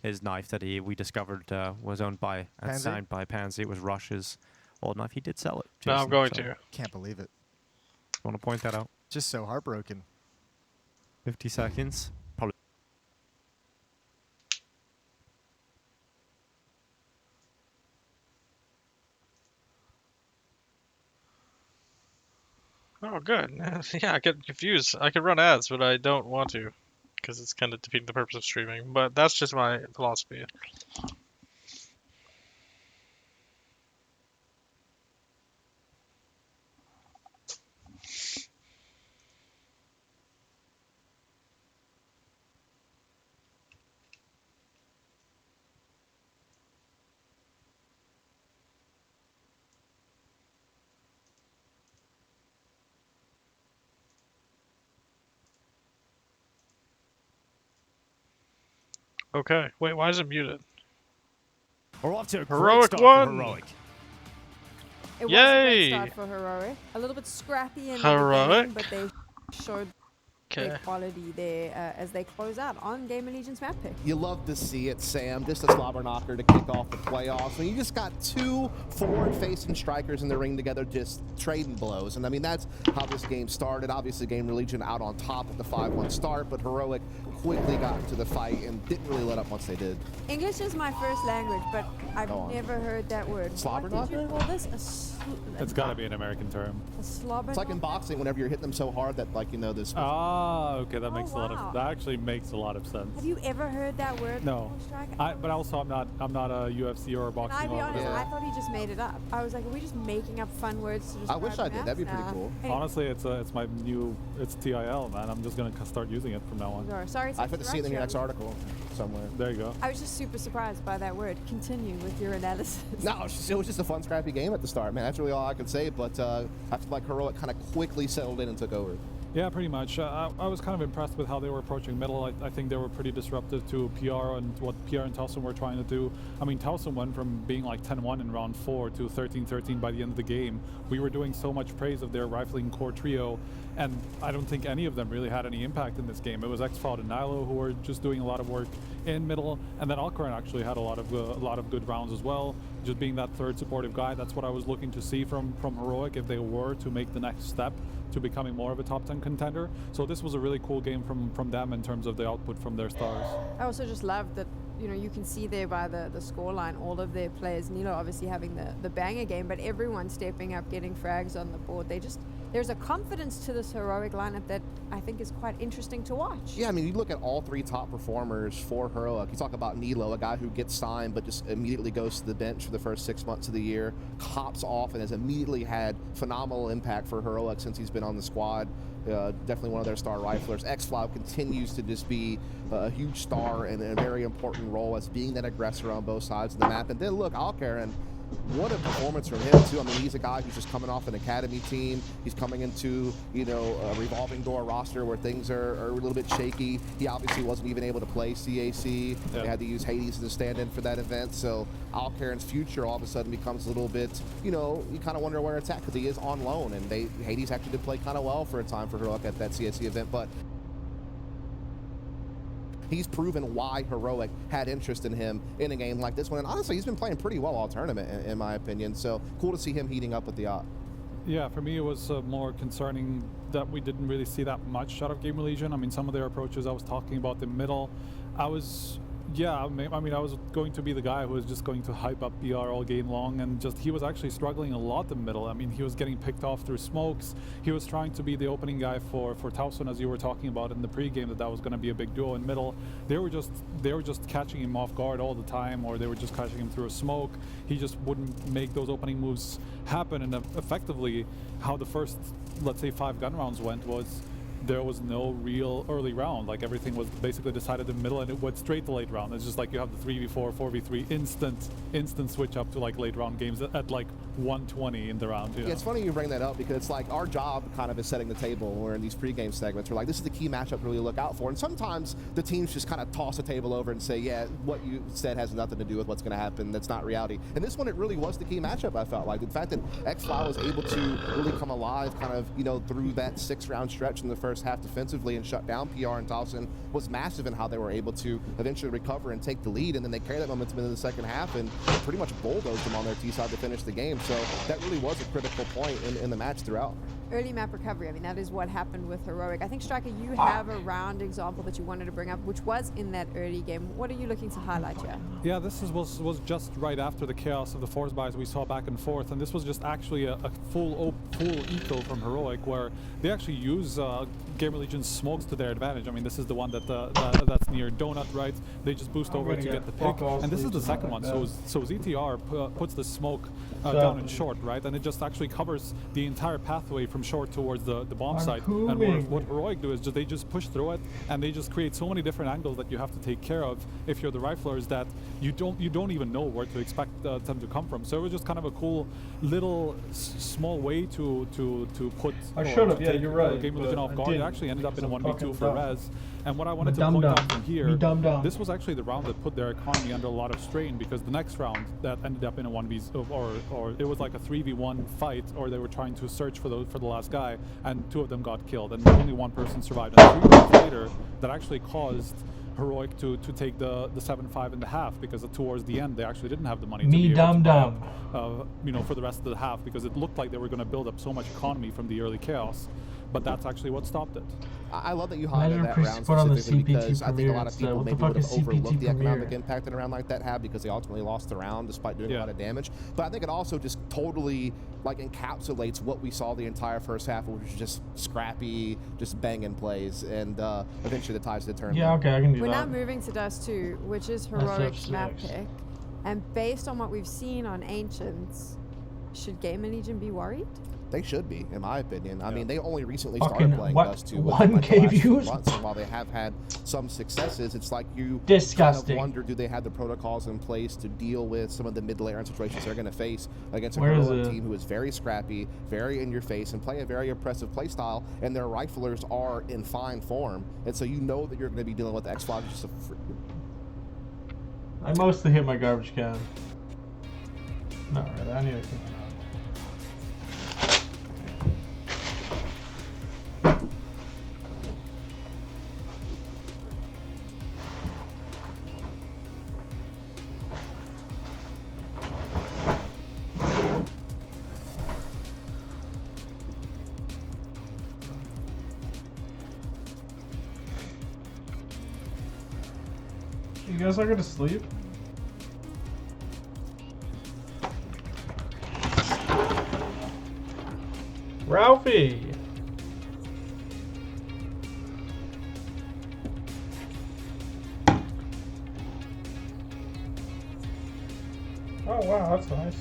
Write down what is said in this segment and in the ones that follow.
his knife that we discovered was owned by and Pansy? signed by Pansy. It was Rush's old knife. He did sell it. No, I'm Jason, going so to. Can't believe it. Want to point that out? Just so heartbroken. 50 seconds. Probably. Oh, good. Yeah, I get confused. I could run ads, but I don't want to, because it's kind of defeating the purpose of streaming. But that's just my philosophy. Okay. Wait, why is it muted? We're off to a Heroic great start for one! Heroic. It was a great Yay! start for Heroic. A little bit scrappy in the Heroic? beginning, but they showed Okay. their quality there as they close out on Game Allegiance map pick. You love to see it, Sam. Just a slobber knocker to kick off the playoffs. When you just got two forward-facing strikers in the ring together, just trading blows. And I mean, that's how this game started. Obviously, Game Legion out on top at the 5-1 start, but Heroic quickly got into the fight and didn't really let up once they did. English is my first language, but I've Go on. never heard that word. Slobber What did you knocker? call this? It's got to be an American term. A slobber It's like in knocker? boxing, whenever you're hitting them so hard that, like, you know, this. Ah, okay, that makes a lot wow. of. That actually makes a lot of sense. Have you ever heard that word? No. before, Striker? But also I'm not a UFC or a Can boxing. I be or honest? Yeah. I thought he just made it up. I was like, are we just making up fun words to describe I wish I did. maps? That'd be pretty Nah. cool. Anyway, Honestly, it's my new TIL, man. I'm just gonna start using it from now on. sorry to I fit to see it in your interrupt next you. article somewhere. There you go. I was just super surprised by that word. Continue with your analysis. No, it was just a fun, scrappy game at the start, man. That's really all I can say. But I feel like Heroic kind of quickly settled in and took over. Yeah, pretty much. I was kind of impressed with how they were approaching middle. I think they were pretty disruptive to PR and what PR and Towson were trying to do. I mean, Towson went from being like 10-1 in round 4 to 13-13 by the end of the game. We were doing so much praise of their rifling core trio, and I don't think any of them really had any impact in this game. It was X-Cloud and Nilo who were just doing a lot of work in middle, and then Alcaran actually had a lot of good rounds as well. Just being that third supportive guy, that's what I was looking to see from Heroic if they were to make the next step to becoming more of a top 10 contender. So this was a really cool game from them in terms of the output from their stars. I also just love that, you know, you can see there by the scoreline, all of their players, Nilo obviously having the banger game, but everyone stepping up, getting frags on the board. There's a confidence to this Heroic lineup that I think is quite interesting to watch. Yeah, I mean, you look at all three top performers for Heroic. You talk about Nilo, a guy who gets signed but just immediately goes to the bench for the first 6 months of the year, hops off and has immediately had phenomenal impact for Heroic since he's been on the squad. Definitely one of their star riflers. X-Flow continues to just be a huge star and a very important role as being that aggressor on both sides of the map. And then look, Alcaran, what a performance from him too. I mean, he's a guy who's just coming off an academy team. He's coming into, you know, a revolving door roster where things are a little bit shaky. He obviously wasn't even able to play CAC. Yeah. They had to use Hades as a stand-in for that event. So Alcaran's future all of a sudden becomes a little bit, you know, you kind of wonder where it's at because he is on loan. And Hades actually did play kind of well for a time for Heroic at that CAC event. But he's proven why Heroic had interest in him in a game like this one. And honestly, he's been playing pretty well all tournament, in my opinion. So cool to see him heating up with the op. Yeah, for me it was more concerning that we didn't really see that much out of Game Legion. I mean, some of their approaches I was talking about the middle, I was going to be the guy who was just going to hype up BR all game long, and just he was actually struggling a lot in middle. I mean, he was getting picked off through smokes. He was trying to be the opening guy for Towson, as you were talking about in the pregame, that was going to be a big duo in middle. They were just catching him off guard all the time, or they were just catching him through a smoke. He just wouldn't make those opening moves happen, and effectively how the first, let's say, 5 gun rounds went was there was no real early round. Like, everything was basically decided in the middle, and it went straight to late round. It's just like you have the 3v4, 4v3 instant switch up to like late round games at like 120 in the round. Yeah, it's funny you bring that up because it's like our job kind of is setting the table. We're in these pregame segments. We're like, this is the key matchup to really look out for. And sometimes the teams just kind of toss the table over and say, yeah, what you said has nothing to do with what's going to happen. That's not reality. And this one, it really was the key matchup, I felt like. The fact that X-File was able to really come alive kind of, you know, through that 6-round stretch in the first first half defensively and shut down PR, and Towson was massive in how they were able to eventually recover and take the lead, and then they carried that momentum into the second half and pretty much bulldozed them on their T side to finish the game. So that really was a critical point in the match throughout. Early map recovery, I mean, that is what happened with Heroic. I think, Striker, you have a round example that you wanted to bring up, which was in that early game. What are you looking to highlight here? Yeah, this was just right after the chaos of the force buys we saw back and forth, and this was just actually a full eco from Heroic, where they actually use Gamer Legion's smokes to their advantage. I mean, this is the one that's near Donut, right? They just boost over to get the pick, and this is the second one. So ZTR puts the smoke down in short, right? And it just actually covers the entire pathway from short towards the bomb site. And what Heroic do is they just push through it, and they just create so many different angles that you have to take care of if you're the riflers, that you don't even know where to expect them to come from. So it was just kind of a cool little small way to put. I should have. Yeah, take you're right. Game Legion off guard. It actually ended up in a 1v2 for dumb. Rez. And what I wanted to Dumb point dumb. out from here, Me dumb dumb. this was actually the round that put their economy under a lot of strain, because the next round that ended up in a 1v or it was like a 3v1 fight, or they were trying to search for the last guy, and 2 of them got killed, and only 1 person survived. And 3 rounds later, that actually caused Heroic to take the 7-5 in the half, because towards the end they actually didn't have the money to Me be able dumb to buy dumb. up, for the rest of the half, because it looked like they were going to build up so much economy from the early chaos, but that's actually what stopped it. I love that you highlighted that round put on the specifically, CPT because I think a lot of premiere. people What the maybe fuck would have is CPT overlooked the economic premiere? impact that a round like that had, because they ultimately lost the round despite doing a Yeah. lot of damage. But I think it also just totally encapsulates what we saw the entire first half, which was just scrappy, just banging plays, and eventually the ties did turn. Yeah, okay, I can do We're now that. moving to Dust 2, which is That's Heroic's F6. map pick. And based on what we've seen on Ancients, should Gamer Legion be worried? They should be, in my opinion. I mean, they only recently Fucking started playing what? Dust 2 1K within, the last few views? months, and while they have had some successes, it's like you Disgusting. kind of wonder, do they have the protocols in place to deal with some of the mid-layer situations they're going to face against a Where is Heroic it? team who is very scrappy, very in your face, and play a very oppressive play style, and their riflers are in fine form, and so you know that you're going to be dealing with the X-Flash. Just I mostly hit my garbage can. Not really. I need to clean it up. You guys are gonna sleep? Ralphie! Oh wow, that's nice.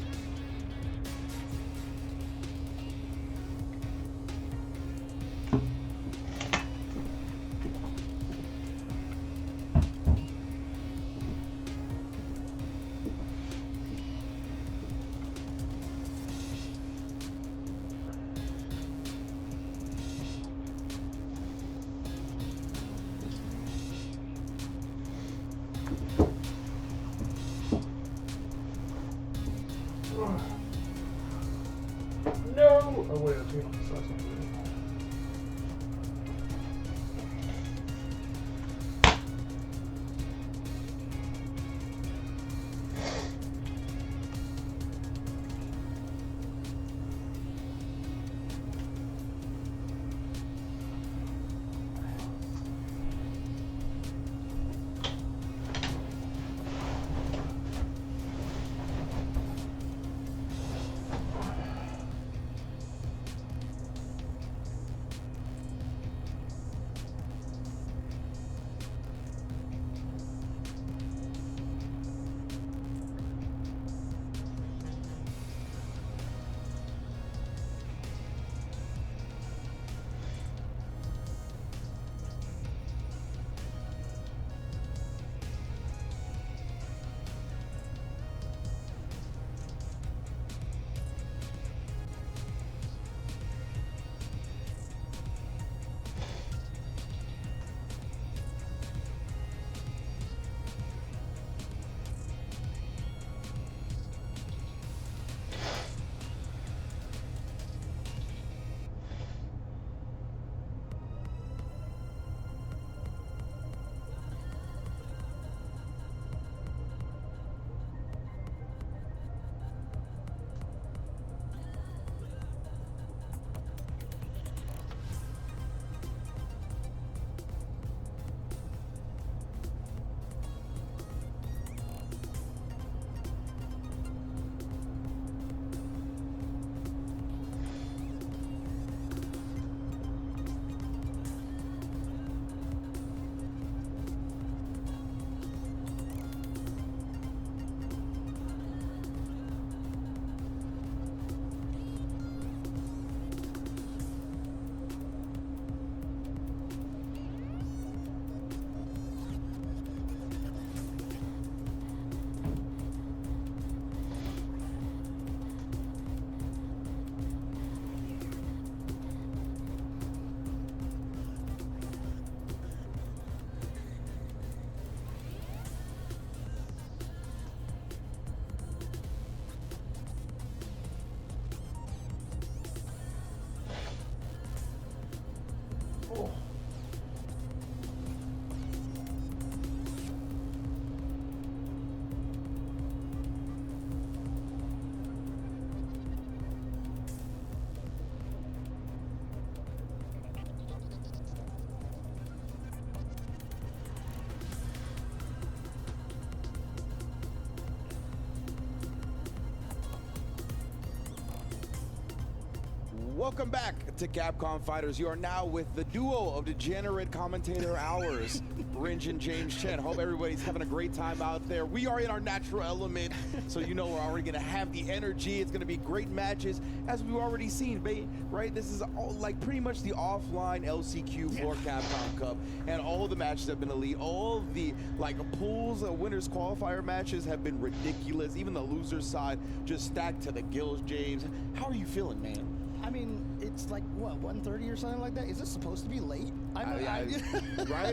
Welcome back to Capcom Fighters. You are now with the duo of degenerate commentator hours, Ringe and James Chen. Hope everybody's having a great time out there. We are in our natural element, so you know we're already going to have the energy. It's going to be great matches, as we've already seen, right? This is all, like pretty much the offline LCQ for Capcom Cup, and all of the matches have been elite. All of the like pools, winners qualifier matches have been ridiculous. Even the losers side just stacked to the gills. James, how are you feeling, man? I mean, it's like, what, 1:30 or something like that? Is this supposed to be late? Right?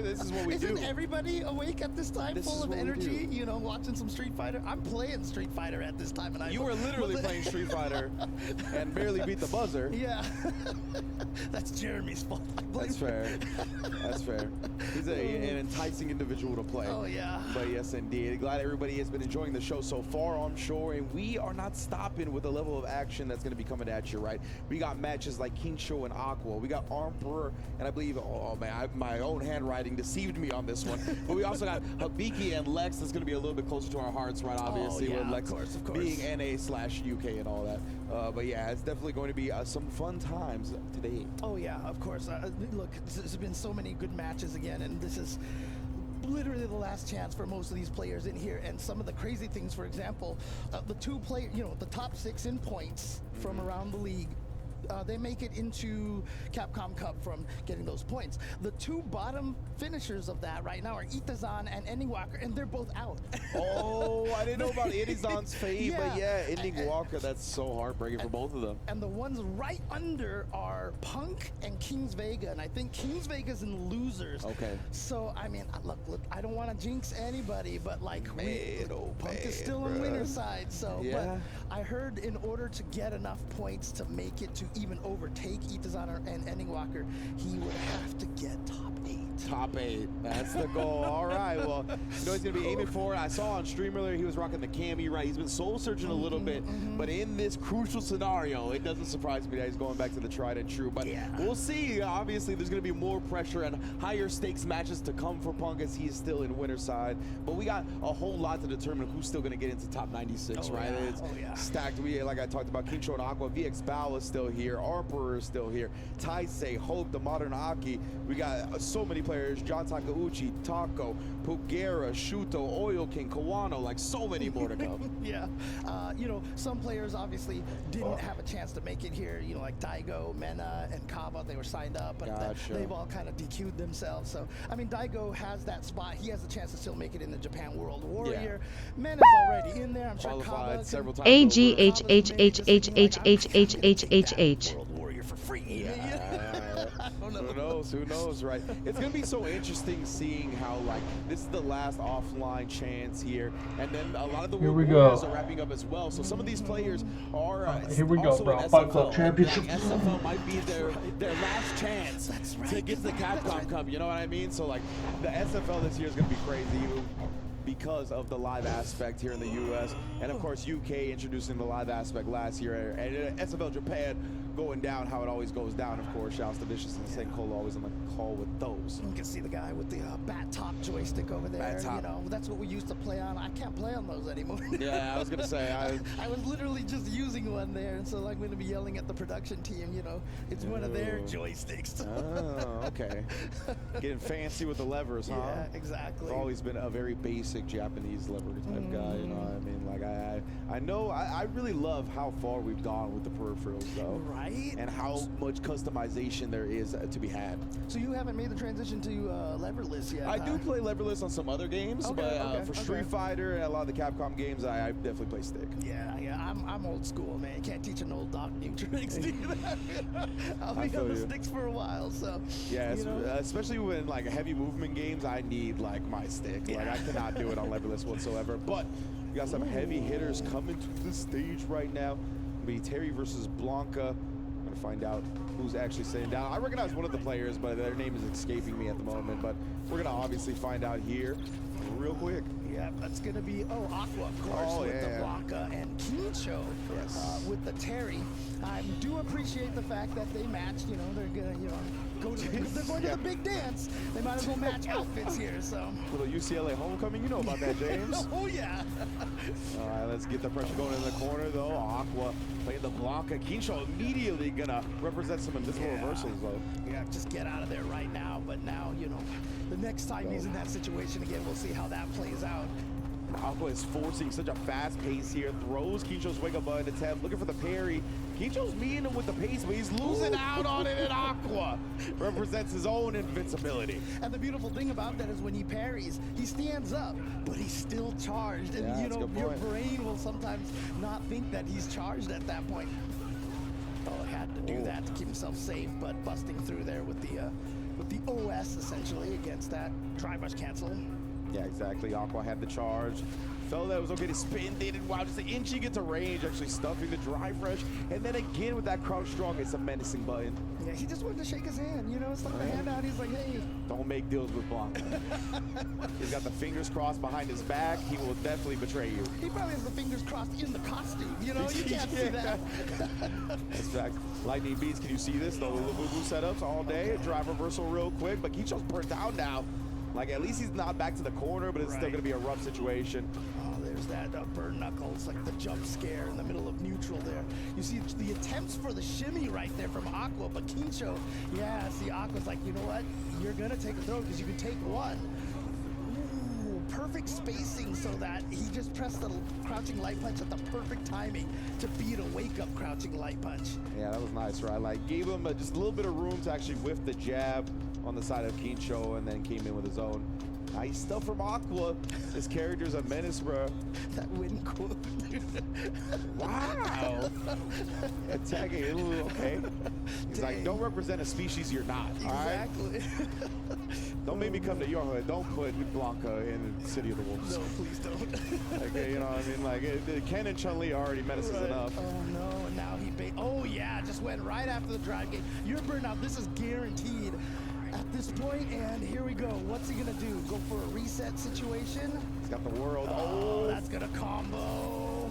This is what we do. Isn't everybody awake at this time, This full is of what we energy, do. you know, watching some Street Fighter? I'm playing Street Fighter at this time, and You were literally playing Street Fighter and barely beat the buzzer. Yeah. That's Jeremy's fault. That's fair. That's fair. He's an enticing individual to play. Oh, yeah. But yes, indeed. Glad everybody has been enjoying the show so far, I'm sure. And we are not stopping with the level of action that's going to be coming at you, right? We got matches like King Show and Aqua. We got Emperor, and I believe, oh man, my own handwriting deceived me on this one. But we also got Habiki and Lex. That's going to be a little bit closer to our hearts, right? Obviously, yeah, with Lex of course. being NA/UK and all that. But yeah, it's definitely going to be some fun times today. Oh, yeah, of course. Look, there's been so many good matches again, and this is literally the last chance for most of these players in here. And some of the crazy things, for example, the the top 6 in points from around the league, they make it into Capcom Cup from getting those points. The 2 bottom finishers of that right now are Itazan and Ending Walker, and they're both out. Oh, I didn't know about Itazan's fate, but yeah, Yeah. Ending Walker, that's so heartbreaking for both of them. And the ones right under are Punk and Kings Vega, and I think Kings Vega's in losers. Okay. So, I mean, look, I don't want to jinx anybody, but like, Punk is man, still on bruh. winner's side. So, Yeah. but I heard in order to get enough points to make it to even overtake Itazan and Ending Walker, he would have to get top 8. Top 8. That's the goal. All right. Well, you know he's going to be aiming for it. I saw on stream earlier he was rocking the cami, right? He's been soul searching a little bit, but in this crucial scenario, it doesn't surprise me that he's going back to the tried and true. But Yeah. we'll see. Obviously, there's going to be more pressure and higher stakes matches to come for Punk as he is still in winner's side. But we got a whole lot to determine who's still going to get into top 96, Oh, right? yeah. It's Oh, yeah. stacked. We, like I talked about, King Show and Aqua, VX Bao is still here, Emperor is still here, Taisei, Hope, the Modern Aki. We got so many players, John Takeuchi, Taco, Pugera, Shuto, Oil King, Kawano, like so many more to come. Yeah. Some players obviously didn't have a chance to make it here. You know, like Daigo, Mena, and Kaba, they were signed up, but Gotcha. they've all kind of DQ'd themselves. So, I mean, Daigo has that spot. He has a chance to still make it in the Japan World Warrior. Mena's already in there. I'm sure Kaba Qualified can- several times over. AGHHHHHHHHH. World Warrior for free. I don't know. Who knows? Who knows, right? It's going to be so interesting seeing how, like, this is the last offline chance here. And then a lot of the Here World we Warriors go. are wrapping up as well. So some of these players are Here we go, also bro. in Fight Club SFL. Championship. Like, SFL might be their last chance That's right. to get to the Capcom Cup. You know what I mean? So, like, the SFL this year is going to be crazy because of the live aspect here in the U.S. And, of course, UK introducing the live aspect last year. And SFL Japan going down how it always goes down, of course. Shouts to Vicious and Senkola always on the call with those. You can see the guy with the bat top joystick over there. Bat top. You know, that's what we used to play on. I can't play on those anymore. Yeah, I was going to say. I was literally just using one there, and so I'm going to be yelling at the production team, you know, it's one of their Ooh. joysticks. Oh, okay. Getting fancy with the levers, huh? Yeah, exactly. I've always been a very basic Japanese lever type guy, you know what I mean? Like, I really love how far we've gone with the peripherals, though. Right? And how much customization there is to be had. So you haven't made the transition to leverless yet, I huh? do play leverless on some other games, Okay, but okay, for Street okay. Fighter and a lot of the Capcom games, I definitely play stick. Yeah, I'm old school, man. You can't teach an old dog new tricks, do that. I'll I be feel on the you. sticks for a while, so. Yeah, you know? especially when like heavy movement games, I need like my stick. Like I cannot do it on leverless whatsoever. But we got some heavy hitters coming to the stage right now. It'll be Terry versus Blanca. I'm gonna find out who's actually sitting down. I recognize one of the players, but their name is escaping me at the moment. But we're gonna obviously find out here real quick. Yeah, that's gonna be Aqua, of course, Oh, with yeah. the Blanca and Kincho Yes. with the Terry. I do appreciate the fact that they matched. You know, they're gonna, go to. They're going to the big dance. They might as well match outfits here. So. Little UCLA homecoming, you know about that, James. Oh yeah. All right, let's get the pressure going in the corner, though. Aqua playing the Blanca. Kinsho immediately gonna represent some invisible reversals, though. Yeah, just get out of there right now. But now, you know, the next time he's in that situation again, we'll see how that plays out. Aqua is forcing such a fast pace here. Throws Kinsho's wake up button attempt, looking for the parry. Kinsho's meeting him with the pace, but he's losing out on it, and Aqua represents his own invincibility. And the beautiful thing about that is when he parries, he stands up, but he's still charged. And Yeah, you that's a know, good your point. brain will sometimes not think that he's charged at that point. Oh, had to do that to keep himself safe, but busting through there with the OS essentially against that drive rush cancel. Yeah, exactly. Aqua had the charge. Felt that it was okay to spin, they did wow, just an inch he gets a range, actually stuffing the dry fresh. And then again with that crouch strong, it's a menacing button. Yeah, he just wanted to shake his hand, you know, stuck the hand out. He's like, hey. Don't make deals with Blanca. He's got the fingers crossed behind his back. He will definitely betray you. He probably has the fingers crossed in the costume, you know, you can't see that. That's fact. Lightning Beats, can you see this? The Labubu setups all day. Drive reversal real quick, but Kinsho's burnt out now. Like, at least he's not back to the corner, but it's still Right. going to be a rough situation. Oh, there's that burn knuckles, like the jump scare in the middle of neutral there. You see the attempts for the shimmy right there from Aqua, but Kinsho, yeah, see, Aqua's like, you know what? You're going to take a throw because you can take one. Ooh, perfect spacing so that he just pressed the crouching light punch at the perfect timing to beat a wake-up crouching light punch. Yeah, that was nice, right? Like, gave him just a little bit of room to actually whiff the jab on the side of Kinsho and then came in with his own. Nice stuff from Aqua. This character's a menace, bro. That win quote. Wow. Attacking it, okay. He's like, Dang. don't represent a species you're not, all right? Exactly. Don't make me come to your hood. Don't put Blanca in the City of the Wolves. No, please don't. Like, you know what I mean? Like, Ken and Chun-Li are already menaces Right. enough. Oh no, and now he oh yeah, just went right after the drive game. You're burnout, this is guaranteed at this point, and here we go. What's he gonna do? Go for a reset situation? He's got the world. Oh, that's gonna combo.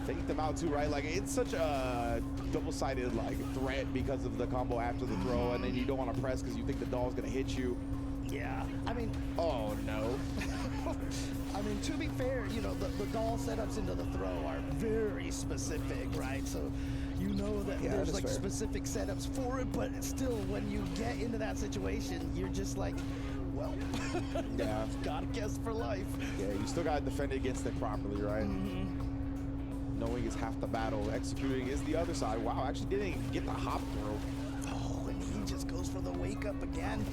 Faked them out too, right? Like, it's such a double-sided like threat because of the combo after the throw, and then you don't want to press because you think the doll's gonna hit you. Yeah, I mean, Oh no. I mean, to be fair, you know, the doll setups into the throw are very specific, right? So you know that Yeah, there's that's like fair. specific setups for it, but still, when you get into that situation, you're just like, well, Yeah. gotta guess for life. Yeah, you still gotta defend against it properly, right? Knowing is half the battle. Executing is the other side. Wow, actually didn't even get the hop throw. Oh, and he just goes for the wake up again.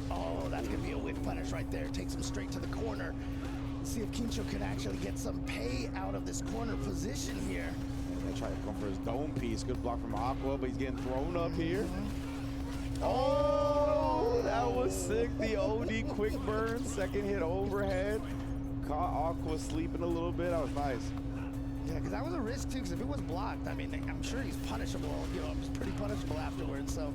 Oh, that's gonna be a whip punish right there. Takes him straight to the corner. See if Kinsho can actually get some pay out of this corner position here. They try to come for his dome piece. Good block from Aqua, but he's getting thrown up here. Oh, that was sick. The OD quick burn. Second hit overhead. Caught Aqua sleeping a little bit. That was nice. Yeah, because that was a risk too, because if it was blocked, I mean, I'm sure he's punishable. You know, he's pretty punishable afterwards, so.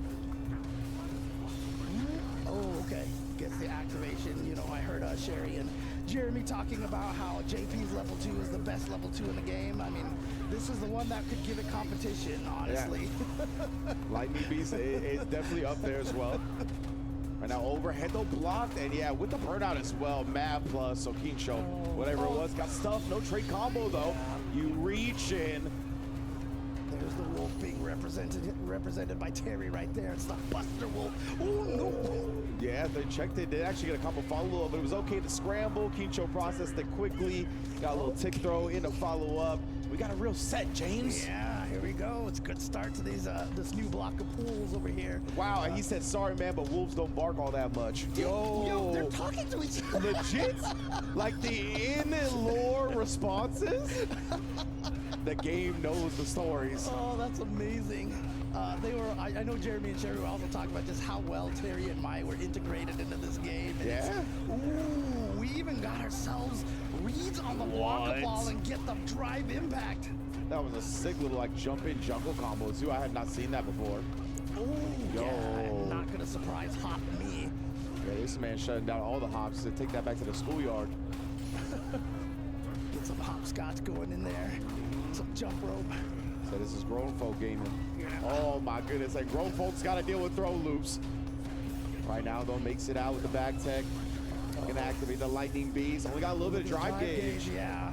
Oh, okay. Gets the activation. You know, I heard Sherry and Jeremy talking about how JP's level 2 is the best level 2 in the game. I mean, this is the one that could give it competition, honestly. Lightning Beast is definitely up there as well. Right now, overhead though blocked, and yeah, with the burnout as well. Mad plus, so Kinsho, whatever it was, got stuff. No trade combo though. You reach in. There's the wolf being represented by Terry right there. It's the Buster Wolf. Oh, no. Yeah, they checked it. They actually get a couple follow-up, but it was okay to scramble. Kinsho processed it quickly. Got a little tick throw in a follow-up. We got a real set, James. Yeah, here we go. It's a good start to these this new block of pools over here. Wow, and he said, sorry, man, but wolves don't bark all that much. Yo, they're talking to each other. Legit? Like the in-lore responses? The game knows the stories. Oh, that's amazing. I know Jeremy and Sherry were also talking about just how well Terry and Mai were integrated into this game. And Yeah? Ooh, we even got ourselves reads on the Blanca ball and get the drive impact. That was a sick little like jump-in jungle combo too. I had not seen that before. Oh, Yo. yeah, not gonna surprise Hop me. Yeah, this man shutting down all the hops to take that back to the schoolyard. Get some hopscotch going in there. Some jump rope. So this is grown folk gaming. Oh my goodness, like grown folks got to deal with throw loops. Right now though, makes it out with the back tech. Gonna activate the lightning beast. Only got a little bit of drive gauge. Yeah,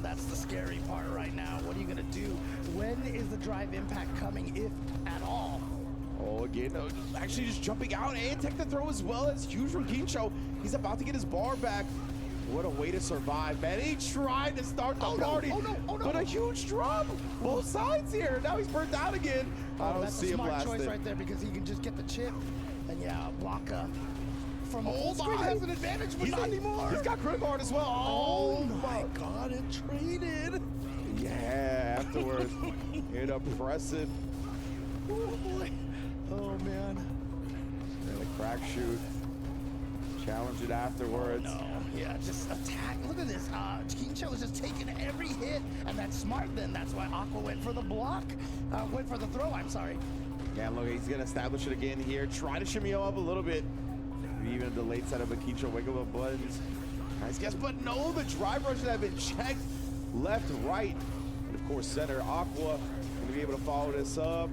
that's the scary part right now. What are you gonna do? When is the drive impact coming, if at all? Oh, again, actually just jumping out and take the throw as well as huge from Kincho. He's about to get his bar back. What a way to survive, man. He tried to start the party, but a huge drop. Both sides here. Now he's burnt out again. I don't That's see a him smart blasted. choice right there because he can just get the chip. And yeah, Blanca from full screen my. has an advantage, but not anymore. He's got crit guard as well. Oh my God, it traded. Yeah, afterwards. Impressive. Oh boy. Oh man. And the crack shoot. Challenge it afterwards. No, yeah, just attack. Look at this. Kincho is just taking every hit, and that's smart then. That's why Aqua went for the block. Went for the throw, I'm sorry. Yeah, look, he's gonna establish it again here. Try to shimmy up a little bit. Even the late setup of Kincho wiggle up buttons. Nice guess, but no, the drive rushes have been checked left, right, and of course center. Aqua gonna be able to follow this up.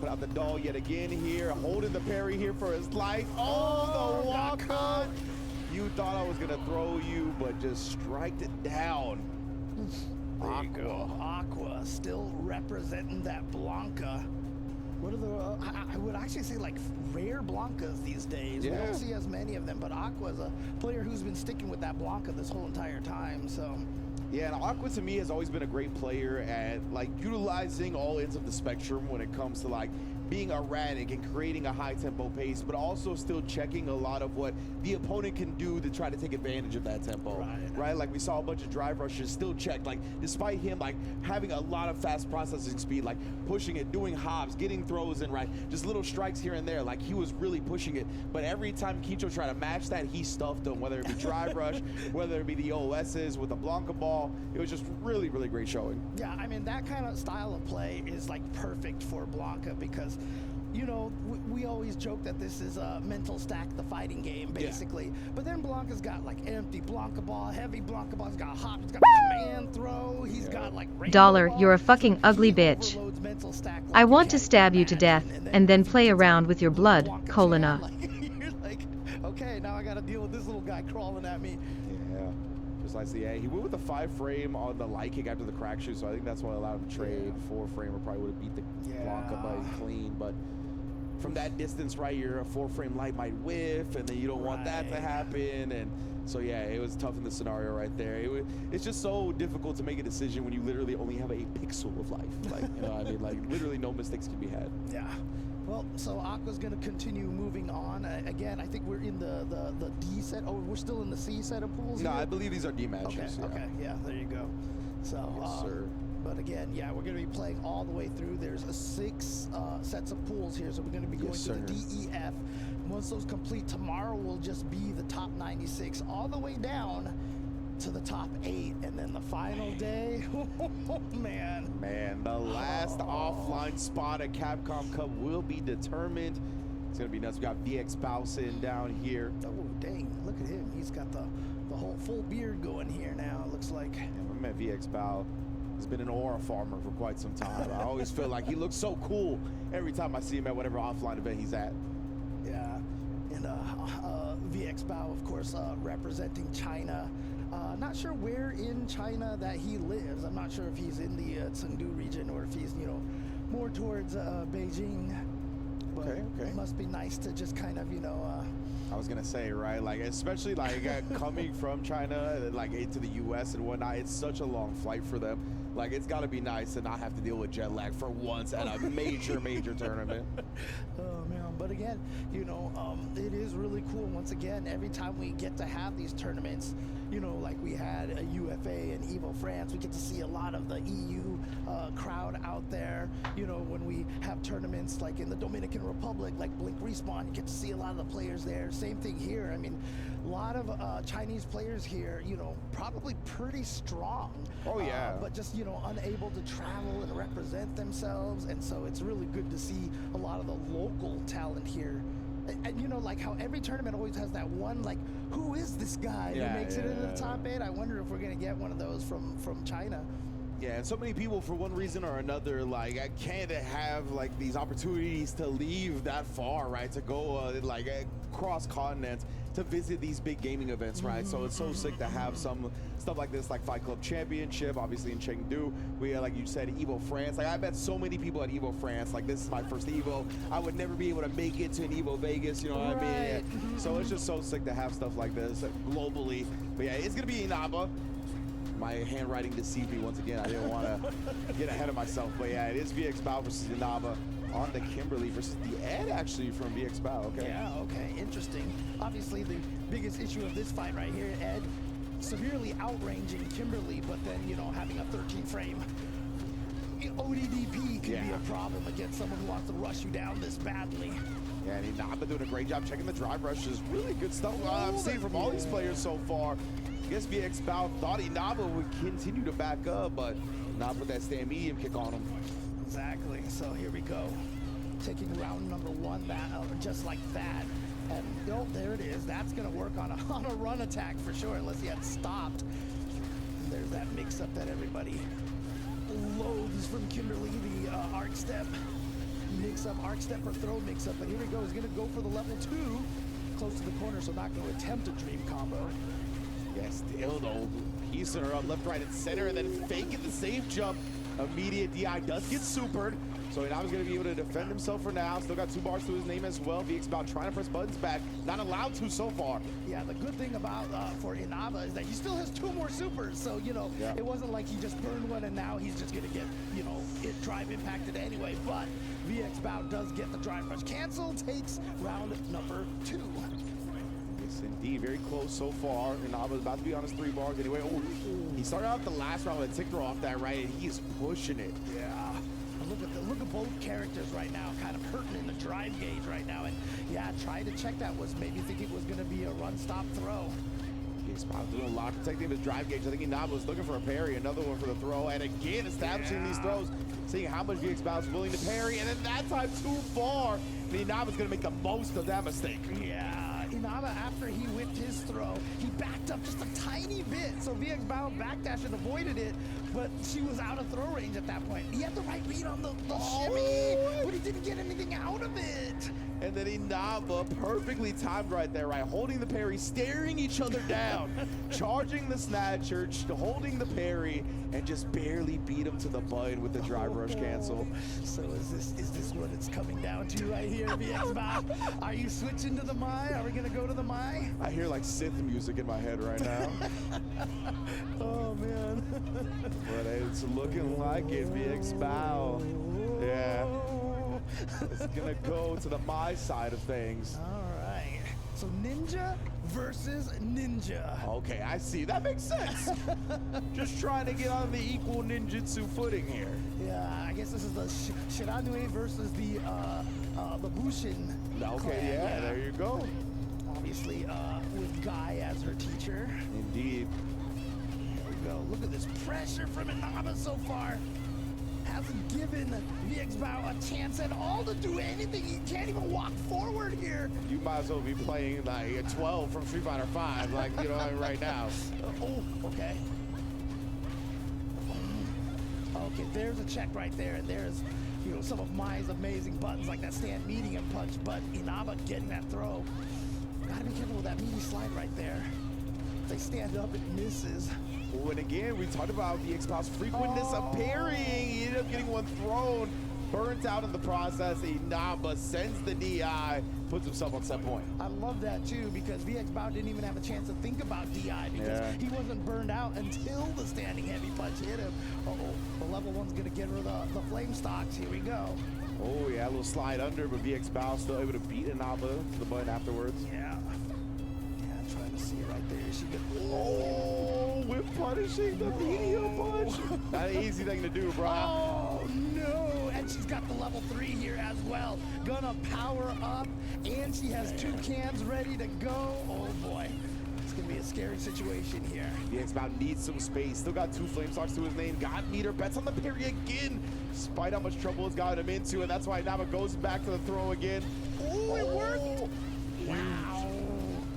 Put out the doll yet again here, holding the parry here for his life. Oh, the walk on. You thought I was gonna throw you, but just striked it down. There you go. Aqua still representing that Blanca. What are the, I would actually say like rare Blancas these days. We Yeah. don't see as many of them, but Aqua is a player who's been sticking with that Blanca this whole entire time, so. Yeah, and Aqua to me has always been a great player at like utilizing all ends of the spectrum when it comes to like being erratic and creating a high tempo pace, but also still checking a lot of what the opponent can do to try to take advantage of that tempo. Right? Like we saw a bunch of drive rushes still checked, like despite him like having a lot of fast processing speed, like pushing it, doing hops, getting throws in, right? Just little strikes here and there, like he was really pushing it. But every time Kincho tried to match that, he stuffed them, whether it be drive rush, whether it be the OSs with the Blanca ball. It was just really, really great showing. Yeah, I mean, that kind of style of play is like perfect for Blanca because, you know, we always joke that this is a mental stack the fighting game, basically. But then Blanca's got like empty Blanca ball, heavy Blanca ball, he's got hop, he's got command throw, he's got like Dollar, ball. you're a fucking So ugly he bitch. overloads mental stack like I you want to can't stab you to imagine, death, and then play around with your blood, Blanca Colina. jam, you're like, okay, now I gotta deal with this little guy crawling at me. Yeah. Just like the he went with the 5 frame on the light kick after the crack shoot, so I think that's what allowed him to trade. 4 frame or probably would have beat the Blanca by clean, but from that distance right here, a 4 frame light might whiff, and then you don't want that to happen, and so yeah, it was tough in the scenario right there. It's just so difficult to make a decision when you literally only have a pixel of life. Like, you know what I mean? Like, literally no mistakes can be had. Yeah. Well, so Aqua's going to continue moving on. Again, I think we're in the D set. Oh, we're still in the C set of pools No, here? I believe these are D matches. Okay, yeah, there you go. So, Yes, sir. But again, yeah, we're going to be playing all the way through. There's 6 sets of pools here, so we're going to be going Yes, through the sir. D, E, F. Once those complete, tomorrow will just be the top 96 all the way down to the top 8, and then the final day, oh man. Man, the last offline spot at Capcom Cup will be determined. It's gonna be nuts. We got VX Bowson down here. Oh dang, look at him. He's got the whole full beard going here now, it looks like. Yeah, my man VX Bow has been an aura farmer for quite some time. I always feel like he looks so cool every time I see him at whatever offline event he's at. Yeah, and VX Bao, of course, representing China. Not sure where in China that he lives. I'm not sure if he's in the Chengdu region or if he's, you know, more towards Beijing. But Okay. it must be nice to just kind of, you know, I was gonna say, right, like especially like coming from China like into the US and whatnot, it's such a long flight for them. Like it's gotta be nice to not have to deal with jet lag for once at a major tournament. Oh man, but again, you know, it is really cool. Once again, every time we get to have these tournaments, you know, like we had a UFA and Evo France, we get to see a lot of the EU crowd out there. You know, when we have tournaments like in the Dominican Republic, like Blink Respawn, you get to see a lot of the players there. Same thing here. I mean, a lot of Chinese players here, you know, probably pretty strong. Oh yeah. But just, you know, unable to travel and represent themselves, and so it's really good to see a lot of the local talent here. And you know, like how every tournament always has that one, like, who is this guy who makes it into the top 8? I wonder if we're gonna get one of those from China. Yeah, and so many people, for one reason or another, like, can't have like these opportunities to leave that far, right? To go like across continents to visit these big gaming events, right? So it's so sick to have some stuff like this, like Fight Club Championship, obviously in Chengdu. We like you said, Evo France. Like I bet so many people at Evo France, like this is my first Evo. I would never be able to make it to an Evo Vegas, you know what I mean? So it's just so sick to have stuff like this globally. But yeah, it's gonna be Inaba. My handwriting deceived me once again. I didn't want to get ahead of myself. But yeah, it is VxBow versus Inaba on the Kimberly versus the Ed actually from VxBow. Okay. Yeah, okay, interesting. Obviously, the biggest issue of this fight right here, Ed, severely outranging Kimberly, but then, you know, having a 13 frame. ODDP can be a problem against someone who wants to rush you down this badly. Yeah, and Inaba doing a great job checking the drive rushes. Really good stuff I'm seeing from all these players so far. I guess VxBow thought Inaba would continue to back up, but not with that stand medium kick on him. Exactly. So here we go. Taking round number one, just like that. And oh, there it is. That's going to work on a run attack for sure, unless he had stopped. And there's that mix-up that everybody loathes from Kimberly, the arc step mix-up, arc step or throw mix-up. But here we go. He's going to go for the level 2, close to the corner, so not going to attempt a dream combo. Yeah, still though, piecing her up left, right, and center, and then faking the safe jump. Immediate DI does get supered, so Inaba's gonna be able to defend himself for now. Still got 2 bars to his name as well. VxBow trying to press buttons back, not allowed to so far. Yeah, the good thing about for Inaba is that he still has 2 more supers, so you know it wasn't like he just burned one and now he's just gonna get it drive impacted anyway. But VxBow does get the drive rush canceled, takes round number 2. Yes, indeed. Very close so far. Inaba's about to be on his 3 bars anyway. Oh, he started out the last round with a tick throw off that right, and he is pushing it. Yeah. Look at both characters right now, kind of hurting in the drive gauge right now. And yeah, trying to check that was maybe thinking it was going to be a run-stop throw. VxBow doing a lot protecting his drive gauge. I think Inaba was looking for a parry, another one for the throw, and again establishing these throws, seeing how much VxBow is willing to parry, and then that time too far. And Inaba's going to make the most of that mistake. Yeah. Inaba, after he whipped his throw, he backed up just a tiny bit. So VxBow backdashed and avoided it, but she was out of throw range at that point. He had the right read on the shimmy, but he didn't get anything out of it. And then Inaba perfectly timed right there, right? Holding the parry, staring each other down, charging the snatcher, holding the parry, and just barely beat him to the button with the drive rush cancel. So is this what it's coming down to right here, VxBow? Are you switching to the Mai? Are we gonna go to the Mai? I hear like synth music in my head right now. Oh man. But it's looking like it, VxBow. Yeah. It's gonna go to the Mai side of things. All right. So Ninja versus Ninja. Okay, I see. That makes sense. Just trying to get on the equal ninjutsu footing here. Yeah, I guess this is the Shiranui versus the Bushin. Okay, yeah, there you go. Obviously, with Guy as her teacher. Indeed. Here we go. Look at this pressure from Inaba so far. Hasn't given VxBow a chance at all to do anything. He can't even walk forward here. You might as well be playing like a 12 from Street Fighter 5, like, you know, right now. Oh, okay. Okay, there's a check right there, and there's, some of Mai's amazing buttons, like that stand medium punch, but Inaba getting that throw. Gotta be careful with that meaty slide right there. If they stand up, it misses. Oh, and again, we talked about VxBow's frequentness of parrying. He ended up getting one thrown, burnt out in the process. Inaba sends the DI, puts himself on set point. I love that too, because VxBow didn't even have a chance to think about DI because he wasn't burned out until the standing heavy punch hit him. The level 1's gonna get her the flame stocks. Here we go. Oh yeah, a little slide under, but VxBow still able to beat Inaba to the button afterwards. Yeah, trying to see it right there. She could. Oh, we're punishing the medium punch. Not an easy thing to do, bro. Oh no! And she's got the level 3 here as well. Gonna power up, and she has 2 cans ready to go. Oh boy. It's gonna be a scary situation here. VxBow needs some space. Still got 2 flame stocks to his name. Got meter, bets on the parry again, despite how much trouble it's gotten him into, and that's why Inaba goes back to the throw again. Oh, it worked! Wow.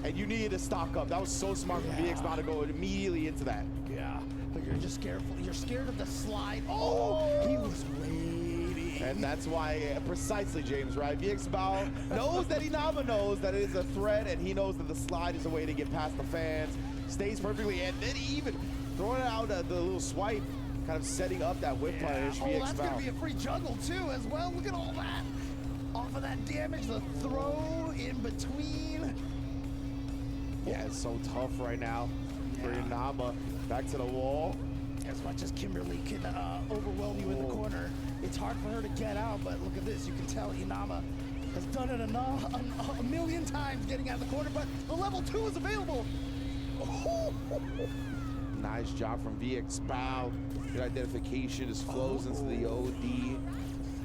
And you needed to stock up. That was so smart from VX Bao to go immediately into that. Yeah, but you're just scared. You're scared of the slide. Oh, he was waiting. And that's why, precisely, James, right? VX Bao knows that Inaba knows that it is a threat, and he knows that the slide is a way to get past the fans. Stays perfectly, and then even throwing out the little swipe, kind of setting up that whip punish. Oh, VX that's going to Bao. be a free juggle, too, as well. Look at all that. Off of that damage, the throw in between. Yeah, it's so tough right now for Inaba. Back to the wall. As much as Kimberly can overwhelm you in the corner, it's hard for her to get out, but look at this. You can tell Inaba has done it a million times getting out of the corner, but the level 2 is available. Nice job from VX Bao. Good identification, just flows into the OD.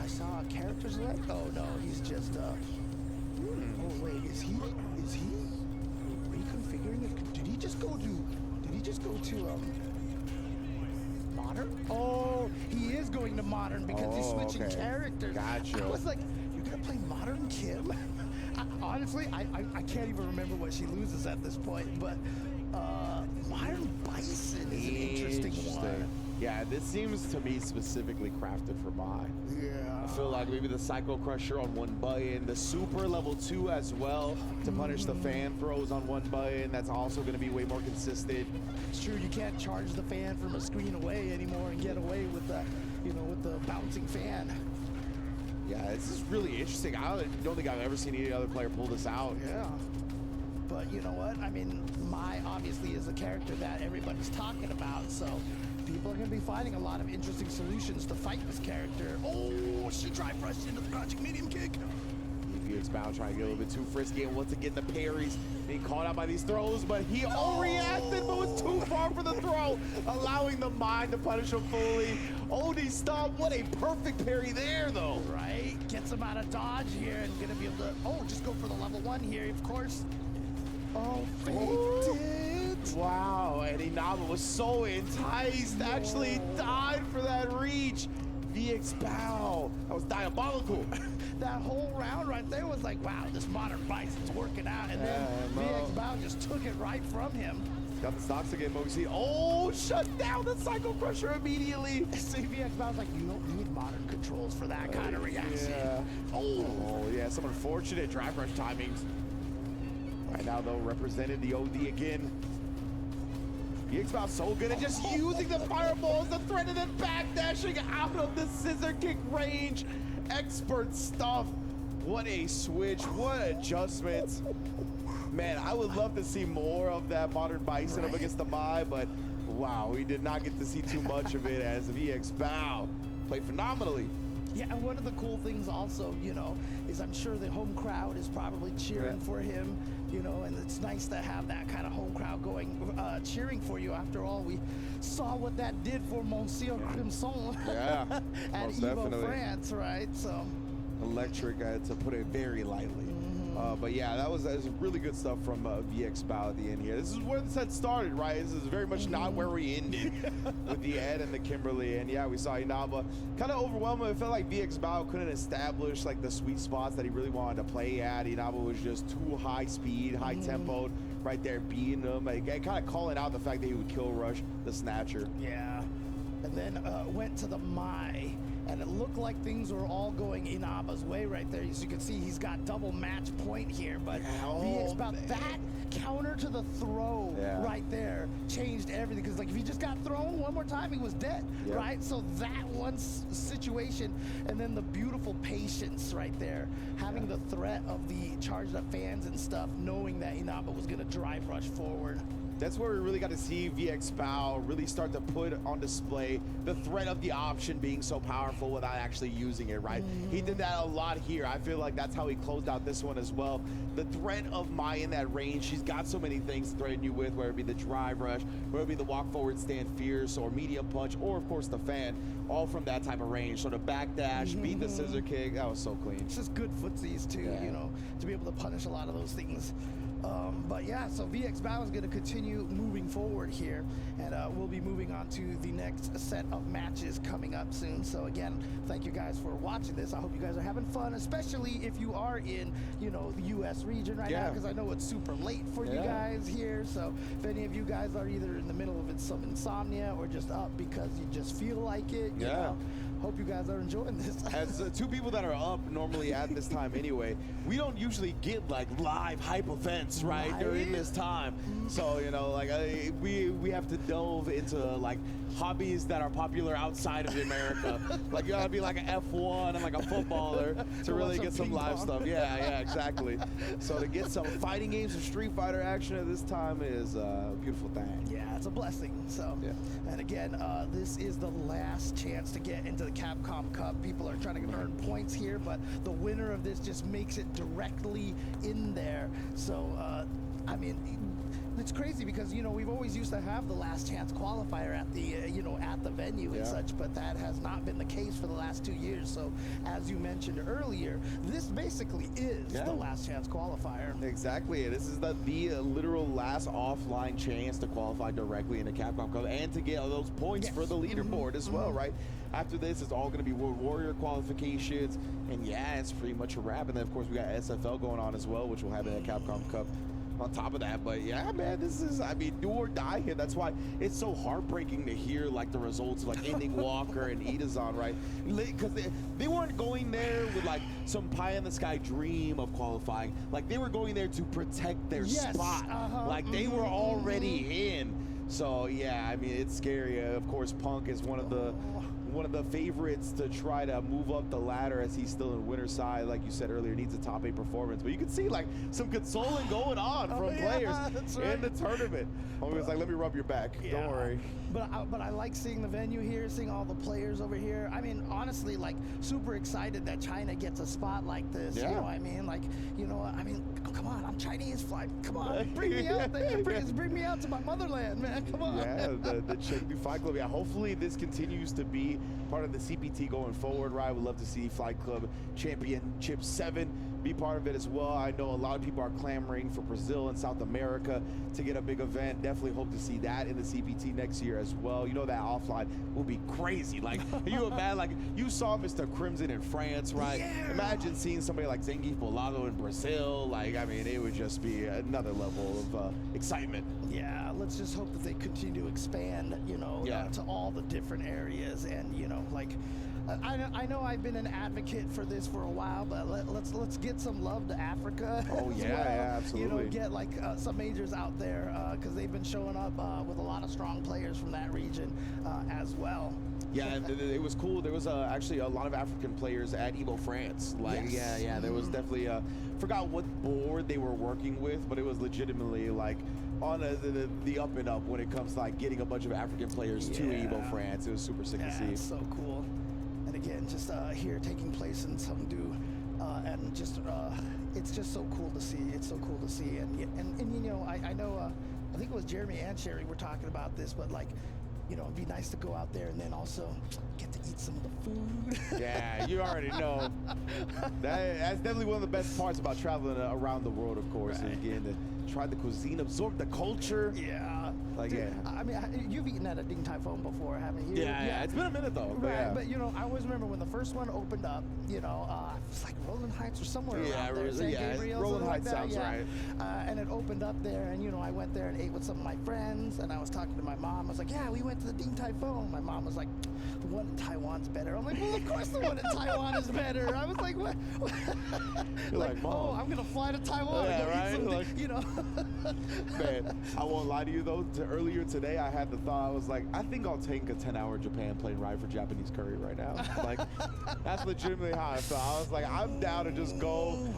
I saw a character select. Oh no, he's just Oh wait, is he reconfiguring it? Did he just go to modern? Oh, he is going to modern because he's switching characters. Gotcha. I was like, you're gonna play modern Kim? Honestly, I can't even remember what she loses at this point, but modern Bison is an interesting one. Yeah, this seems to me specifically crafted for Mai. Yeah. I feel like maybe the Psycho Crusher on one button, the Super level 2 as well to punish the fan throws on one button. That's also going to be way more consistent. It's true, you can't charge the fan from a screen away anymore and get away with the, with the bouncing fan. Yeah, this is really interesting. I don't think I've ever seen any other player pull this out. Yeah. But you know what? I mean, Mai obviously is a character that everybody's talking about, so people are going to be finding a lot of interesting solutions to fight this character. Oh, she drive rushed into the crouching medium kick. VX Bao trying to get a little bit too frisky and once again the parries being caught out by these throws, but he overreacted but was too far for the throw, allowing the mind to punish him fully. OD stop, what a perfect parry there though. Right, gets him out of dodge here and gonna be able to, just go for the level 1 here, of course. Oh, faked it. Wow, and Inaba was so enticed, actually died for that reach. VX Bao, that was diabolical. That whole round right there was like, wow, this modern Bison's working out, and then VX Bao just took it right from him. Got the stocks again, Moxie. Oh, shut down the Psycho Crusher immediately. See, VX Bao's like, you don't need modern controls for that kind of reaction. Yeah. Oh, yeah, some unfortunate drive rush timings. Right now, though, represented the OD again. VX Bao so good at just using the fireballs, the threat, and then backdashing out of the scissor kick range. Expert stuff. What a switch, what adjustments. Man, I would love to see more of that modern Bison up against the Mai, but wow, we did not get to see too much of it as VX Bao played phenomenally. Yeah, and one of the cool things also, is I'm sure the home crowd is probably cheering for him, and it's nice to have that kind of home crowd going, cheering for you. After all, we saw what that did for Monsieur Crimson Yeah, at most Evo definitely. France, right? So Electric, to put it very lightly. But yeah, that was really good stuff from VX Bao at the end here. This is where the set started, right? This is very much not where we ended with the Ed and the Kimberly. And yeah, we saw Inaba kind of overwhelming. It felt like VX Bao couldn't establish like the sweet spots that he really wanted to play at. Inaba was just too high speed, high tempoed right there, beating him. Like, kind of calling out the fact that he would kill rush the Snatcher. yeah, and then went to the Mai. And it looked like things were all going Inaba's way right there. As you can see, he's got double match point here, but VX Bao, that counter to the throw right there changed everything. Because like if he just got thrown one more time, he was dead, right? So that one situation, and then the beautiful patience right there, having the threat of the charged up fans and stuff, knowing that Inaba was gonna drive rush forward. That's where we really got to see VX Bao really start to put on display the threat of the option being so powerful without actually using it, right? He did that a lot here. I feel like that's how he closed out this one as well. The threat of Mai in that range, she's got so many things to threaten you with, whether it be the drive rush, whether it be the walk forward stand fierce, or medium punch, or of course the fan, all from that type of range. So the backdash, beat the scissor kick, that was so clean. It's just good footsies too, to be able to punish a lot of those things. But yeah, so VX Battle is going to continue moving forward here, and we'll be moving on to the next set of matches coming up soon. So again, thank you guys for watching this. I hope you guys are having fun, especially if you are in, you know, the U.S. region right now, because I know it's super late for you guys here. So if any of you guys are either in the middle of some insomnia or just up because you just feel like it, you know, hope you guys are enjoying this. As two people that are up normally at this time anyway, we don't usually get like live hype events during this time. So, you know, like we have to delve into like hobbies that are popular outside of America. Like you gotta be like an F1 and like a footballer to really get some live stuff. Yeah, exactly. So to get some fighting games and Street Fighter action at this time is a beautiful thing. Yeah, it's a blessing. So, and again, this is the last chance to get into the Capcom Cup. People are trying to earn points here, but the winner of this just makes it directly in there. So, I mean, it's crazy because, you know, we've always used to have the last chance qualifier at the, you know, at the venue and such, but that has not been the case for the last 2 years. So, as you mentioned earlier, this basically is the last chance qualifier. Exactly. This is the literal last offline chance to qualify directly in the Capcom Cup and to get those points for the leaderboard as well, right? After this, it's all going to be World Warrior qualifications, and it's pretty much a wrap. And then, of course, we got SFL going on as well, which we'll have in the Capcom Cup on top of that. But yeah, man, this is, I mean, do or die here. That's why it's so heartbreaking to hear like the results of like Ending Walker and Itazan, right? Because they weren't going there with like some pie in the sky dream of qualifying. Like they were going there to protect their spot. Like they were already in. So yeah, I mean, it's scary. Of course, Punk is one of the favorites to try to move up the ladder as he's still in winner's side. Like you said earlier, needs a top 8 performance. But you can see like some consoling going on from players in the tournament. Homie was like, let me rub your back. Don't worry. But I like seeing the venue here, seeing all the players over here. I mean, honestly, like super excited that China gets a spot like this. You know what I mean? Like, you know what? I mean, come on, I'm Chinese. Fly, come on, bring me out there. Bring me out to my motherland, man. Come on. Yeah, the Chengdu Fight Club. Yeah, hopefully this continues to be part of the CPT going forward, right? We'd love to see Fight Club Championship 7 be part of it as well. I know a lot of people are clamoring for Brazil and South America to get a big event. Definitely hope to see that in the CPT next year as well. You know that offline will be crazy. Like, you imagine, like, you saw Mr. Crimson in France, right? Yeah. Imagine seeing somebody like Zangief Bolago in Brazil. Like, I mean, it would just be another level of excitement. Yeah, let's just hope that they continue to expand, you know, to all the different areas. And, you know, like, I know I've been an advocate for this for a while, but let's get some love to Africa. Oh yeah, yeah, absolutely. You know, get like some majors out there because they've been showing up with a lot of strong players from that region as well. Yeah, and it was cool. There was actually a lot of African players at Evo France. Like, yeah, there was definitely forgot what board they were working with, but it was legitimately like on the up and up when it comes to like getting a bunch of African players to Evo France. It was super sick to see. It's so cool. And again, just here taking place in Chengdu, and just it's just so cool to see. It's so cool to see. And you know, I know I think it was Jeremy and Sherry were talking about this, but like, you know, it'd be nice to go out there and then also get to eat some of the food. Yeah, you already know. That's definitely one of the best parts about traveling around the world, of course, is getting to try the cuisine, absorb the culture. Yeah. Like, dude, I mean, you've eaten at a Ding Tai Fung before, haven't you? Yeah, it's been a minute though. Right, but you know, I always remember when the first one opened up, you know, it's like Roland Heights or somewhere around there. San Gabriel, Roland Heights like sounds right. And it opened up there, and you know, I went there and ate with some of my friends, and I was talking to my mom. I was like, yeah, we went to the Ding Tai Fung. My mom was like, the one in Taiwan's better. I'm like, well, of course the one in Taiwan is better. I was like, what? like, Mom. Oh, I'm gonna fly to Taiwan. Yeah, right. Like, you know. Man, I won't lie to you though. Earlier today, I had the thought. I was like, I think I'll take a 10-hour Japan plane ride for Japanese curry right now. Like, that's legitimately how I felt. I was like, I'm down to just go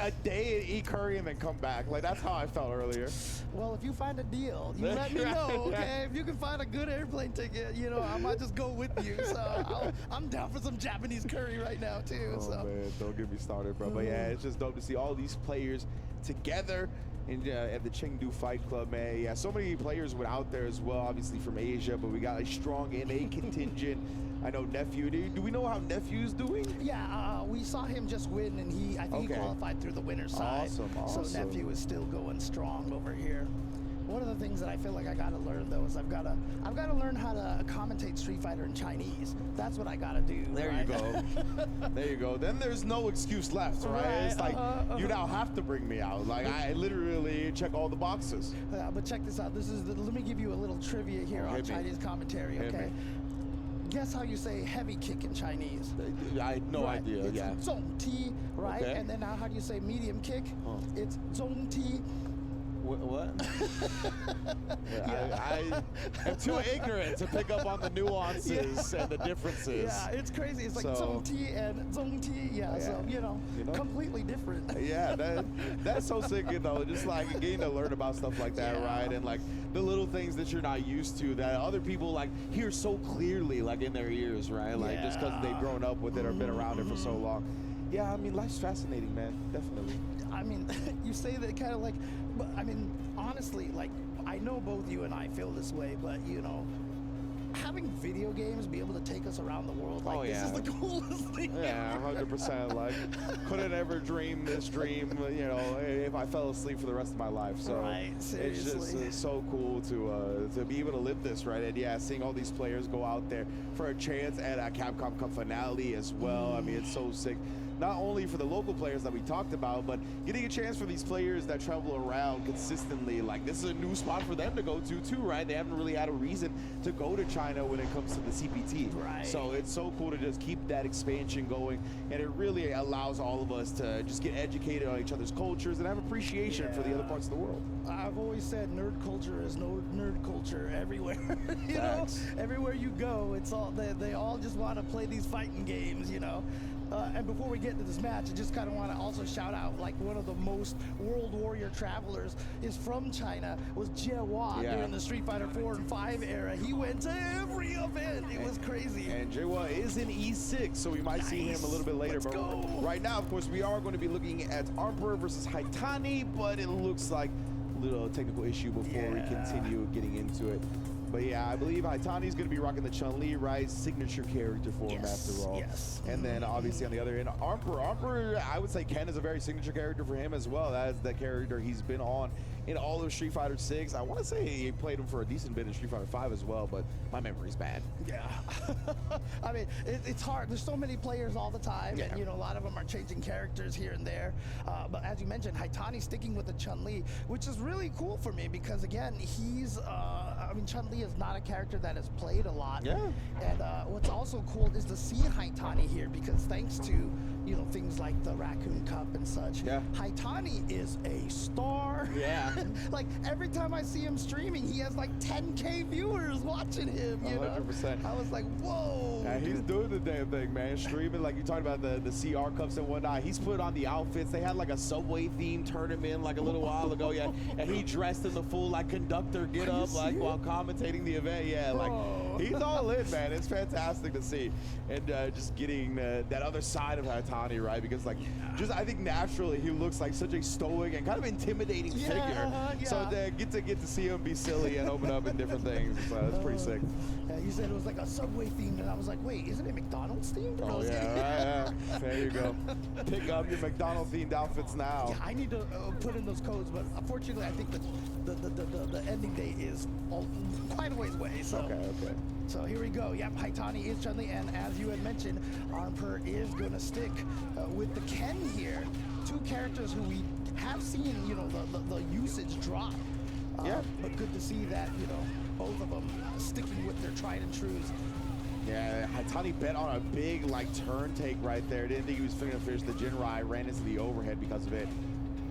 a day and eat curry and then come back. Like, that's how I felt earlier. Well, if you find a deal, you let me know, okay? If you can find a good airplane ticket, you know, I might just go with you. So I'm down for some Japanese curry right now too. Oh so. Man, don't get me started, bro. But yeah, it's just dope to see all these players together at the Chengdu Fight Club, man. Yeah, so many players went out there as well, obviously from Asia, but we got a strong NA contingent. I know Nephew. Do we know how Nephew's doing? Yeah, we saw him just win, and I think he qualified through the winner's side. Awesome. So Nephew is still going strong over here. One of the things that I feel like I gotta learn though is I've gotta learn how to commentate Street Fighter in Chinese. That's what I gotta do. There right? you go. There you go. Then there's no excuse left, right? It's like you now have to bring me out. Like I literally check all the boxes. But check this out. Let me give you a little trivia here on Chinese commentary. Okay. Guess how you say heavy kick in Chinese? I had no idea. It's Yeah. zong ti, right? Okay. And then now how do you say medium kick? It's zong ti. What? I am too ignorant to pick up on the nuances and the differences. Yeah, it's crazy. It's like zong ti and zong ti. Yeah, so you know, completely different. Yeah, that's so sick, you know, just like getting to learn about stuff like that, right? And like the little things that you're not used to that other people like hear so clearly, like in their ears, right? Like just because they've grown up with it or been around it for so long. Yeah, I mean, life's fascinating, man. Definitely. I mean, you say that kind of like, but I mean, honestly, like, I know both you and I feel this way, but you know, having video games be able to take us around the world like this is the coolest thing. Yeah, 100%. Like, couldn't ever dream this dream, you know, if I fell asleep for the rest of my life. So seriously. It's just so cool to be able to live this, right? And yeah, seeing all these players go out there for a chance at a Capcom Cup finale as well. I mean, it's so sick. Not only for the local players that we talked about, but getting a chance for these players that travel around consistently. Like, this is a new spot for them to go to too, right? They haven't really had a reason to go to China when it comes to the CPT. Right. So it's so cool to just keep that expansion going, and it really allows all of us to just get educated on each other's cultures and have appreciation for the other parts of the world. I've always said nerd culture is nerd culture everywhere. you know, everywhere you go, it's all they all just want to play these fighting games, you know. And before we get into this match, I just kind of want to also shout out, like, one of the most World Warrior travelers is from China, was Jie Hua during the Street Fighter 4 and 5 era. He went to every event. It was crazy. And Jie Hua is in E6, so we might see him a little bit later. But right now, of course, we are going to be looking at Armper versus Haitani, but it looks like a little technical issue before we continue getting into it. But yeah, I believe Haitani's going to be rocking the Chun-Li, right? Signature character for him after all. And then obviously on the other end, Armper, I would say Ken is a very signature character for him as well. That is the character he's been on in all of Street Fighter 6. I want to say he played him for a decent bit in Street Fighter 5 as well, but my memory's bad. Yeah. I mean, it's hard. There's so many players all the time, and, you know, a lot of them are changing characters here and there. But as you mentioned, Haitani sticking with the Chun-Li, which is really cool for me because, again, he's, I mean, Chun-Li is not a character that is played a lot. Yeah. And what's also cool is to see Haitani here because thanks to, you know, things like the Raccoon Cup and such, Haitani is a star. Yeah. Like, every time I see him streaming, he has like 10K viewers watching him, you 100%. know? I was like, whoa. Yeah, he's doing the damn thing, man. Streaming, like you talked about the CR Cups and whatnot. He's put on the outfits. They had like a Subway themed tournament like a little while ago, and he dressed in the full like conductor get up like while commentating the event. Yeah, like he's all in, man. It's fantastic to see. And just getting that other side of Haitani, right? Because like, just I think naturally he looks like such a stoic and kind of intimidating figure. So to get to see him be silly and open up in different things, it's pretty sick. Yeah, you said it was like a Subway themed, and I was like, wait, isn't it McDonald's themed? Oh yeah, right, there you go. Pick up your McDonald's themed outfits now. Yeah, I need to put in those codes, but unfortunately, I think the ending date is quite a ways away. So. Okay. So here we go. Yep, Haitani is Chun-Li, and as you had mentioned, Armper is going to stick with the Ken here. Two characters who we have seen, you know, the usage drop. But good to see that, you know, both of them sticking with their tried and trues. Yeah, Haitani bet on a big, like, turn take right there. Didn't think he was going to finish the Jinrai. Ran into the overhead because of it.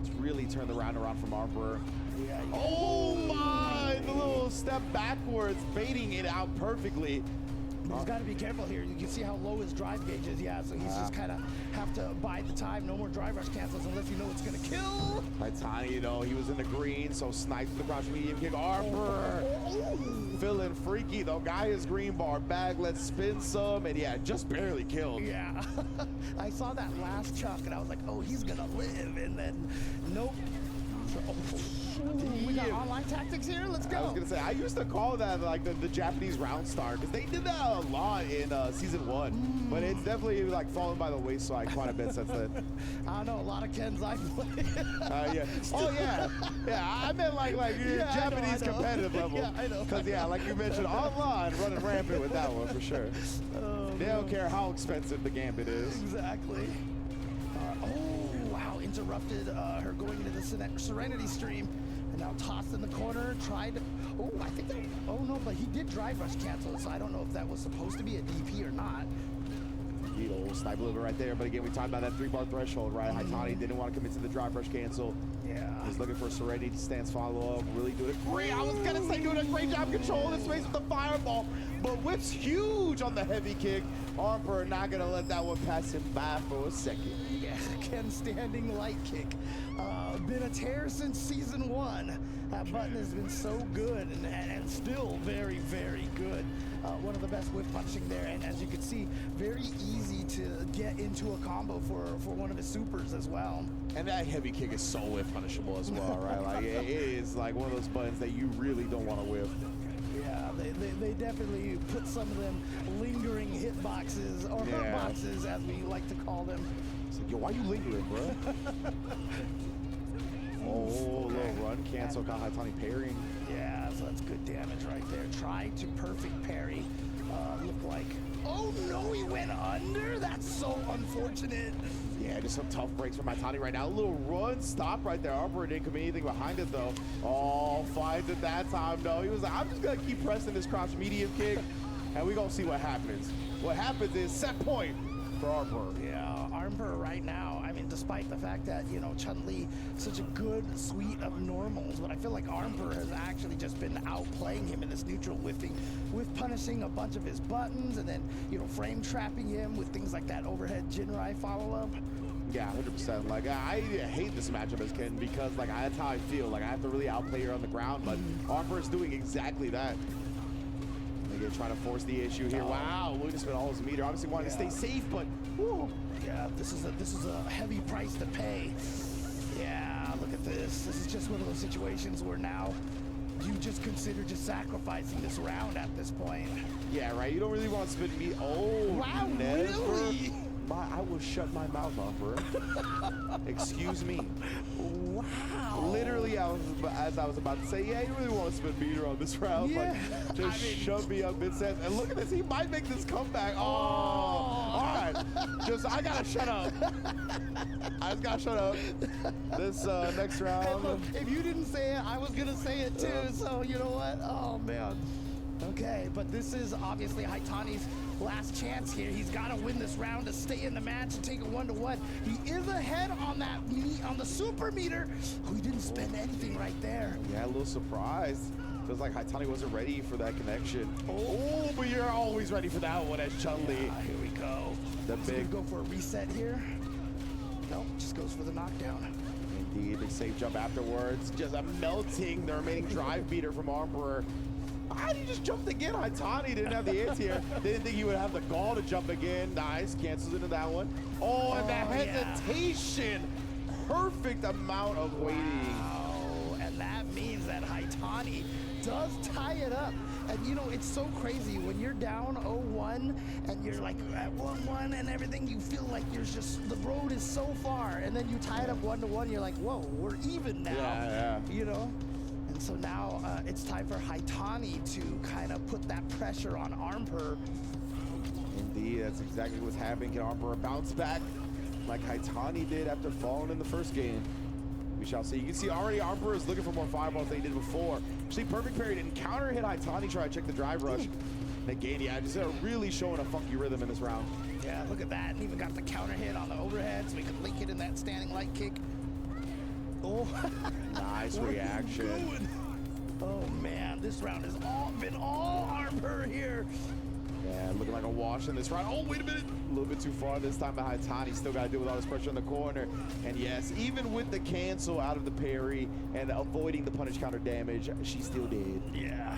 It's really turned the round around from Armper. Yeah. Oh my! The little step backwards, baiting it out perfectly. He's got to be careful here. You can see how low his drive gauge is. Yeah, so he's just kind of have to bide the time. No more drive rush cancels unless you know it's going to kill. Haitani, you know, he was in the green, so sniped the crouch medium kick. Armper feeling freaky, though. Guy is green bar back. Let's spin some, and yeah, just barely killed. Yeah. I saw that last chunk, and I was like, oh, he's going to live. And then, nope. We got online tactics here. Let's go. I was gonna say I used to call that like the Japanese round star because they did that a lot in season 1, but it's definitely like fallen by the wayside quite a bit since then. I don't know, a lot of Kens I play. Yeah. Oh yeah. Yeah. I meant like your Yeah, I know, Japanese I know. competitive level. Yeah, I know. Because yeah, like you mentioned, online running rampant with that one for sure. Oh, They don't care how expensive the gambit is. Exactly. Oh, wow. Interrupted her going into the Serenity stream. And now tossed in the corner. Tried. Oh, I think that. Oh, no, but he did drive rush cancel. So I don't know if that was supposed to be a DP or not. Neat old snipe liver right there. But again, we talked about that 3-bar threshold, right? Haitani didn't want to commit to the drive rush cancel. Yeah. He's looking for Serenity to stance follow up. Really doing a great. I was gonna say doing a great job controlling the space with the fireball, but whips huge on the heavy kick. Armper not gonna let that one pass him by for a second. Yeah, Ken standing light kick. Been a tear since season 1. That button has been so good and still very, very good. One of the best whip punching there, and as you can see, very easy to get into a combo for one of his supers as well. And that heavy kick is so whip punishable as well, right? Like it is like one of those buttons that you really don't want to whip. Yeah, they definitely put some of them lingering hit boxes, or hurt boxes as we like to call them. It's like, yo, why you lingering, bro? Oh, little run cancel, got Haitani parrying. Yeah, so that's good damage right there. Tried to perfect parry. Looked like, oh no, he went under? That's so unfortunate. Yeah, just some tough breaks from Haitani right now. A little run stop right there. Armper didn't commit anything behind it though. Oh, finds it that time though. He was like, I'm just gonna keep pressing this cross medium kick and we're gonna see what happens. What happens is set point for Armper. Yeah, Armper right now, I mean, despite the fact that, you know, Chun-Li, such a good suite of normals, but I feel like Armper has actually just been outplaying him in this neutral whiffing, with punishing a bunch of his buttons and then, you know, frame trapping him with things like that overhead Jinrai follow-up. Yeah, 100%. Like, I hate this matchup as Ken because, like, that's how I feel. Like, I have to really outplay her on the ground, but Armper is doing exactly that. Again, trying to force the issue here. Wow, Lucas spent all his meter. Obviously wanting to stay safe, but whew. Yeah, this is a heavy price to pay. Yeah, look at this. This is just one of those situations where now you just consider just sacrificing this round at this point. Yeah, right. You don't really want to spend meat. Oh, Wow, never. really? I will shut my mouth off for her. Excuse me. Wow. Literally, as I was about to say, yeah, you really want to spend meter on this round. Yeah. Like, just shove me up mid-set. And look at this. He might make this comeback. Oh. All right. I got to shut up. I just got to shut up. This next round. Hey, look, if you didn't say it, I was going to say it too. So, you know what? Oh, man. Okay, but this is obviously Haitani's last chance here. He's got to win this round to stay in the match and take it 1-1. He is ahead on that on the super meter. Oh, he didn't spend anything right there. Yeah, a little surprised. Feels like Haitani wasn't ready for that connection. Oh, but you're always ready for that one as Chun-Li. Here we go. The Is he big gonna go for a reset here. Nope, just goes for the knockdown. Indeed, big safe jump afterwards. Just melting the remaining drive beater from Armper. Ah, he just jumped again. Haitani didn't have the anti-air. Didn't think he would have the gall to jump again. Nice, cancels into that one. Oh, and that hesitation. Perfect amount of waiting. Wow, and that means that Haitani does tie it up. And you know, it's so crazy when you're down 0-1 and you're like at 1-1 and everything, you feel like you're just, the road is so far, and then you tie it up 1-1, you're like, whoa, we're even now. Yeah. You know? And so now it's time for Haitani to kind of put that pressure on Armper. Indeed, that's exactly what's happening. Can Armper bounce back like Haitani did after falling in the first game? We shall see. You can see already Armper is looking for more fireballs than he did before. Actually, perfect parry didn't counter hit Haitani, try to check the drive rush. And again, yeah, just really showing a funky rhythm in this round. Yeah, look at that. And even got the counter hit on the overhead, so we could link it in that standing light kick. Oh, nice reaction. Oh man, this round has been all Armper here. Yeah, looking like a wash in this round. Oh, wait a minute. A little bit too far this time behind Haitani. Still got to deal with all this pressure in the corner. And yes, even with the cancel out of the parry and avoiding the punish counter damage, she still did. Yeah.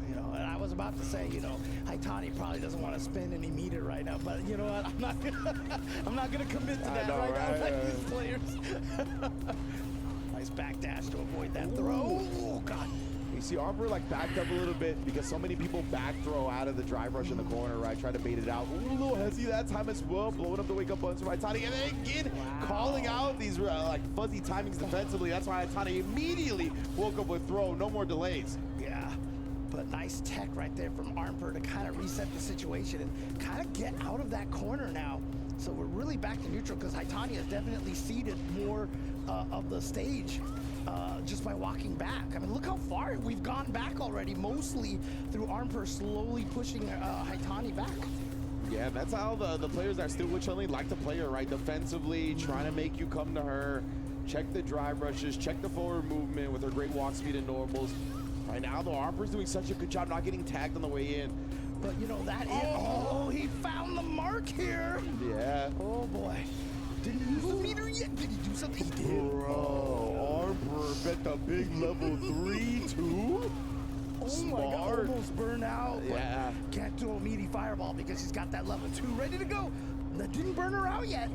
You know, and I was about to say, you know, Haitani probably doesn't want to spend any meter right now, but you know what? I'm not gonna commit to that right now like these players. Nice backdash to avoid that throw. Oh, God. You see Arbor like backed up a little bit because so many people back throw out of the drive rush in the corner, right? Try to bait it out. Ooh, a little hezzy that time as well, blowing up the wake up buttons for Haitani. And then again, calling out these like fuzzy timings defensively. That's why Haitani immediately woke up with throw. No more delays. Yeah, but nice tech right there from Armper to kind of reset the situation and kind of get out of that corner now. So we're really back to neutral because Haitani has definitely ceded more of the stage just by walking back. I mean, look how far we've gone back already, mostly through Armper slowly pushing Haitani back. Yeah, that's how the players that are still with Chun-Li like to play her, right? Defensively, trying to make you come to her. Check the drive rushes, check the forward movement with her great walk speed and normals. Right now, though, Armper's doing such a good job not getting tagged on the way in. But you know, that he found the mark here. Yeah. Oh boy. Didn't use the meter yet. Did he do something? He did. Bro, Armper bet the big level 3-2. Oh my God, almost burned out. But Yeah. can't do a meaty fireball because she's got that level 2 ready to go. That didn't burn her out yet.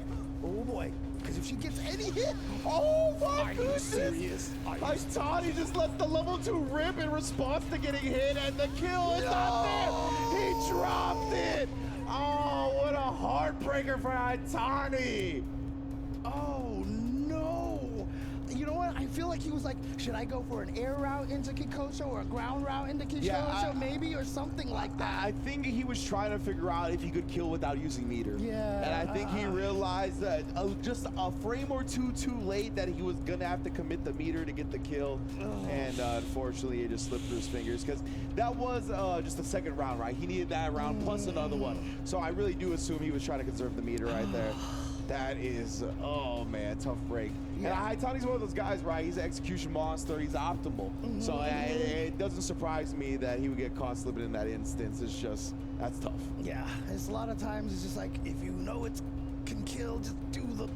Oh boy. Because if she gets any hit, Oh my are goodness! you serious? Are you Haitani just lets the level 2 rip in response to getting hit, and the kill is not there! He dropped it! Oh, what a heartbreaker for Haitani! Oh no! You know what? I feel like he was like, should I go for an air route into Kikosho or a ground route into Kikosho maybe, or something like that? I think he was trying to figure out if he could kill without using meter. Yeah. And I think he realized that just a frame or two too late that he was gonna have to commit the meter to get the kill. And unfortunately, it just slipped through his fingers because that was just the second round, right? He needed that round plus another one. So I really do assume he was trying to conserve the meter right there. That is, oh man, tough break. Yeah. And Haitani's one of those guys, right? He's an execution monster. He's optimal. So it doesn't surprise me that he would get caught slipping in that instance. It's just, that's tough. Yeah, it's a lot of times it's just like, if you know it can kill, just do the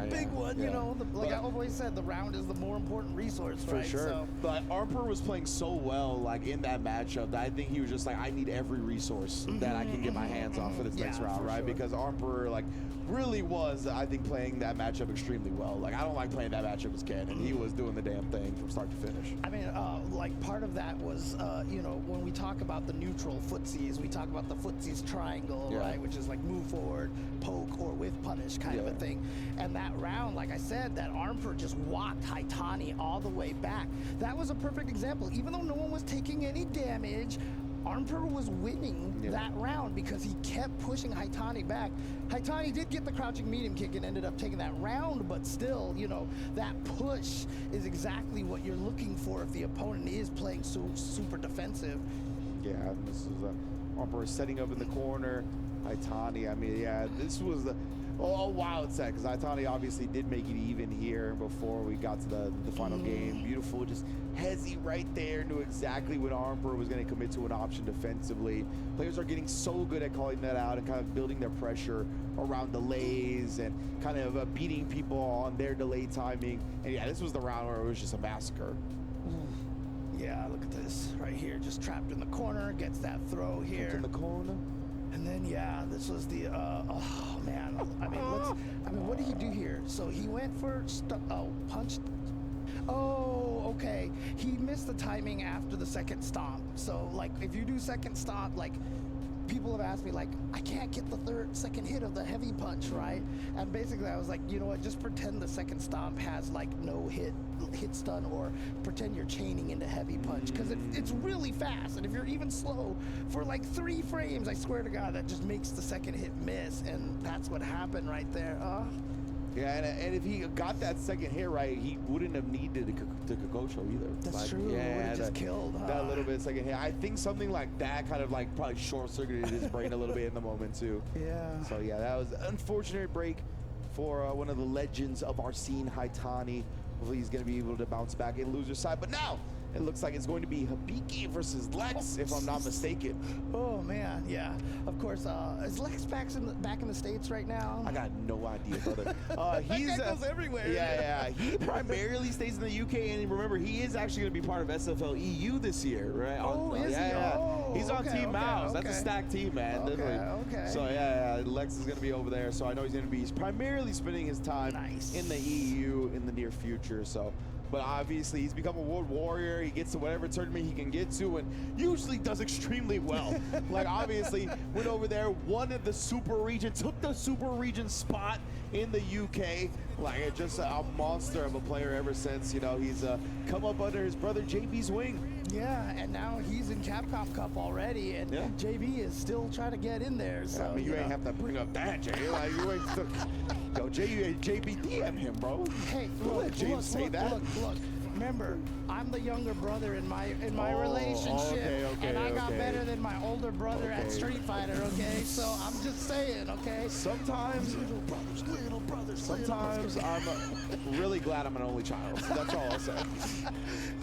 big one, you know? Like I always said, the round is the more important resource, For right? sure. So, But Armper was playing so well, like in that matchup, that I think he was just like, I need every resource that I can get my hands on for this next round, for right? sure. Because Armper, like, really was, I think, playing that matchup extremely well. Like, I don't like playing that matchup as Ken, and he was doing the damn thing from start to finish. I mean, like part of that was, you know, when we talk about the neutral footsies, we talk about the footsies triangle, right? Which is like move forward, poke, or with punish kind of a thing. And that round, like I said, that Armper just walked Haitani all the way back. That was a perfect example. Even though no one was taking any damage, Armper was winning that round because he kept pushing Haitani back. Haitani did get the crouching medium kick and ended up taking that round, but still, you know, that push is exactly what you're looking for if the opponent is playing super defensive. Yeah, this is Armper setting up in the corner. Haitani, I mean, yeah, this was a wild set because Haitani obviously did make it even here before we got to the final game. Beautiful, just hezzy right there, knew exactly when Armper was going to commit to an option defensively. Players are getting so good at calling that out and kind of building their pressure around delays and kind of beating people on their delay timing. And yeah, this was the round where it was just a massacre. Yeah, look at this right here, just trapped in the corner, gets that throw here. In the corner. And then, yeah, this was the, oh man. I mean, what did he do here? So he went for, punched. Oh, okay. He missed the timing after the second stomp. So, like, if you do second stomp, like, people have asked me, like, I can't get the second hit of the heavy punch, right? And basically I was like, you know what, just pretend the second stomp has like no hit stun, or pretend you're chaining into heavy punch, because it's really fast. And if you're even slow for like 3 frames, I swear to God, that just makes the second hit miss. And that's what happened right there. Yeah, and if he got that second hit right, he wouldn't have needed the Kikosho either. That's true. Yeah, Would have just killed. That little bit second hit. I think something like that kind of like probably short-circuited his brain a little bit in the moment too. Yeah. So yeah, that was an unfortunate break for one of the legends of our scene, Haitani. Hopefully he's going to be able to bounce back in loser side. But now it looks like it's going to be Hibiki versus Lex, if I'm not mistaken. Oh man, yeah. Of course, is Lex back in the States right now? I got no idea, brother. He's that goes everywhere. Yeah. He primarily stays in the UK, and remember, he is actually going to be part of SFL EU this year, right? Oh, is he? Yeah. Oh, he's on okay, Team Mouse. okay. That's a stacked team, man. Okay. So yeah, Lex is going to be over there. So I know he's going to be primarily spending his time in the EU in the near future. So but obviously he's become a world warrior. He gets to whatever tournament he can get to, and usually does extremely well. Like, obviously, went over there, won at the Super Region, took the Super Region spot in the UK. Like, just a monster of a player ever since, you know, he's come up under his brother JB's wing. Yeah, and now he's in Capcom Cup already, and Yeah. JB is still trying to get in there. So I mean, you ain't have to bring up that, Jay. Like, you ain't yo, JB DM him, bro. Hey, Don't let James say that. Look. Remember, I'm the younger brother in my Oh, relationship, okay, and I got okay. better than my older brother at Okay. Street Fighter. Okay, so I'm just saying. Okay. Sometimes Little brothers. Sometimes I'm really glad I'm an only child. That's all I'll say.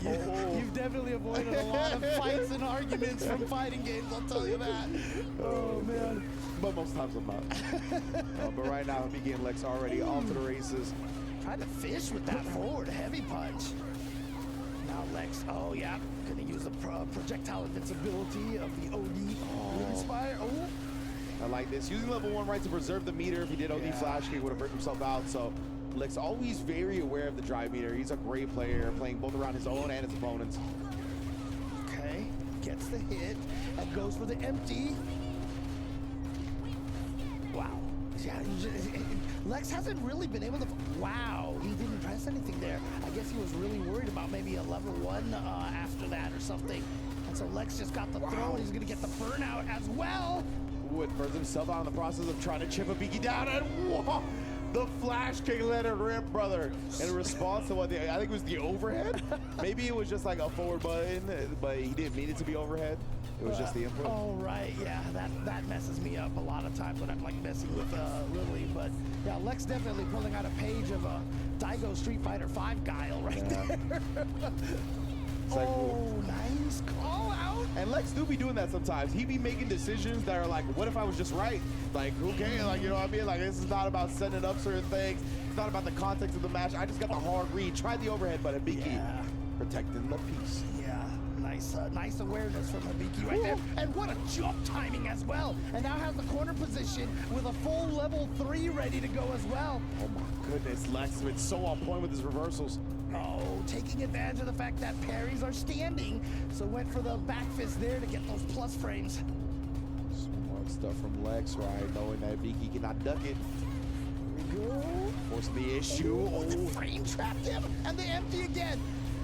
You've definitely avoided a lot of fights and arguments from fighting games. I'll tell you that. Oh man. But most times I'm not. But right now, Hibiki and Lex already off to the races. Tried to fish with that forward heavy punch. Now Lex, oh yeah, gonna use the projectile invincibility of the OD Inspire. Oh, I like this. Using level 1 right to preserve the meter. If he did OD Yeah. flash kick, would have burnt himself out. So Lex always very aware of the drive meter. He's a great player, playing both around his own and his opponents. okay, gets the hit and goes for the empty. Wow. Yeah, Lex hasn't really been able to. Wow, he didn't press anything there. I guess he was really worried about maybe a level 1 after that or something. And so Lex just got the throw, and he's gonna get the burnout as well. Wood burns himself out in the process of trying to chip Hibiki down, and whoa, the flash kick let it rip, brother. In response to what I think it was the overhead. Maybe it was just like a forward button, but he didn't mean it to be overhead. It was just the input. Oh, right, yeah, that messes me up a lot of times when I'm like messing with Lily. But yeah, Lex definitely pulling out a page of a Daigo Street Fighter 5 guile right there. It's like, oh, nice call out. and Lex do be doing that sometimes. He be making decisions that are like, what if I was just right? Like, okay, like, you know what I mean? Like, this is not about setting up certain things. It's not about the context of the match. I just got the hard read. Tried the overhead, but Hibiki Yeah. protecting the piece. Yeah, nice awareness from Hibiki right there. And what a jump timing as well. And now has the corner position with a full level 3 ready to go as well. Oh my goodness, Lex has been so on point with his reversals. Oh, taking advantage of the fact that parries are standing. So went for the back fist there to get those plus frames. Smart stuff from Lex, right? Knowing that Hibiki cannot duck it. Here we go. Forcing the issue. Oh, the frame trapped him. And the empty again.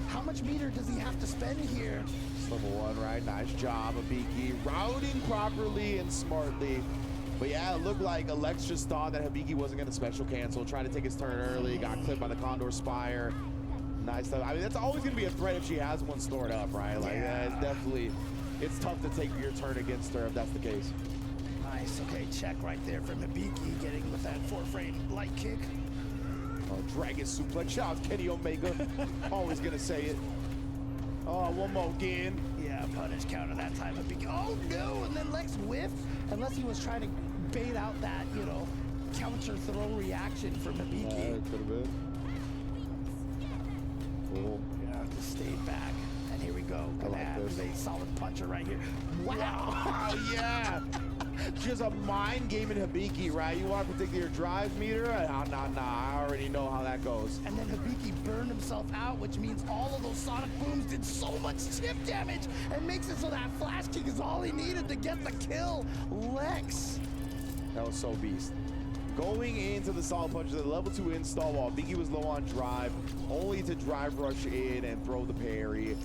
How much meter does he have to spend here? It's level 1, right? Nice job, Hibiki. Routing properly and smartly. But yeah, it looked like Lex just thought that Hibiki wasn't going to special cancel. Trying to take his turn early. Got clipped by the Condor Spire. Nice stuff. I mean, that's always going to be a threat if she has one stored up, right? Like, it's definitely, it's tough to take your turn against her if that's the case. Nice. Okay, check right there from Hibiki getting with that 4-frame light kick. Oh, Dragon Suplex. Shout out Kenny Omega. Always going to say it. Oh, one more again. Yeah, punish counter that time. Hibiki. Oh, no. And then Lex whiffed. Unless he was trying to bait out that, you know, counter throw reaction from Hibiki. Could have been. Cool. Yeah, just stayed back. And here we go. I like Gonna this. have a solid puncher right here. Wow. Oh, yeah. Just a mind game in Hibiki, right? You want to predict your drive meter? Nah. I already know how that goes. And then Hibiki burned himself out, which means all of those sonic booms did so much chip damage and makes it so that flash kick is all he needed to get the kill. Lex. That was so beast. Going into the solid punch, the level 2 install while Hibiki was low on drive, only to drive rush in and throw the parry.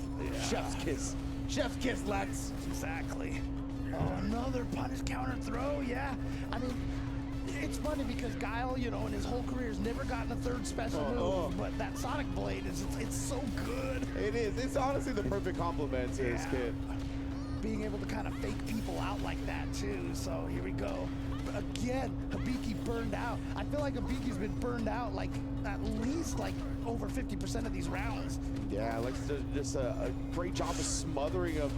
Chef's kiss. Chef's kiss, Lex. Exactly. Oh, another punish counter throw, yeah. I mean, it's funny because Guile, you know, in his whole career has never gotten a third special move, but that Sonic Blade it's so good. It is. It's honestly the perfect compliment to his kid. Being able to kind of fake people out like that too. So here we go. But again, Hibiki burned out. I feel like Hibiki's been burned out like at least like over 50% of these rounds. Yeah, Lex does just a great job of smothering him,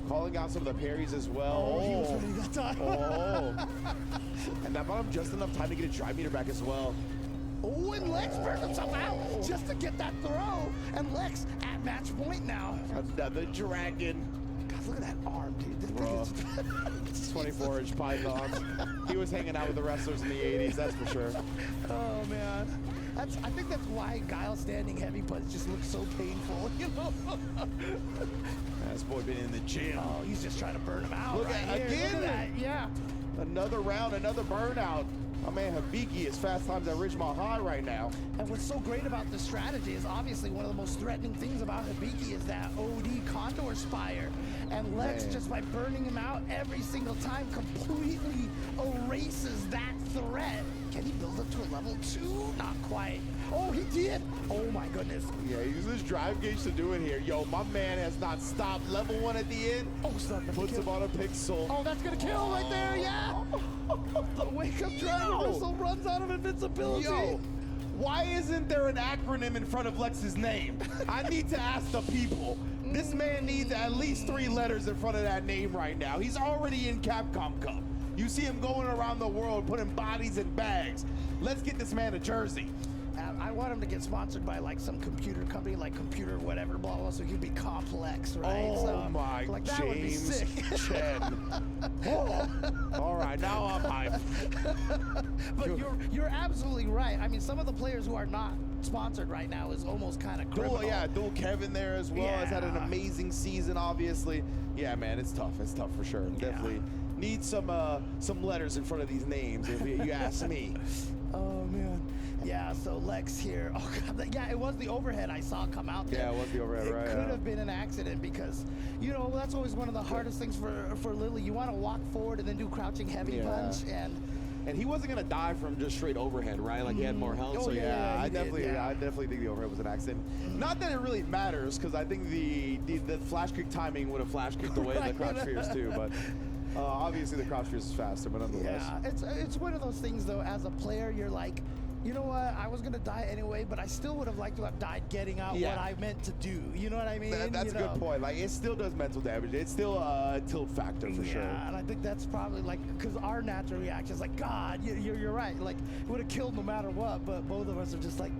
calling out some of the parries as well. Oh, he was ready that time. Oh. And that bought him just enough time to get a drive meter back as well. Oh, and Lex burned himself out just to get that throw. And Lex at match point now. Another dragon. God, look at that arm, dude. This Bro. is 24-inch pythons. He was hanging out with the wrestlers in the 80s, that's for sure. Oh, man. I think that's why Guile standing heavy punch just looks so painful, you know? This boy been in the gym. Oh, he's just trying to burn him out. Look right at- here. again? Look at that. Yeah. Another round, another burnout. My man Habiki is fast times at Ridgemont High right now. And what's so great about this strategy is obviously one of the most threatening things about Hibiki is that OD Condor Spire. And Lex, Man. just by burning him out every single time, completely erases that threat. Can he build up to a level 2? Not quite. Oh, he did. Oh my goodness. Yeah, he uses his drive gauge to do it here. Yo, my man has not stopped. Level 1 at the end. Oh, it's not gonna Puts kill. him on a pixel. Oh, that's gonna kill right there, yeah! The wake up drive Yo. reversal runs out of invincibility. Yo, why isn't there an acronym in front of Lex's name? I need to ask the people. This man needs at least 3 letters in front of that name right now. He's already in Capcom Cup. You see him going around the world putting bodies in bags. Let's get this man a jersey. I want him to get sponsored by like some computer company, like computer whatever, blah blah. So he could be complex, right? Oh so, my, like that would be James sick. Chen. Oh. All right, now I'm hyped. But you're absolutely right. I mean, some of the players who are not sponsored right now is almost kind of criminal. Dual Kevin there as well. Has had an Yeah. amazing season, obviously. Yeah, man, it's tough. It's tough for sure. Definitely need some letters in front of these names, if you ask me. Oh man. Yeah, so Lex here. Oh god, yeah, it was the overhead I saw come out there. Yeah, it was the overhead, it right, could yeah. have been an accident because, you know, that's always one of the hardest things for Lily. You want to walk forward and then do crouching heavy Yeah. punch, And he wasn't gonna die from just straight overhead, right? Like he had more health. Oh, so yeah, I he did, definitely, yeah. I definitely think the overhead was an accident. Not that it really matters, because I think the flash kick timing would have flash kicked away the Right. crouch fears too. But obviously the crouch fears is faster, but nonetheless. yeah, it's one of those things though. As a player, you're like, you know what? I was gonna die anyway, but I still would have liked to have died getting out Yeah. what I meant to do. You know what I mean? That's You a good know? point. Like it still does mental damage. It's still a tilt factor for sure. Yeah, and I think that's probably like because our natural reaction is like, God, you're right. Like it would have killed no matter what, but both of us are just like,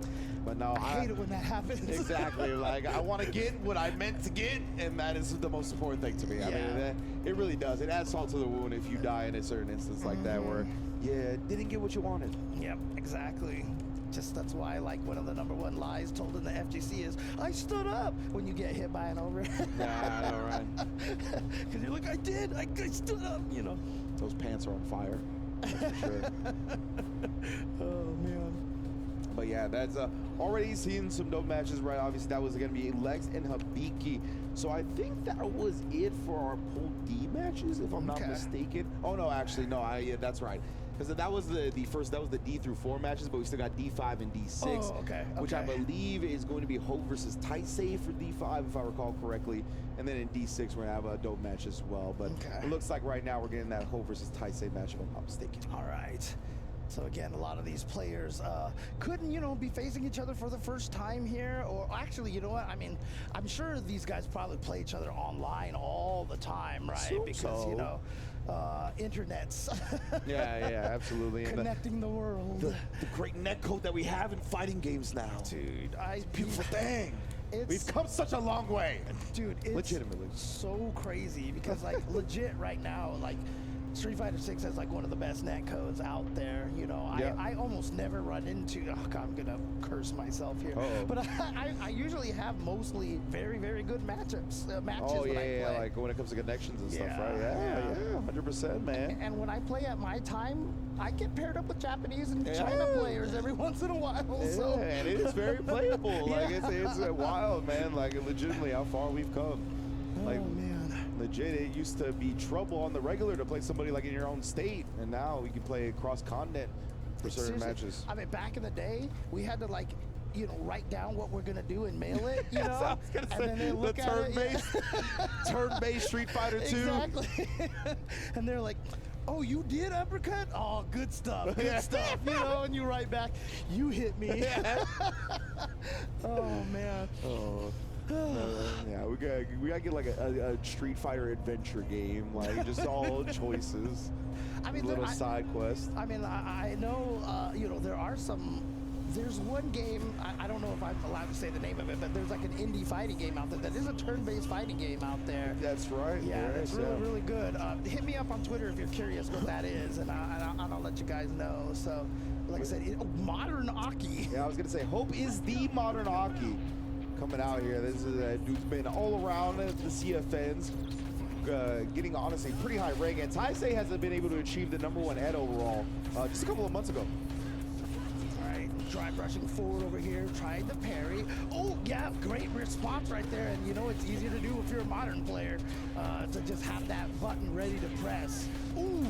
But no, I hate it when that happens. Exactly. Like I want to get what I meant to get, and that is the most important thing to me. I mean, it really does. It adds salt to the wound if you die in a certain instance like that, where didn't get what you wanted. Yep, exactly. Just that's why, like, one of the #1 lies told in the FGC is, I stood up when you get hit by an overhead. Yeah, I know, right? Because you're like, I did, I stood up, you know. Those pants are on fire. That's for sure. Oh, man. But yeah, that's already seen some dope matches, right? Obviously, that was going to be Lex and Habiki. So I think that was it for our Pool D matches, if I'm not mistaken. Oh, no, actually, no, yeah, that's right. Because that was the first, that was the D through 4 matches, but we still got D5 and D6. Oh, okay. Which I believe is going to be Hope versus Tight Save for D5, if I recall correctly. And then in D6, we're going to have a dope match as well. But it looks like right now we're getting that Hope versus Tight Save match, if I'm not mistaken. All right. So again, a lot of these players couldn't, you know, be facing each other for the first time here. Or actually, you know what? I mean, I'm sure these guys probably play each other online all the time, right? Because, you know, internets. Yeah, absolutely. And Connecting the world. the great netcode that we have in fighting games now. Dude, It's a beautiful thing. It's, We've come such a long way. dude, it's Legitimately. so crazy because like legit right now, like Street Fighter 6 has like one of the best net codes out there. You know, Yeah. I almost never run into. Oh God, I'm gonna curse myself here. Uh-oh. But I usually have mostly very very good matches Oh when I play. yeah, like when it comes to connections and stuff, right? Yeah, Yeah, 100%, man. And when I play at my time, I get paired up with Japanese and China players every once in a while. Yeah, So and it is very playable. Like Yeah. it's wild, man. Like legitimately, how far we've come. Like oh man. legit, it used to be trouble on the regular to play somebody like in your own state, and now we can play cross continent for certain Seriously, matches. I mean, back in the day, we had to like, you know, write down what we're gonna do and mail it. You Yes, know, I was gonna and say, then they the look at it. turn-based Street Fighter 2. Exactly. And they're like, "Oh, you did uppercut? Oh, good stuff, good Yeah. stuff." You know, and you write back, "You hit me." Oh man. Oh. Yeah, we gotta get like a Street Fighter adventure game, like just all choices. I mean, little I side quest. mean, I know, you know, there are some there's one game, I don't know if I'm allowed to say the name of it, but there's like an indie fighting game out there that is a turn-based fighting game out there. That's right. Yeah, there it's is, really, really good. Hit me up on Twitter if you're curious what that is, and I'll let you guys know. So, like I said, modern Aki. Yeah, I was gonna say, Hope is the modern Aki coming out here. This is a dude's been all around the CFNs, getting honestly pretty high rank. And Taisei hasn't been able to achieve the #1 Ed overall just a couple of months ago. All right, drive rushing forward over here, tried the parry. Oh, yeah, great response right there. And you know, it's easier to do if you're a modern player, to just have that button ready to press. Ooh.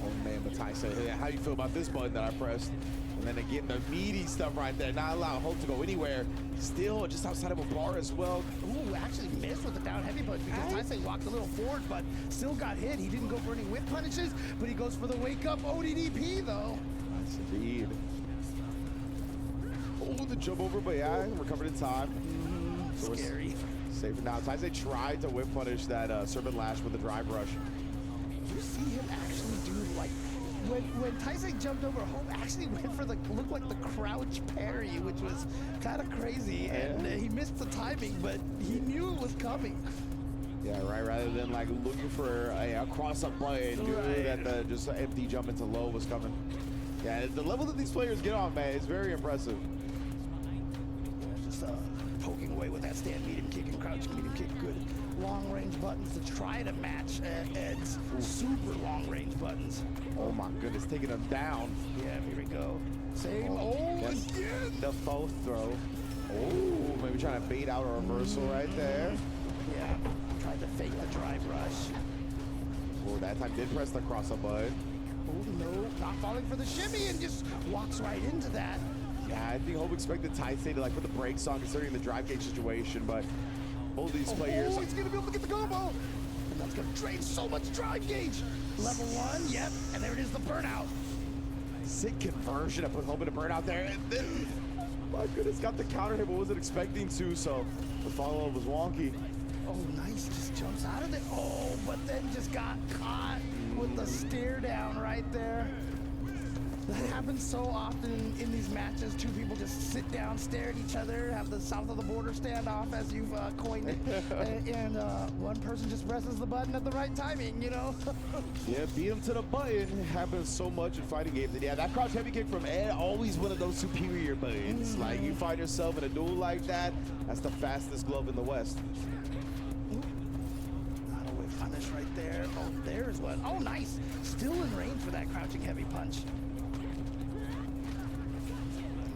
Oh man, but Taisei, yeah, how you feel about this button that I pressed? And then again, the meaty stuff right there, not allowing Hope to go anywhere. Still just outside of a bar as well. Ooh, actually missed with the down heavy punch because Taisei walked a little forward, but still got hit. He didn't go for any whip punishes, but he goes for the wake up ODDP though. Nice indeed. Oh, the jump over, but yeah, recovered in time. So we're Scary. safe for now. Taisei tried to whip punish that Serpent Lash with the drive rush. You see him actually do like when Taisei jumped over, Hope actually went for the looked like the crouch parry, which was kind of crazy, and he missed the timing, but he knew it was coming. Yeah, right. Rather than like looking for a cross-up button, knew that the just empty jump into low was coming. Yeah, the level that these players get on, man, is very impressive. Just poking away with that stand medium kick and crouch medium kick. Good long-range buttons to try to match Ed's super long-range buttons. Oh my goodness, taking them down. Yeah, here we go. Same. Yes. Again. The faux throw. Oh, maybe trying to bait out a reversal right there. Yeah, tried to fake the drive rush. Oh, that time did press the cross-up button. Oh no, not falling for the shimmy and just walks right into that. Yeah, I think Hope expected Taisei to like put the brakes on considering the drive gauge situation, but both these players. Oh, he's gonna be able to get the combo. And that's gonna drain so much drive gauge. Level 1, yep, and there it is, the burnout. Sick conversion. I put Hope in a burnout there, and then, my goodness, got the counter hit, but wasn't expecting to, so the follow-up was wonky. Oh, nice, just jumps out of it. Oh, but then just got caught with the stare down right there. That happens so often in these matches. Two people just sit down, stare at each other, have the south of the border standoff, as you've coined it, and one person just presses the button at the right timing, you know? Yeah, beat him to the button. It happens so much in fighting games. And yeah, that crouch heavy kick from Ed, always one of those superior buttons. Like, you find yourself in a duel like that, that's the fastest glove in the West. Not a whip punish right there. Oh, there's one. Oh, nice. Still in range for that crouching heavy punch.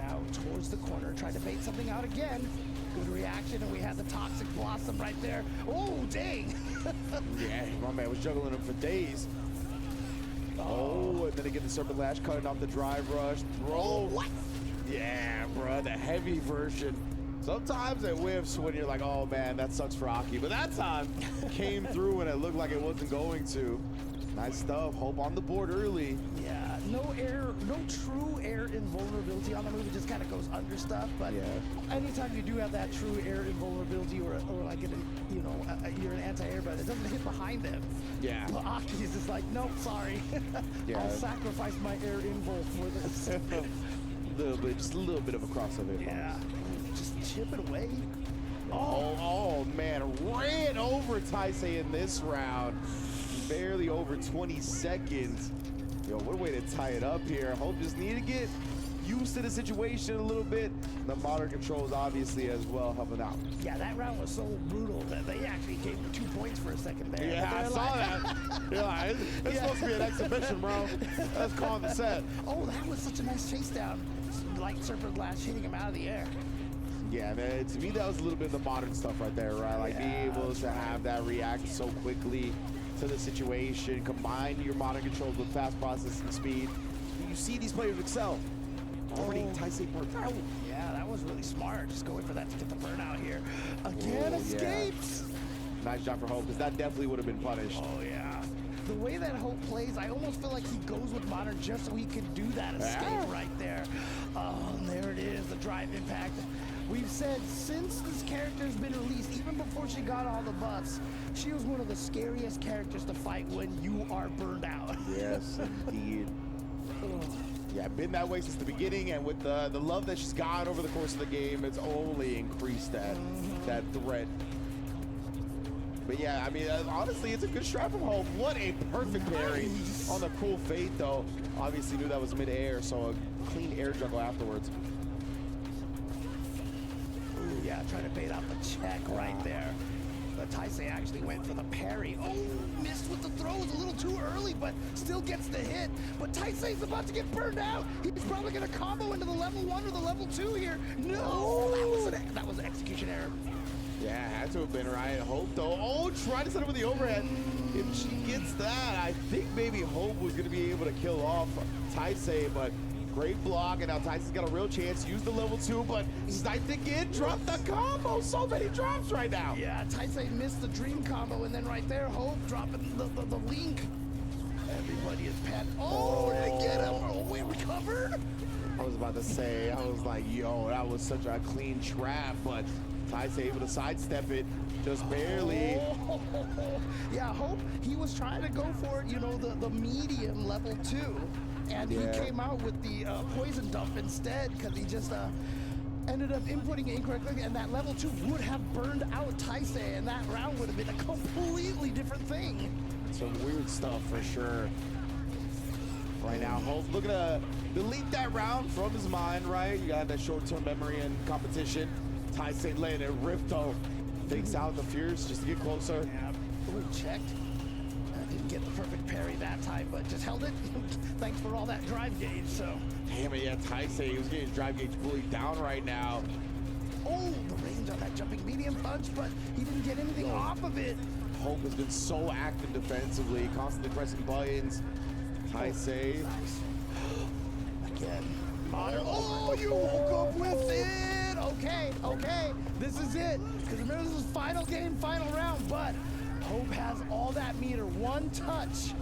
Now towards the corner, tried to bait something out again. Good reaction, and we had the Toxic Blossom right there. Oh, dang! Yeah, my man was juggling him for days. Oh, and then again, the Serpent Lash cutting off the drive rush. Throw. Oh, what? Yeah, bro, the heavy version. Sometimes it whiffs when you're like, oh man, that sucks for Aki. But that time came through and it looked like it wasn't going to. Nice stuff. Hope on the board early. Yeah, no air, no true air invulnerability on the move. It just kind of goes under stuff. But anytime you do have that true air invulnerability, or like you're an anti-air, but it doesn't hit behind them. Yeah. But Aki is just like, nope, sorry. Yeah. I'll sacrifice my air invul for this. Just a little bit of a crossover. Yeah, just chip it away. Oh man, ran over Taisei in this round. Barely over 20 seconds. Yo, what a way to tie it up here. Hope just need to get used to the situation a little bit. The modern controls obviously as well helping out. Yeah, that round was so brutal that they actually gave him 2 points for a second there. Yeah, I saw that. Yeah, it's supposed to be an exhibition, bro. Let's call the set. Oh, that was such a nice chase down. Light Serpent Lash hitting him out of the air. Yeah, man, to me that was a little bit of the modern stuff right there, right? Like being able to have that react so quickly to the situation, combine your modern controls with fast processing speed. You see these players excel. Already Taisei burnt out. Yeah, that was really smart. Just going for that to get the burnout here. Again, escapes. Yeah. Nice job for Hope, because that definitely would have been punished. Oh, yeah. The way that Hope plays, I almost feel like he goes with modern just so he can do that escape right there. Oh, and there it is, the drive impact. We've said since this character's been released, even before she got all the buffs, she was one of the scariest characters to fight when you are burned out. Yes, indeed. Yeah, been that way since the beginning, and with the love that she's got over the course of the game, it's only increased that threat. But yeah, I mean, honestly, it's a good strat from Hope. What a perfect parry on the cool fate, though. Obviously knew that was mid-air, so a clean air juggle afterwards. Ooh, yeah, trying to bait out the check right there. But Taisei actually went for the parry. Oh, missed with the throw. It was a little too early, but still gets the hit. But Taisei's about to get burned out. He's probably going to combo into the level 1 or the level 2 here. No, that was an execution error. Yeah, had to have been right. Hope, though. Oh, try to set up with the overhead. If she gets that, I think maybe Hope was going to be able to kill off Taisei, but great block, and now Taisei's got a real chance. Use the level 2, but sniped again. Drop the combo. So many drops right now. Yeah, Taisei missed the dream combo, and then right there, Hope dropping the link. Everybody is pat. Oh, did it get him? Oh, we recovered? I was about to say, I was like, yo, that was such a clean trap, but Taisei able to sidestep it just barely. Oh. Yeah, Hope, he was trying to go for it, you know, the medium level 2. And he came out with the poison dump instead because he just ended up inputting it incorrectly, and that level 2 would have burned out Taisei, and that round would have been a completely different thing. Some weird stuff for sure. Right now, Hope looking to delete that round from his mind, right? You got that short-term memory in competition. Taisei laying it ripped though. Takes out the Fierce just to get closer. Yeah, ooh, checked. Didn't get the perfect parry that time, but just held it. Thanks for all that drive gauge, so. Damn it, yeah, Taisei, he was getting his drive gauge fully down right now. Oh, the range on that jumping medium punch, but he didn't get anything off of it. Hope has been so active defensively, constantly pressing buttons. Taisei. Nice. Again. Oh, you woke up with it! Okay, this is it. Because remember, this is final game, final round, but Hope has all that meter, one touch.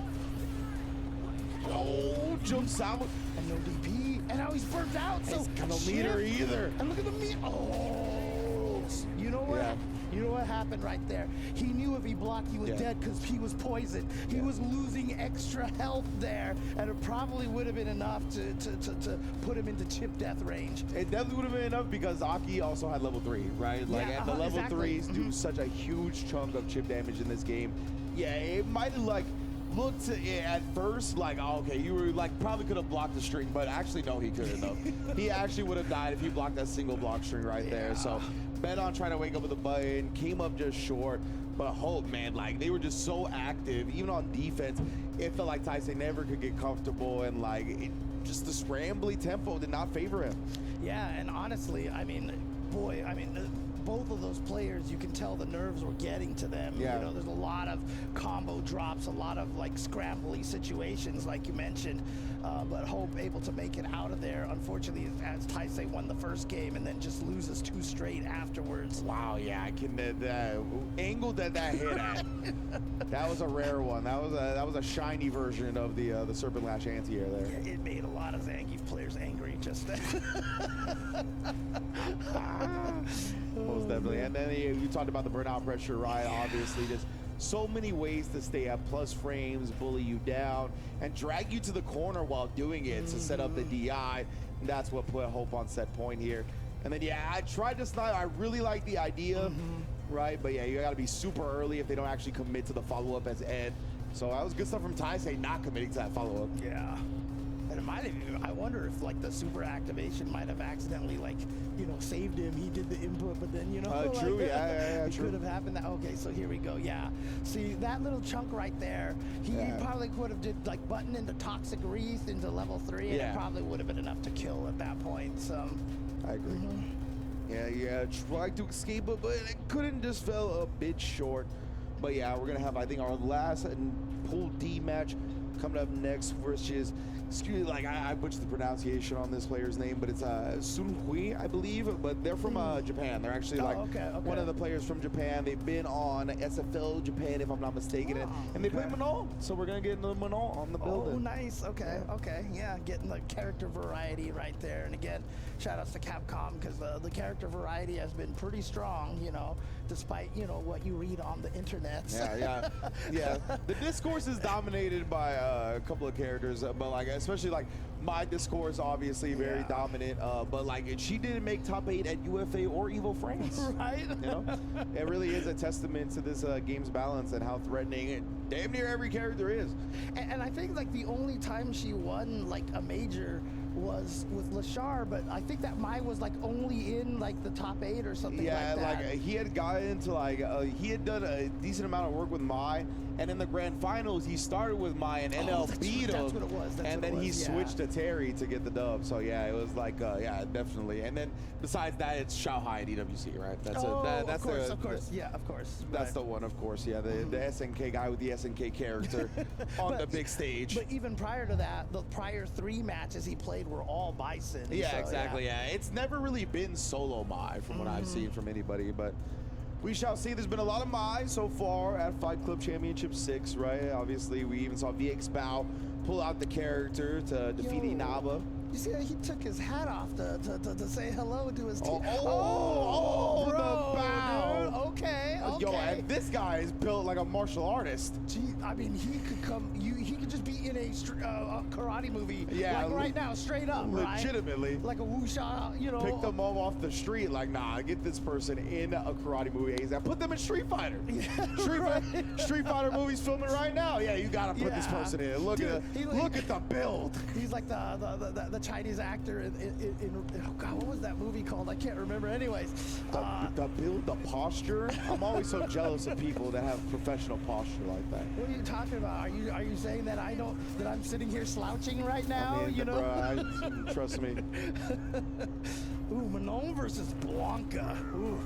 Oh, jumps out. And no DP, and now he's burnt out, so he's got no meter either. And look at the meter. Oh, you know what? Yeah. You know what happened right there? He knew if he blocked, he was dead because he was poisoned. He was losing extra health there, and it probably would have been enough to put him into chip death range. It definitely would have been enough because Aki also had level 3, right? Like, Yeah, and the level exactly. 3s do such a huge chunk of chip damage in this game. Yeah, it might have, like, looked at first like, oh, okay, you were like, probably could have blocked the string, but actually, no, he couldn't have. He actually would have died if he blocked that single block string right there. So, bet on trying to wake up with a button, came up just short. But Hope, man, like, they were just so active, even on defense. It felt like Taisei never could get comfortable, and like, just the scrambly tempo did not favor him. Yeah, and honestly, I mean, boy, I mean, both of those players, you can tell the nerves were getting to them. Yeah. You know, there's a lot of combo drops, a lot of like scrambly situations, like you mentioned. But Hope able to make it out of there. Unfortunately, as Taisei won the first game and then just loses 2 straight afterwards. Wow, yeah, I can the angle that hit at. That was a rare one. That was a shiny version of the Serpent Lash anti-air there. Yeah, it made a lot of Zangief players angry just Most definitely. And then you talked about the burnout pressure, right? Obviously, just so many ways to stay at plus frames, bully you down, and drag you to the corner while doing it to set up the DI. And that's what put Hope on set point here. And then, yeah, I tried to snipe. I really like the idea, right? But yeah, you got to be super early if they don't actually commit to the follow-up as Ed. So that was good stuff from Taisei not committing to that follow-up. Yeah. And it might have, I wonder if like the super activation might have accidentally like, you know, saved him. He did the input, but then, you know, true, like, yeah, it true. could have happened. Okay, so here we go. Yeah. See, that little chunk right there, he probably could have did like button into Toxic Wreath into level 3, and it probably would have been enough to kill at that point. So I agree. Yeah, tried to escape it, but it couldn't, just fell a bit short. But yeah, we're gonna have, I think, our last pool D match coming up next, which is, excuse me, like I butchered the pronunciation on this player's name, but it's Sun Hui, I believe, but they're from Japan. They're actually like one of the players from Japan. They've been on SFL Japan, if I'm not mistaken, and they play Mono, so we're gonna get into Mono on the building. Oh, nice. Okay, yeah, getting the character variety right there. And again, shout outs to Capcom, because the character variety has been pretty strong, you know, despite, you know, what you read on the internet. Yeah. The discourse is dominated by a couple of characters, but like especially like my Discord is obviously very dominant, but like she didn't make top 8 at UFA or Evo France. Right? You know, it really is a testament to this game's balance and how threatening it damn near every character is. And I think like the only time she won like a major was with Lashar, but I think that Mai was like only in like the top 8 or something Yeah, like that. like he had gotten into like he had done a decent amount of work with Mai, and in the grand finals he started with Mai and NL beat him. That's what it was. That's And what it then he was, yeah. switched to Terry to get the dub. So yeah, it was like yeah, definitely. And then besides that, it's Shanghai and EWC, right? That's of course, the, of course, yeah, of course. That's Right. the one, of course. Yeah, the SNK guy with the SNK character on the big stage. But even prior to that, the prior 3 matches he played were all Bison. Yeah, so, exactly. Yeah, it's never really been solo Mai from what I've seen from anybody, but we shall see. There's been a lot of Mai so far at Fight Club Championship 6, right? Obviously, we even saw VX Bao pull out the character to defeat Inaba. You see that he took his hat off to say hello to his team. Oh, bro, the bow. dude. Okay, okay. Yo, and this guy is built like a martial artist. Gee, I mean, he could come. He could just be in a karate movie. Yeah, like right now, straight up. Legitimately. Right? Like a wuxia, you know. Pick them up off the street, like, nah, get this person in a karate movie ASAP. Put them in Street Fighter. Street Fighter movies filming right now. Yeah, you gotta put this person in. Look at the build. He's like the Chinese actor in oh god, what was that movie called? I can't remember. Anyways, The build, the posture. I'm always so jealous of people that have professional posture like that. what are you talking about? Are you saying that I don't that I'm sitting here slouching right now? I mean, you know. trust me. Ooh, Manon versus Blanca. Ooh.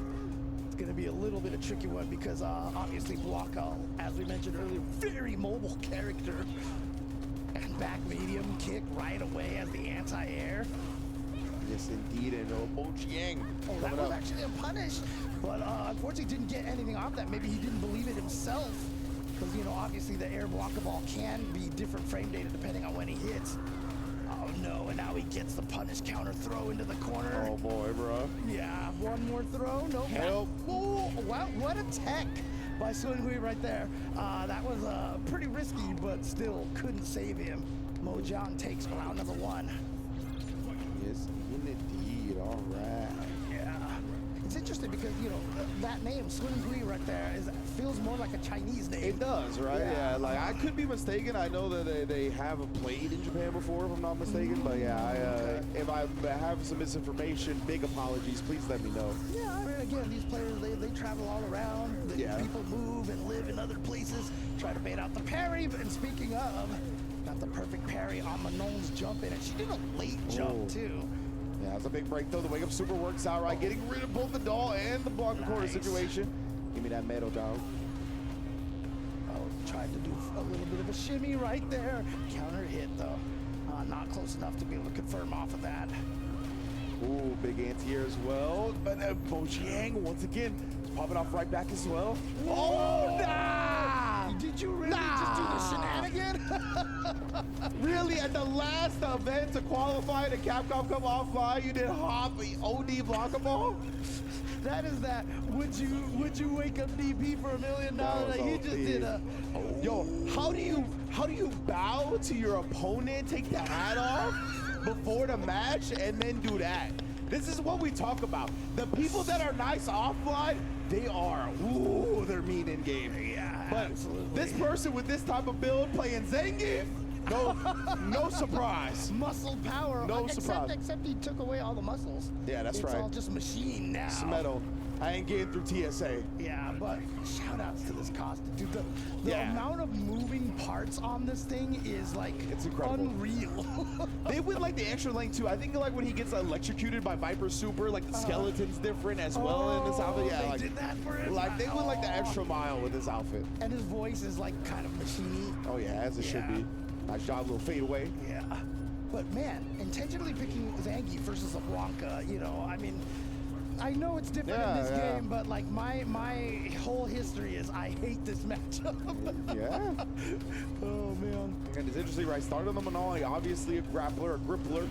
It's going to be a little bit of a tricky one because obviously Blanca, as we mentioned earlier, very mobile character. And back medium kick right away as the anti-air. Yes, indeed. And Bo Chiang. Oh, that was actually a punish. But unfortunately didn't get anything off that. Maybe he didn't believe it himself. Because, you know, obviously the air Blanca ball can be different frame data depending on when he hits. Oh no, and now he gets the punish counter throw into the corner. Oh boy, bro. Yeah, one more throw. Nope. Help. Oh, wow, what a tech by Sun Hui right there. That was pretty risky, but still couldn't save him. Mojang takes round number 1. Yes, indeed. All right. Yeah. It's interesting because, you know, that name, Sun Hui right there, feels more like a Chinese name. It does, right? Yeah. Like I could be mistaken. I know that they have played in Japan before, if I'm not mistaken. But yeah, if I have some misinformation, big apologies. Please let me know. Yeah, I mean, again, these players, they travel all around. People move and live in other places, try to bait out the parry. And speaking of, got the perfect parry on Manon's jump in, and she did a late jump, too. Yeah, it's a big break, though. The wake up super works out, right? Getting rid of both the doll and the block corner situation. Give me that metal, dog. Oh, tried to do a little bit of a shimmy right there. Counter hit, though. Not close enough to be able to confirm off of that. Ooh, big anti-air as well. But Bo Chiang, once again, is popping off right back as well. Oh, nah! Did you really just do the shenanigan? Really, at the last event to qualify to Capcom Cup offline, you did hop OD Blanca ball? That is that. Would you wake up DP for $1 million? That was He just did a. Yo, how do you bow to your opponent, take the hat off before the match, and then do that? This is what we talk about. The people that are nice offline, they're mean in game. Yeah, but absolutely. This person with this type of build playing Zangief, no surprise. Muscle power. No surprise. Except he took away all the muscles. Yeah, that's right. It's all just machine now. It's metal. I ain't getting through TSA. Yeah, but shout outs to this costume. Dude, the amount of moving parts on this thing is like, it's incredible. Unreal. They went like the extra length too. I think like when he gets electrocuted by Viper Super, like the skeleton's different as well in this outfit. Yeah, they like, did that for him. Like they went like the extra mile with this outfit. And his voice is like kind of machiney. Oh yeah, as it should be. Nice job, little fade away. Yeah. But man, intentionally picking Zangief versus a Blanca, you know, I mean, I know it's different in this game, but like my whole history is I hate this matchup. Yeah. Oh man. And it's interesting, right? Started on the Manali, obviously a grappler, a grippler.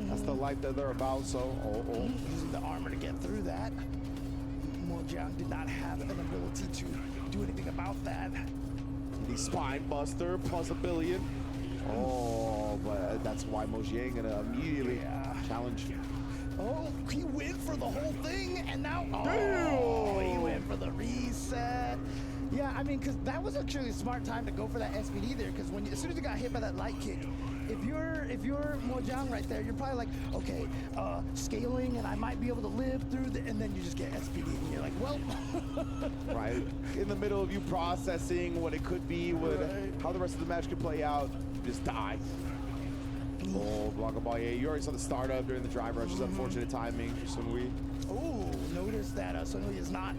That's the life that they're about. So, using the armor to get through that. Mojang did not have an ability to do anything about that. The spine buster plus $1 billion. Oh, but that's why Mojang gonna immediately challenge. Oh, he went for the whole thing, and now oh, he went for the reset. Yeah, I mean, because that was actually a smart time to go for that SPD there. Because when as soon as you got hit by that light kick, if you're Mojang right there, you're probably like, okay, scaling, and I might be able to live through the, and then you just get SPD, and you're like, well, Right, in the middle of you processing what it could be, how the rest of the match could play out, you just die. Oh, Blanca Ball, yeah, you already saw the startup during the drive rush. It's unfortunate timing for Sunwoo. oh, notice that Sunwoo is not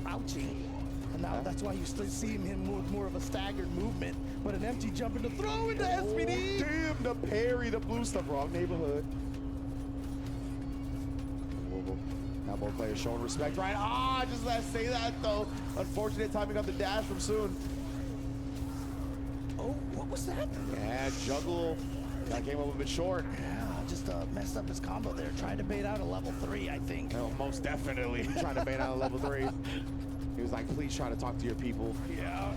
crouching. And now that's why you still see him with more of a staggered movement, but an empty jump into throw into SPD. Damn, the parry, the blue stuff, wrong neighborhood. Whoa. Now both players showing respect, right? Just let us say that though. Unfortunate timing on the dash from Soon. Oh, what was that? Yeah, juggle. That came up a bit short. Yeah, just messed up his combo there. Tried to bait out a level 3, I think. No, most definitely trying to bait out a level 3. He was like, please try to talk to your people. Yeah.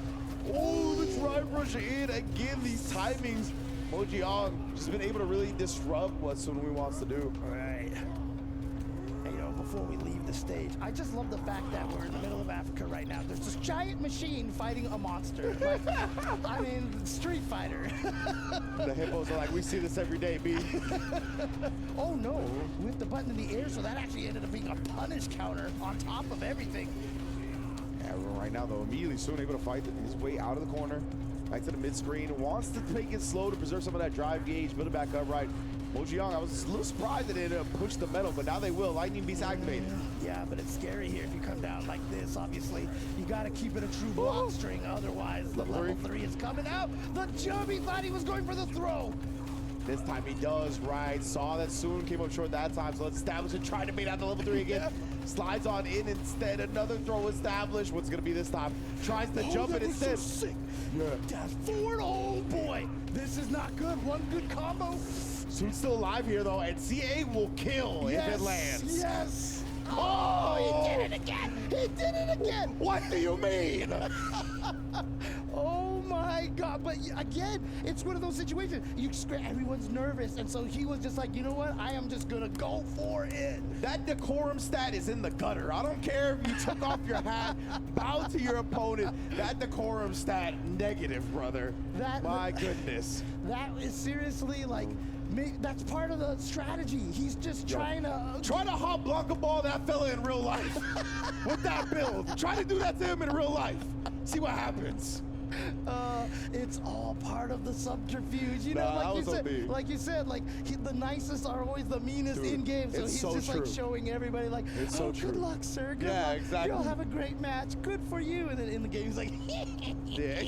Oh, the drive rush in again. These timings. Mojang just been able to really disrupt what Sunwoo wants to do. Right. And, you know, before we leave the stage, I just love the fact that we're in the middle of Africa right now. There's this giant machine fighting a monster. Like, I mean, Street Fighter. The hippos are like, we see this every day, B. Oh no, with the button in the air, so that actually ended up being a punish counter on top of everything. Yeah, right now though, immediately Soon able to fight his way out of the corner, back to the mid screen. Wants to take it slow to preserve some of that drive gauge, build it back up right. Mojang, I was a little surprised that they didn't push the metal, but now they will. Lightning Beast activated. Yeah, but it's scary here if you come down like this. Obviously, you got to keep it a true block string, otherwise the level 3 is coming out. The jump, he thought he was going for the throw. This time he does, right? Saw that Soon came up short that time, so let's establish it. Try to bait out the level 3 again. Slides on in instead. Another throw established. What's going to be this time? Tries to jump it instead. So sick. Yeah. Dash forward. Oh boy, this is not good. One good combo. Soon's still alive here though, and CA will kill if it lands. Yes. Oh, he did it again. He did it again. What do you mean? Oh my God! But again, it's one of those situations. Everyone's nervous, and so he was just like, you know what? I am just gonna go for it. That decorum stat is in the gutter. I don't care if you took off your hat, bow to your opponent. That decorum stat negative, brother. My goodness. That is seriously like. That's part of the strategy. He's just trying to hop block a ball that fella in real life with that build. Try to do that to him in real life. See what happens. It's all part of the subterfuge, you know. Like you said, the nicest are always the meanest in game. So he's just like showing everybody, like, it's so true. Good luck, sir. Good luck. Exactly. You'll have a great match. Good for you. And then in the game, he's like, yeah.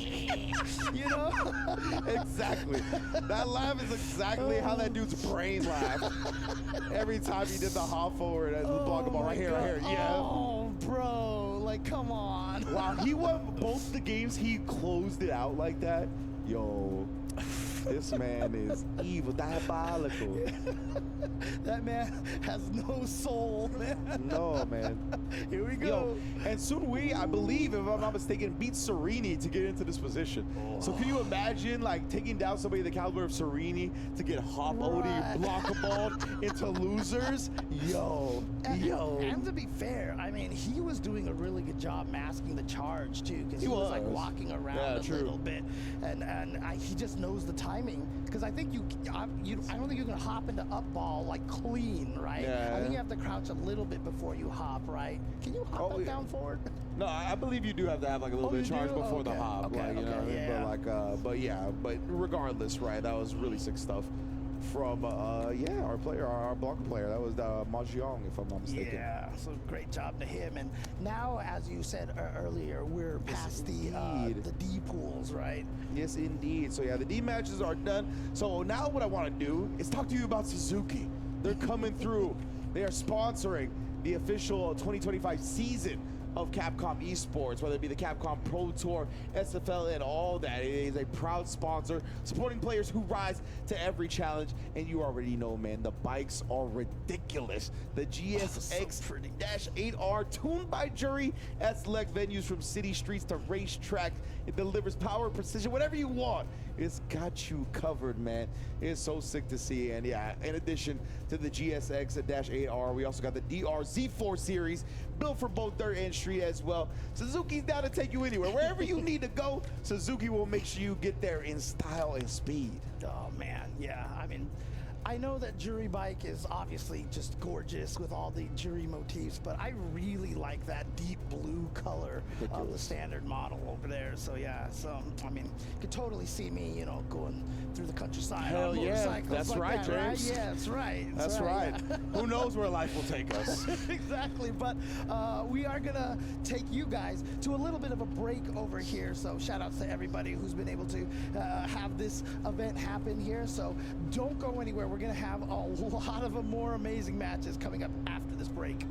You know. Exactly. That laugh is exactly how that dude's brain laughed every time he did the hop forward and block a ball right here, right here. Yeah. Oh, bro. Like, come on. Wow, he won both the games. He closed it out like that. Yo, this man is evil, diabolical. That man has no soul, man. No, man. Here we go. Yo, and Sunwoo, I believe, if I'm not mistaken, beat Serini to get into this position. So can you imagine, like, taking down somebody the caliber of Serini to get hop OD blockable into losers? Yo. And to be fair, I mean, he was doing a really good job masking the charge, too, because he was like walking around a little bit. And he just knows the timing. Because I think I don't think you can hop into up ball like clean, right? Yeah. I think you have to crouch a little bit before you hop, right? Can you hop up down forward? No, I believe you do have to have like a little bit of charge before the hop, Okay, you know. But regardless, right? That was really sick stuff from our player, our Blanca player. That was Mojang, if I'm not mistaken. Yeah, so great job to him. And now, as you said earlier, we're past the D pools, right? Yes, indeed. So yeah, the D matches are done. So now what I want to do is talk to you about Suzuki. They're coming through. They are sponsoring the official 2025 season of Capcom Esports, whether it be the Capcom Pro Tour, SFL, and all that. It is a proud sponsor, supporting players who rise to every challenge. And you already know, man, the bikes are ridiculous. The GSX-8R, tuned by jury at select venues from city streets to racetrack, It delivers power, precision, whatever you want. It's got you covered, man. It's so sick to see. And yeah, in addition to the GSX-8R, we also got the DR-Z4 series, built for both dirt and street as well. Suzuki's down to take you anywhere. Wherever you need to go, Suzuki will make sure you get there in style and speed. Oh man, yeah. I mean, I know that Jury bike is obviously just gorgeous with all the Jury motifs, but I really like that deep blue color of the standard model over there. So yeah, so I mean, you could totally see me, you know, going through the countryside Hell on yeah, motorcycles that's like right, that, right? James. Yeah, that's right. That's right. yeah. Who knows where life will take us? Exactly, but we are gonna take you guys to a little bit of a break over here. So shout outs to everybody who's been able to have this event happen here. So don't go anywhere. We're gonna have a lot of more amazing matches coming up after this break.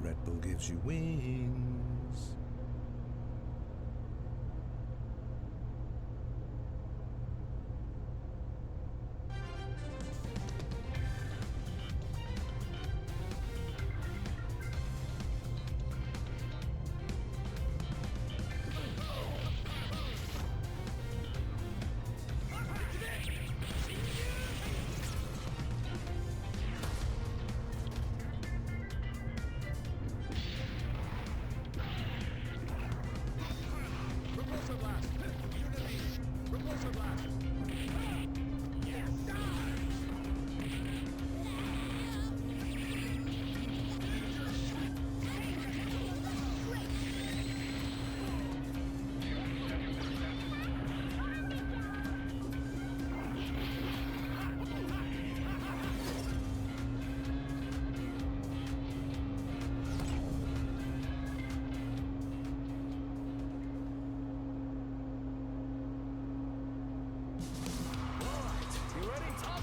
Red Bull gives you wings. You ready, Tom?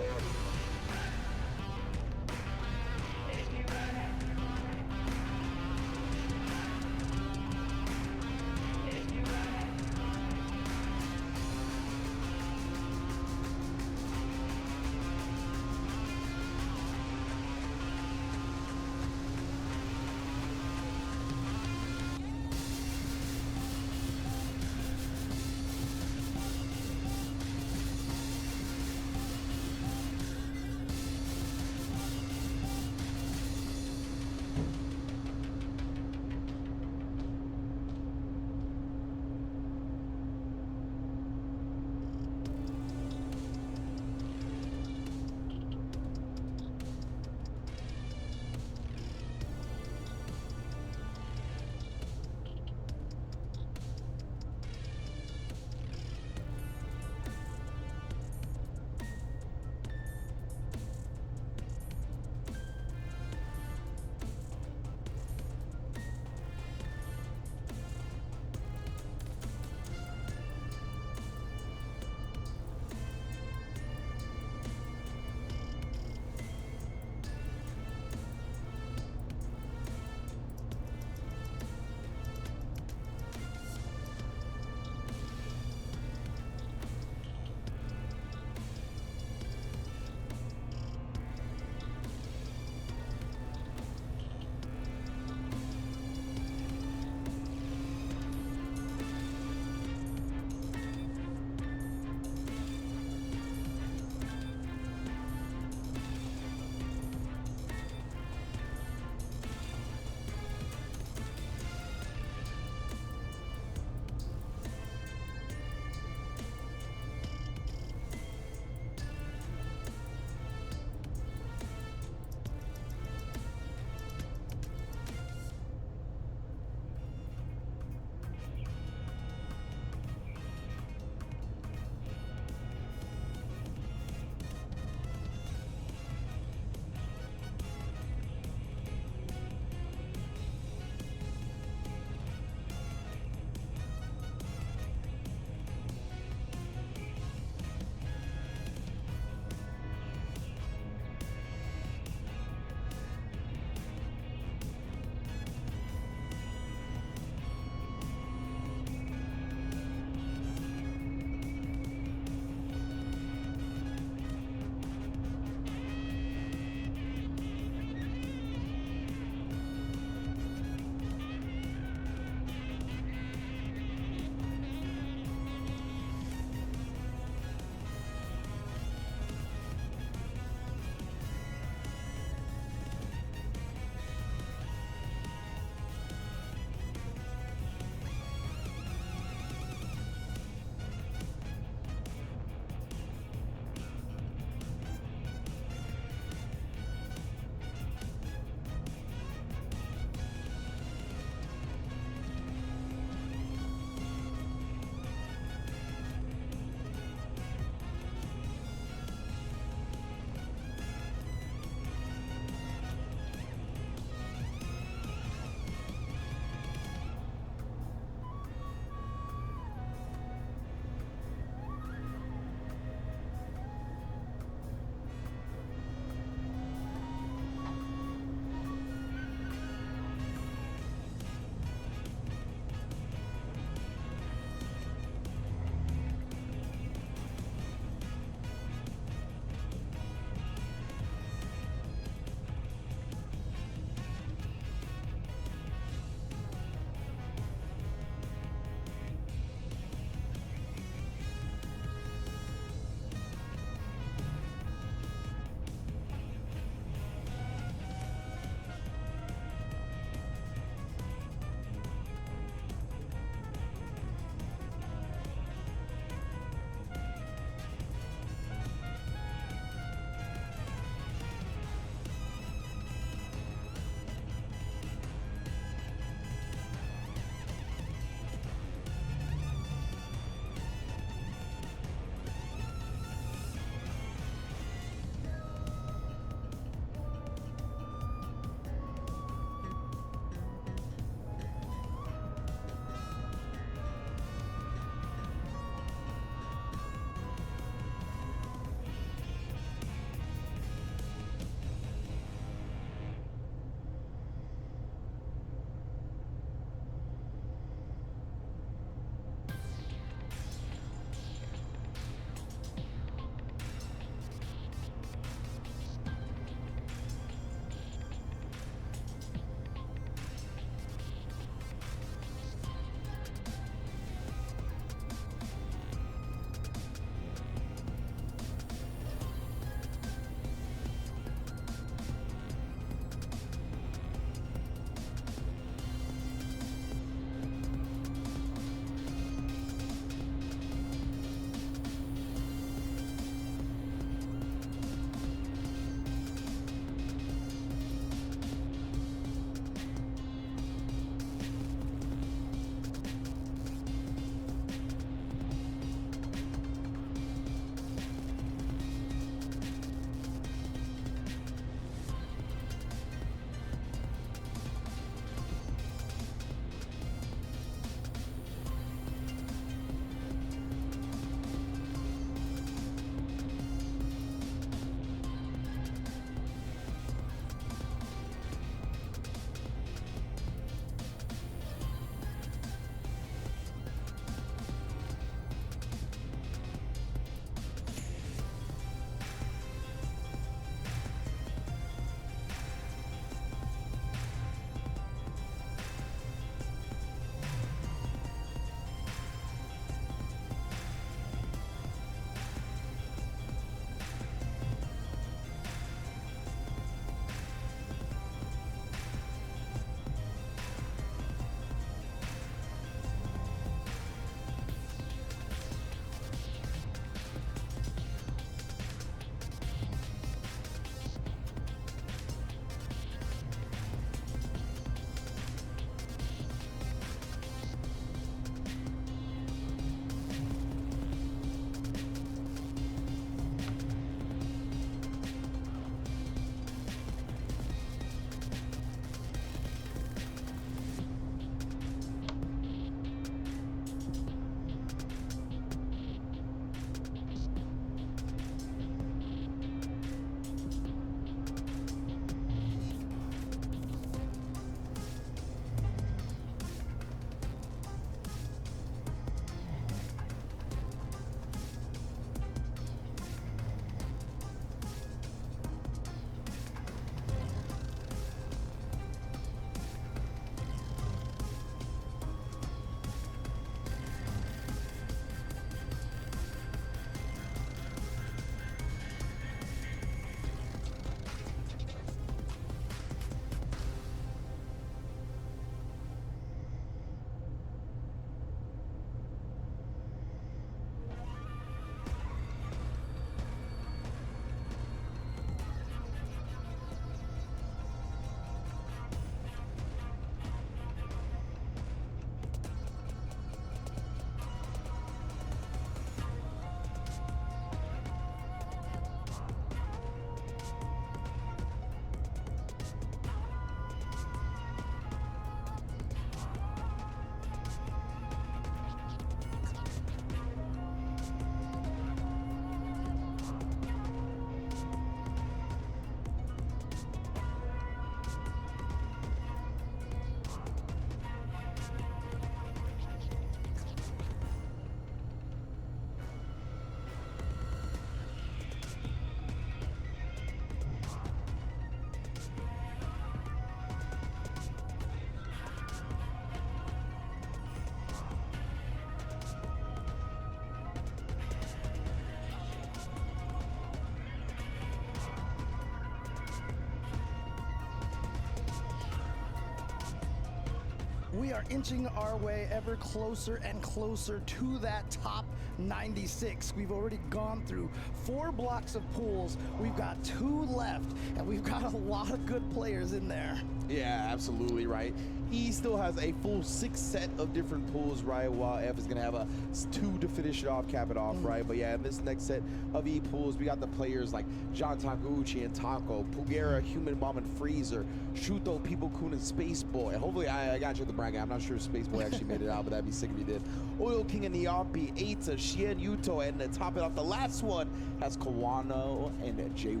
we are inching our way ever closer and closer to that top 96. We've already gone through 4 blocks of pools. We've got 2 left, and we've got a lot of good players in there. Yeah, absolutely right. E still has a full 6 set of different pools, right? While F is gonna have a 2 to finish it off, cap it off, right? But yeah, in this next set of E pools, we got the players like John Takeuchi and Taco, Pugera, Human Bomb and Freezer, Shuto, People Kun, and Space Boy. Hopefully, I got you at the bracket. I'm not sure if Space Boy actually made it out, but that'd be sick if he did. Oil King and Niampi, Eita, Shien Yuto, and to top it off, the last one has Kawano and Jawa.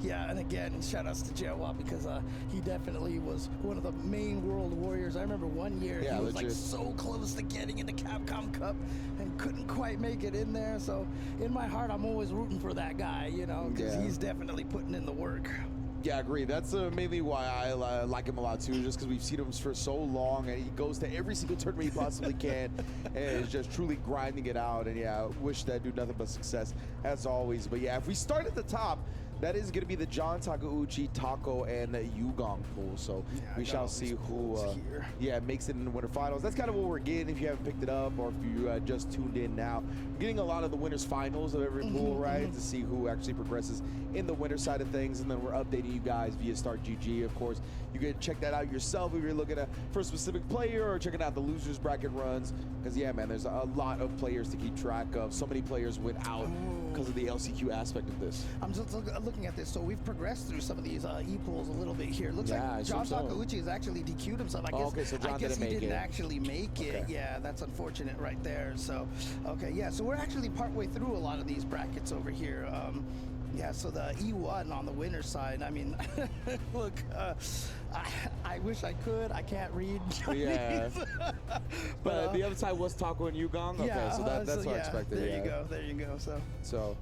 Yeah, and again, shout outs to Jawa because he definitely was one of the main world warriors. I remember one year Yeah, he was legit. like so close to getting in the Capcom Cup and couldn't quite make it in there. So in my heart, I'm always rooting for that guy, you know, because Yeah. he's definitely putting in the work. Yeah, I agree. That's mainly why I like him a lot too, just because we've seen him for so long, and he goes to every single tournament he possibly can, and is just truly grinding it out. And yeah, wish that dude nothing but success as always. But yeah, if we start at the top, that is going to be the John Takeuchi, Taco, and Yugong pool. So Yeah, I we got shall all see these who pools here. yeah, makes it in the winter finals. That's kind of what we're getting if you haven't picked it up or if you just tuned in now. We're getting a lot of the winners finals of every pool, right, to see who actually progresses in the winter side of things. And then we're updating you guys via Start GG. Of course, you can check that out yourself if you're looking for a specific player or checking out the losers bracket runs. Because yeah, man, there's a lot of players to keep track of. So many players went out because of the LCQ aspect of this. I'm just looking at this. So we've progressed through some of these E-pools a little bit here. Looks Yeah, I like John assume so. Takeuchi has actually DQ'd himself. I Oh, guess, okay, so John I guess didn't he make didn't it. actually make it. Okay. Yeah, that's unfortunate right there. So, okay, yeah, so we're actually partway through a lot of these brackets over here. Yeah, so the E1 on the winner side, I mean, look, I wish I could. I can't read. Yeah. Chinese. But the other side was Taco and Yugong? Okay, yeah, so that's what I yeah, expected. There yeah. you go. There you go. So,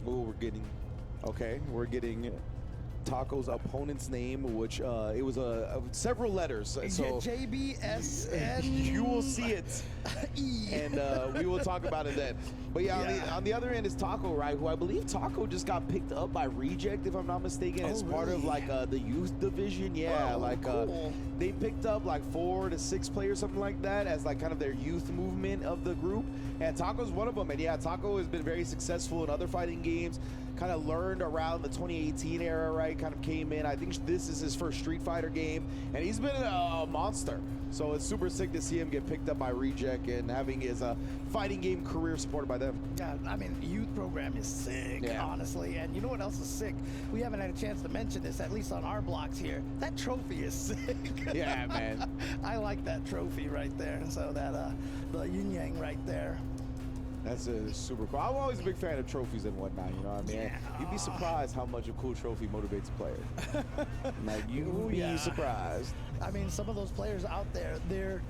ooh, we're getting Taco's opponent's name, which it was several letters. So JBSN. you will see it, E. and we will talk about it then. But yeah, on the other end is Taco, right? Who I believe Taco just got picked up by Reject, if I'm not mistaken, as part of really? like the youth division. Yeah, Oh, like cool. they picked up like 4 to 6 players, something like that, as like kind of their youth movement of the group. And Taco's one of them. And yeah, Taco has been very successful in other fighting games. Kind of learned around the 2018 era, right? Kind of came in. I think this is his first Street Fighter game, and he's been a monster. So it's super sick to see him get picked up by Reject and having his fighting game career supported by them. Yeah, I mean, the youth program is sick, Yeah. honestly. And you know what else is sick? We haven't had a chance to mention this, at least on our blocks here. That trophy is sick. Yeah, man. I like that trophy right there. So that, the yin yang right there. That's super cool. I'm always a big fan of trophies and whatnot, you know what I mean? Yeah. You'd be surprised how much a cool trophy motivates a player. Like, you'd Ooh, be yeah. surprised. I mean, some of those players out there, their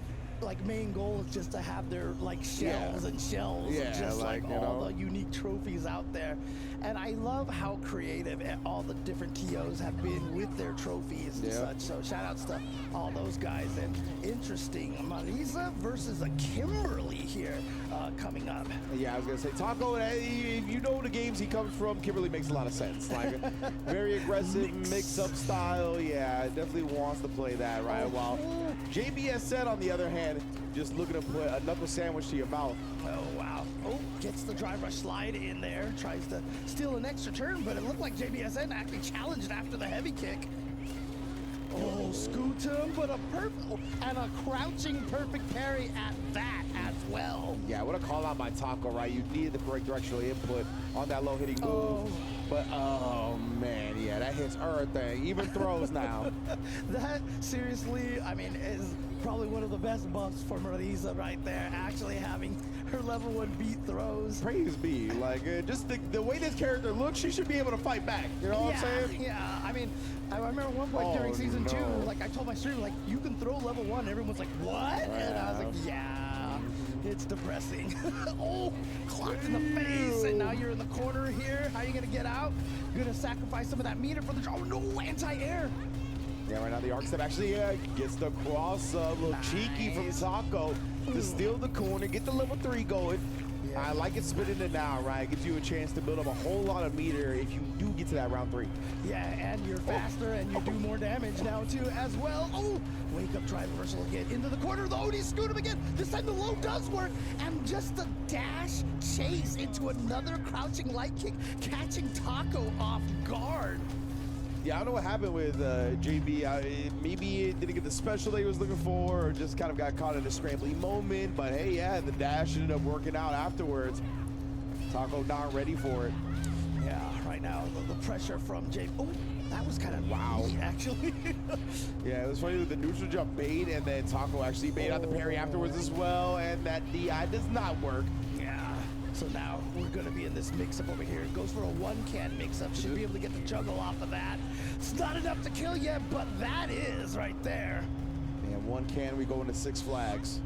like main goal is just to have their like shells Yeah. and shells Yeah, and just like, like you all know. the unique trophies out there. And I love how creative all the different TOs have been with their trophies and Yeah. such. So shout outs to all those guys. And interesting, Marisa versus a Kimberly here coming up. Yeah, I was gonna say Taco. If you know the games he comes from, Kimberly makes a lot of sense. Like very aggressive mix-up style. Yeah, definitely wants to play that right. While JBSN on the other hand, just looking to put a knuckle sandwich to your mouth. Oh, wow. Oh, gets the drive rush slide in there. Tries to steal an extra turn, but it looked like JBSN actually challenged after the heavy kick. Oh, scoot him, but a perfect and a crouching perfect parry at that as well. Yeah, what a call out by Taco, right? You needed the correct directional input on that low hitting move. Oh. But oh man, yeah, that hits everything, even throws now. That seriously, I mean, is probably one of the best buffs for Marisa right there. Actually having her level 1 beat throws. Praise be, like just the way this character looks, she should be able to fight back. You know what I'm saying? Yeah, I mean, I remember one point during season 2, no. like I told my stream, like, you can throw level 1. Everyone's like, what? And I was like, yeah, it's depressing. Oh, clocked in the face, and now you're in the corner here. How are you gonna get out? You're gonna sacrifice some of that meter for the, oh no, anti-air. Yeah, right now the arc step actually gets the cross up, a little cheeky from Taco to steal the corner, get the level 3 going. I like it spinning it now, right? It gives you a chance to build up a whole lot of meter if you do get to that round 3. Yeah, and you're faster and you do more damage now too as well. Oh, wake up, try reversal again into the corner. The Odie scoot him again. This time the low does work, and just a dash chase into another crouching light kick, catching Taco off guard. Yeah, I don't know what happened with JB. Maybe it didn't get the special that he was looking for, or just kind of got caught in a scrambling moment. But hey, yeah, the dash ended up working out afterwards. Taco not ready for it. Yeah, right now the pressure from JB. Oh, that was kind of neat, actually. Yeah, it was funny with the neutral jump bait, and then Taco actually bait out the parry afterwards as well, and that DI does not work. Yeah. So now we're going to be in this mix-up over here. It goes for a one-can mix-up. Should be able to get the juggle off of that. It's not enough to kill yet, but that is right there. Man, 1 can, we go into 6 Flags.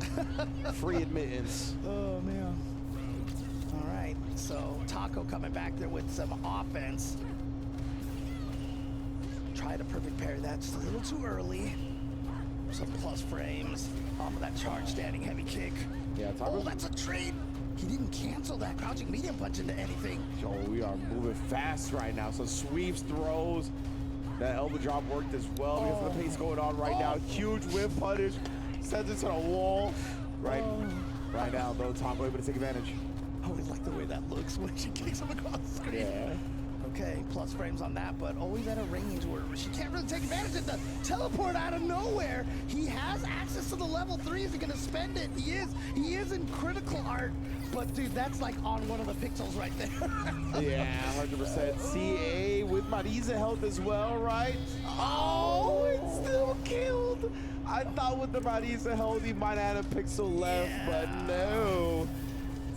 Free admittance. Oh, man. All right, so Taco coming back there with some offense. Tried a perfect parry. That's just a little too early. Some plus frames off of that charge standing heavy kick. Yeah, Taco. Oh, that's a trade. He didn't cancel that crouching medium punch into anything. Yo, we are moving fast right now. So sweeps, throws. That elbow drop worked as well because of the pace going on right now. Huge whip punish. Sends it to the wall. Right now, though, Taco able to take advantage. I always like the way that looks when she kicks him across the screen. Yeah. Okay, plus frames on that, but always at a range where she can't really take advantage of the teleport out of nowhere. He has access to the level 3. Is he gonna spend it? He is. He is in critical art, but dude, that's like on one of the pixels right there. Yeah, 100%. CA with Marisa health as well, right? Oh, it's still killed. I thought with the Marisa health he might have had a pixel left, but no.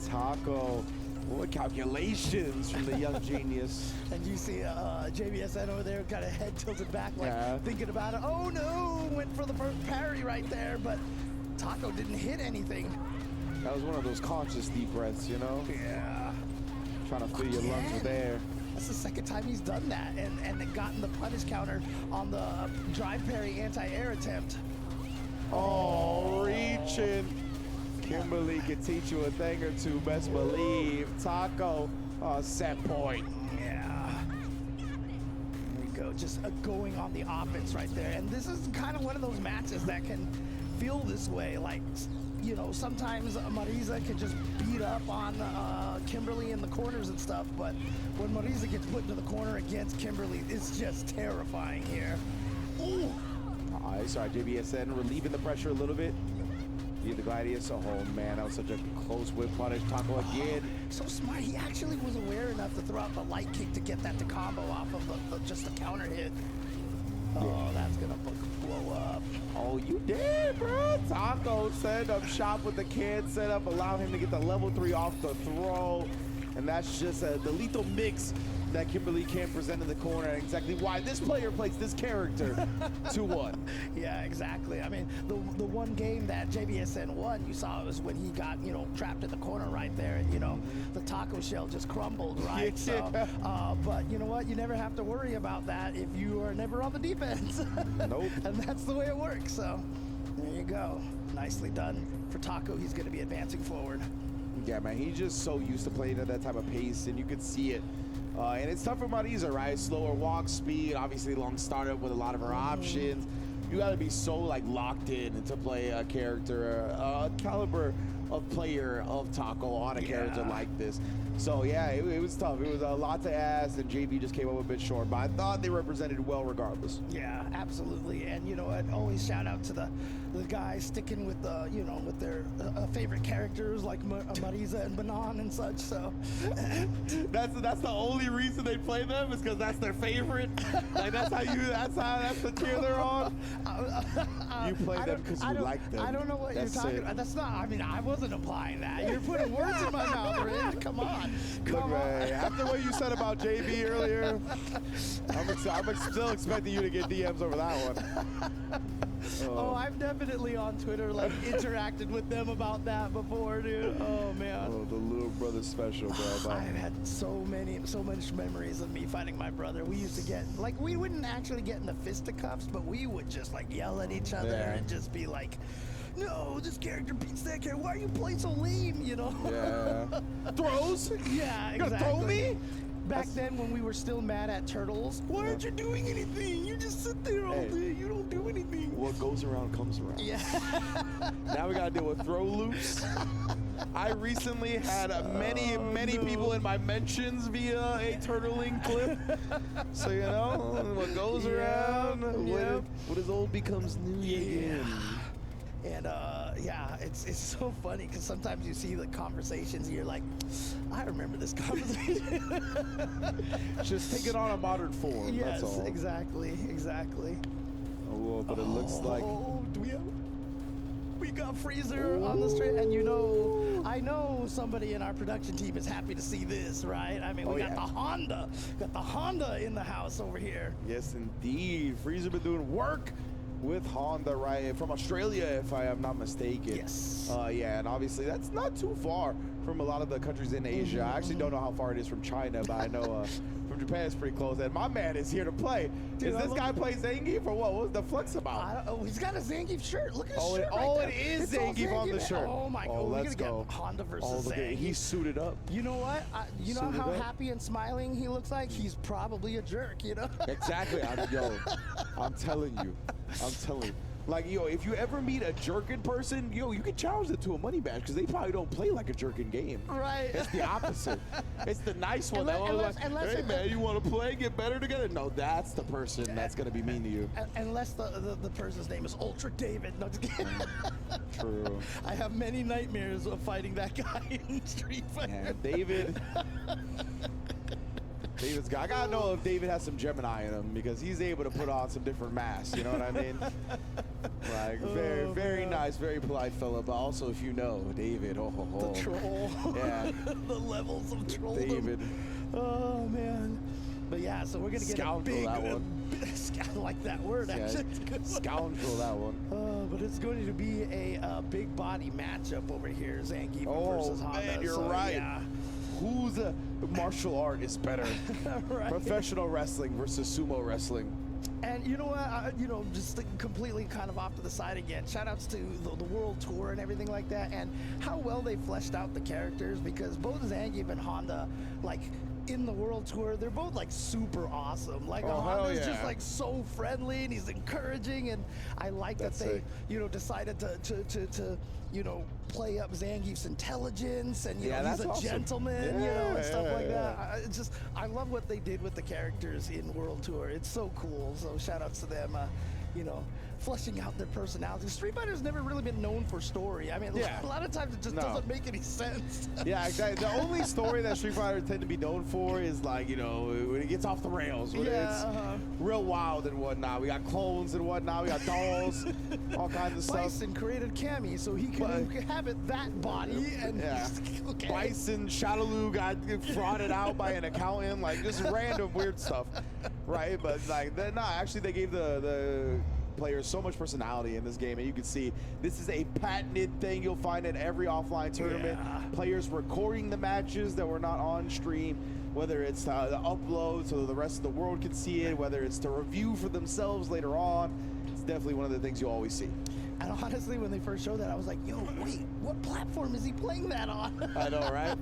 Taco. What calculations from the young genius. And you see JBSN over there, kind of head tilted back, like thinking about it. Oh no, went for the parry right there, but Taco didn't hit anything. That was one of those conscious deep breaths, you know? Yeah. Trying to fill your lungs with air. That's the second time he's done that, and gotten the punish counter on the drive parry anti-air attempt. Oh, reaching. Kimberly can teach you a thing or two, best believe. Taco, set point. Yeah. There we go, just going on the offense right there. And this is kind of one of those matches that can feel this way. Like, you know, sometimes Marisa can just beat up on Kimberly in the corners and stuff, but when Marisa gets put into the corner against Kimberly, it's just terrifying here. Ooh. All right, sorry, JBSN relieving the pressure a little bit. The Gladius, oh man, that was such a close whip punish. Taco again. So smart, he actually was aware enough to throw out the light kick to get that to combo off of just the counter hit. Oh, that's gonna blow up. Oh, you did, bro. Taco set up shop with the can setup, allow him to get the level 3 off the throw. And that's just the lethal mix that Kimberly can present in the corner, and exactly why this player plays this character 2-1. Yeah, exactly. I mean, the one game that JBSN won, you saw it was when he got, you know, trapped in the corner right there, and, you know, the taco shell just crumbled, right? Yeah. So, but you know what? You never have to worry about that if you are never on the defense. Nope. And that's the way it works, so there you go. Nicely done for Taco. He's going to be advancing forward. Yeah, man, he's just so used to playing at that type of pace, and you could see it. And it's tough for Marisa, right? Slower walk speed, obviously long startup with a lot of her options. You got to be so like locked in to play a character, a caliber of player of Taco on a character like this. So yeah, it was tough. It was a lot to ask, and JB just came up a bit short, but I thought they represented well regardless. Yeah, absolutely. And you know what? Always shout out to the guys sticking with the, you know, with their favorite characters like Marisa and Banan and such. So that's the only reason they play them, is because that's their favorite. Like that's the tier they're on. You play them because you like them. I don't know what you're talking about. That's not. I mean, I wasn't implying that. You're putting words in my mouth, Rin. Come on. Look, man, after what you said about JB earlier, I'm still expecting you to get DMs over that one. Oh, I've definitely on Twitter like interacted with them about that before, dude. Oh man. Oh, the little brother special, bro. I've had so much memories of me fighting my brother. We used to get like, we wouldn't actually get in the fisticuffs, but we would just like yell at each other and just be like, no, this character beats that character. Why are you playing so lame? You know? Yeah. Throws? Yeah, You gonna exactly. throw me? Back then, when we were still mad at turtles, why aren't you doing anything? You just sit there all Hey. day. You don't do anything. What goes around comes around. Yeah. Now we gotta deal with throw loops. I recently had many people in my mentions via a turtling clip. So you know what goes around, what is old becomes new again. And yeah, it's so funny because sometimes you see the conversations and you're like, I remember this conversation. Just take it on a modern form. Yes, that's all. exactly. Oh, but it looks like we got Freezer on the street, and you know, I know somebody in our production team is happy to see this, right? I mean, we got the Honda in the house over here. yes, indeed. Freezer been doing work with Honda, right, from Australia, if I am not mistaken. Yes. Yeah, and obviously that's not too far from a lot of the countries in Asia. I actually don't know how far it is from China, but I know from Japan it's pretty close. And my man is here to play. Dude, is I this love guy it. play Zangief or what? What's the flex about? He's got a Zangief shirt. Look at his Oh, shirt right there. it is It's all Zangief on the shirt. Oh my God, we're let's gonna go. get Honda versus Oh, look at Zangief. he's suited up. You know what? You know Suited how up. happy and smiling he looks like? He's probably a jerk, you know? Exactly. I'm telling you. Like, if you ever meet a jerkin person, you can challenge them to a money match because they probably don't play like a jerkin game. Right. It's the opposite. It's the nice one. Unless- Like, unless hey, it- man, you want to play, get better together? No, that's the person that's going to be mean to you. Unless the person's name is Ultra David. No, just kidding. True. I have many nightmares of fighting that guy in Street Fighter. Yeah, David's got. I gotta know if David has some Gemini in him because he's able to put on some different masks. You know what I mean? Like very nice, very polite fella. But also, if you know David, The troll. Yeah. The levels of troll. David. Oh man. But yeah, so we're gonna get Scoundrel, a big. that one. I like that word Yeah, actually. It's a good one. Scoundrel, that one. But it's going to be a big body matchup over here, Zangief versus Honda. Man, you're so, right. Yeah. Whose martial art is better? Right. Professional wrestling versus sumo wrestling. And you know what? Just completely kind of off to the side again. Shout outs to the World Tour and everything like that, and how well they fleshed out the characters because both Zangief and Honda, like, in the World Tour, they're both like super awesome. Like Honda's hell just yeah. like so friendly and he's encouraging, and I like That's that they, sick. decided to play up Zangief's intelligence and Yeah, he's that's a awesome. gentleman, and stuff like Yeah. that. I love what they did with the characters in World Tour. It's so cool. So shout outs to them. Fleshing out their personalities. Street Fighter's never really been known for story. I mean, Yeah. a lot of times it just No. doesn't make any sense. Yeah, exactly. The only story that Street Fighter tend to be known for is like, when it gets off the rails, when it's real wild and whatnot. We got clones and whatnot. We got dolls, all kinds of stuff. Bison created Cammy so he can inhabit that body and Yeah. okay. Bison, Shadaloo got frauded out by an accountant, like just random weird stuff, right? But like, actually they gave the players so much personality in this game, and you can see this is a patented thing you'll find at every offline tournament. Yeah. Players recording the matches that were not on stream, whether it's the upload so the rest of the world can see it, whether it's to review for themselves later on. It's definitely one of the things you always see. And honestly, when they first showed that, I was like, yo, wait, what platform is he playing that on? I know, right?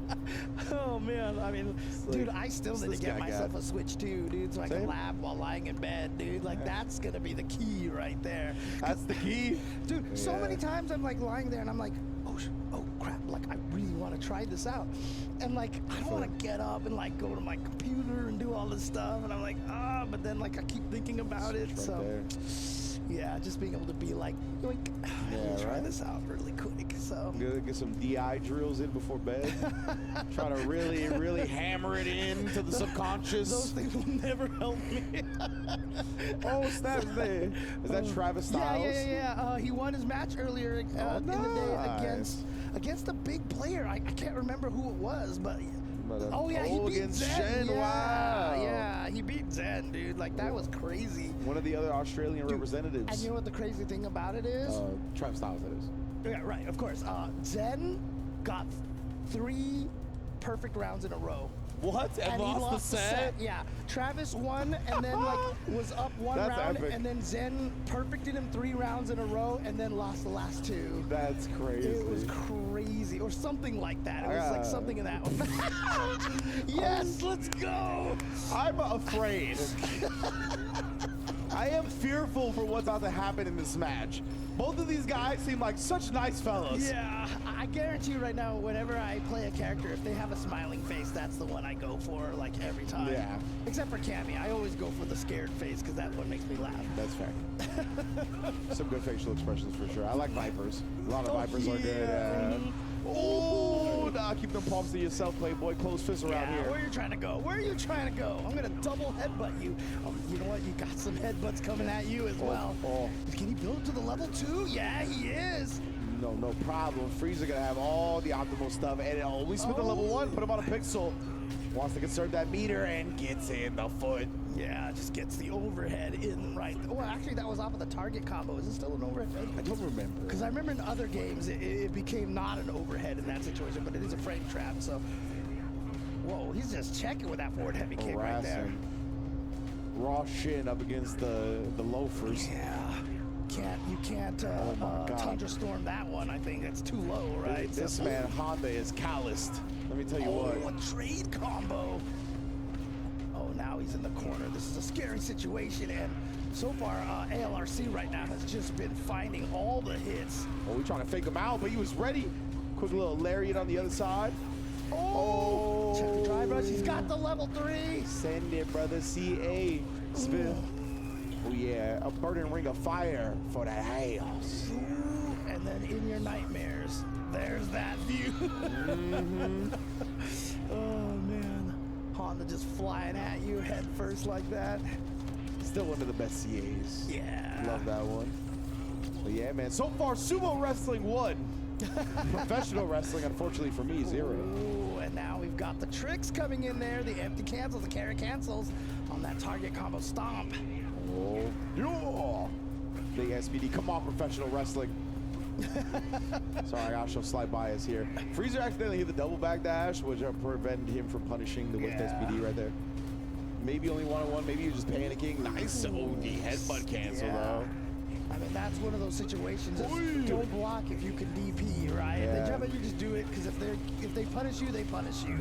Oh, man. I mean, dude, I still need to this get guy myself got? a Switch too, dude, so I Same. can laugh while lying in bed, dude. Like, that's going to be the key right there. That's the key. Dude, so Yeah. many times I'm like lying there and I'm like, oh crap, like I really want to try this out. And like, I don't want to get up and like go to my computer and do all this stuff. And I'm like, but then like I keep thinking about it. Right So there. yeah, just being able to be like, yoink, Yeah, try right? this out really quick. So I'm gonna get some DI drills in before bed. Try to really hammer it into the subconscious. those things will never help me. Oh, snaps there. Is that Travis Styles? Yeah. He won his match earlier in the day nice. against a big player. I can't remember who it was, but he beat against Zen. Shen, wow. Yeah, he beat Zen, dude. Like, that was crazy. One of the other Australian representatives. And you know what the crazy thing about it is? Travis Styles, that is. Yeah, right, of course. Zen got 3 perfect rounds in a row. What? And he lost the set? Yeah, Travis won and then like was up one That's round, epic. and then Zen perfected him 3 rounds in a row, and then lost the last 2. That's crazy. It was crazy, or something like that. It was like Yeah. something in that one. Yes, let's go. I'm afraid. I am fearful for what's about to happen in this match. Both of these guys seem like such nice fellas. Yeah, I guarantee you right now, whenever I play a character, if they have a smiling face, that's the one I go for, like, every time. Yeah. Except for Cammy, I always go for the scared face, because that one makes me laugh. That's fair. Some good facial expressions for sure. I like Vipers. A lot of Vipers are good. Oh, nah, keep them palms to yourself, Playboy. Close fists around Yeah, here. where are you trying to go? Where are you trying to go? I'm going to double headbutt you. You know what? You got some headbutts coming at you as well. Oh. Can he build to the level 2? Yeah, he is. No problem. Freezer gonna have all the optimal stuff, and always with the level 1, put him on a pixel. Wants to conserve that meter and gets in the foot. Yeah, just gets the overhead in right. Well, actually, that was off of the target combo. Is it still an overhead? I don't remember. Because I remember in other games, it became not an overhead in that situation, but it is a frame trap, so. Whoa, he's just checking with that forward heavy kick right there. Harassing. Raw shin up against the loafers. Yeah. You can't Oh my God. Tundra Storm that one. I think it's too low, right? This So- man, Honda, is calloused. Let me tell you Oh, what. a trade combo. Oh, now he's in the corner. This is a scary situation, and so far, ALRC right now has just been finding all the hits. Oh, we trying to fake him out, but he was ready. Quick little lariat on the other side. Oh! Check the drive rush. He's got the level 3. Send it, brother. CA. Spin. Oh, yeah. A burning ring of fire for the house. Ooh, and then in your nightmares, there's that view. Oh, man. Honda just flying at you head first like that. Still one of the best CAs. Yeah. Love that one. But yeah, man. So far, sumo wrestling 1. Professional wrestling, unfortunately for me, 0. Ooh, and now we've got the tricks coming in there. The empty cancels, the carry cancels on that target combo stomp. Oh, yeah. Big SPD. Come on, professional wrestling. Sorry, I gotta show slight bias here. Freezer accidentally hit the double backdash, which prevented him from punishing the whipped SPD right there. Maybe only 1-on-1. Maybe he was just panicking. Nice OD headbutt cancel, though. I mean, that's one of those situations. Don't block if you can DP, right? If they jump at you, just do it, because if they punish you, they punish you.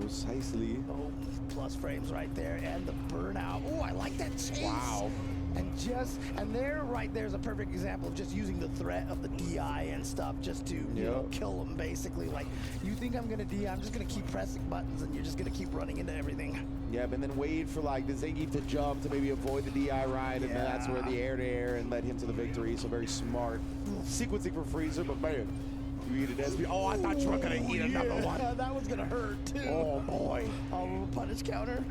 Precisely. Oh, plus frames right there, and the burnout. Oh, I like that chase. Wow. And there, right there's a perfect example of just using the threat of the DI and stuff just to, you know, kill them, basically. Like, you think I'm gonna DI, I'm just gonna keep pressing buttons, and you're just gonna keep running into everything. Yeah, but then wait for like the Zangief to jump to maybe avoid the DI ride, and then that's where the air and led him to the victory. So very smart sequencing for Freezer, but man, you eat it SP. Oh, I thought you were gonna eat another one. That was gonna hurt too. Oh boy. Oh, punish counter.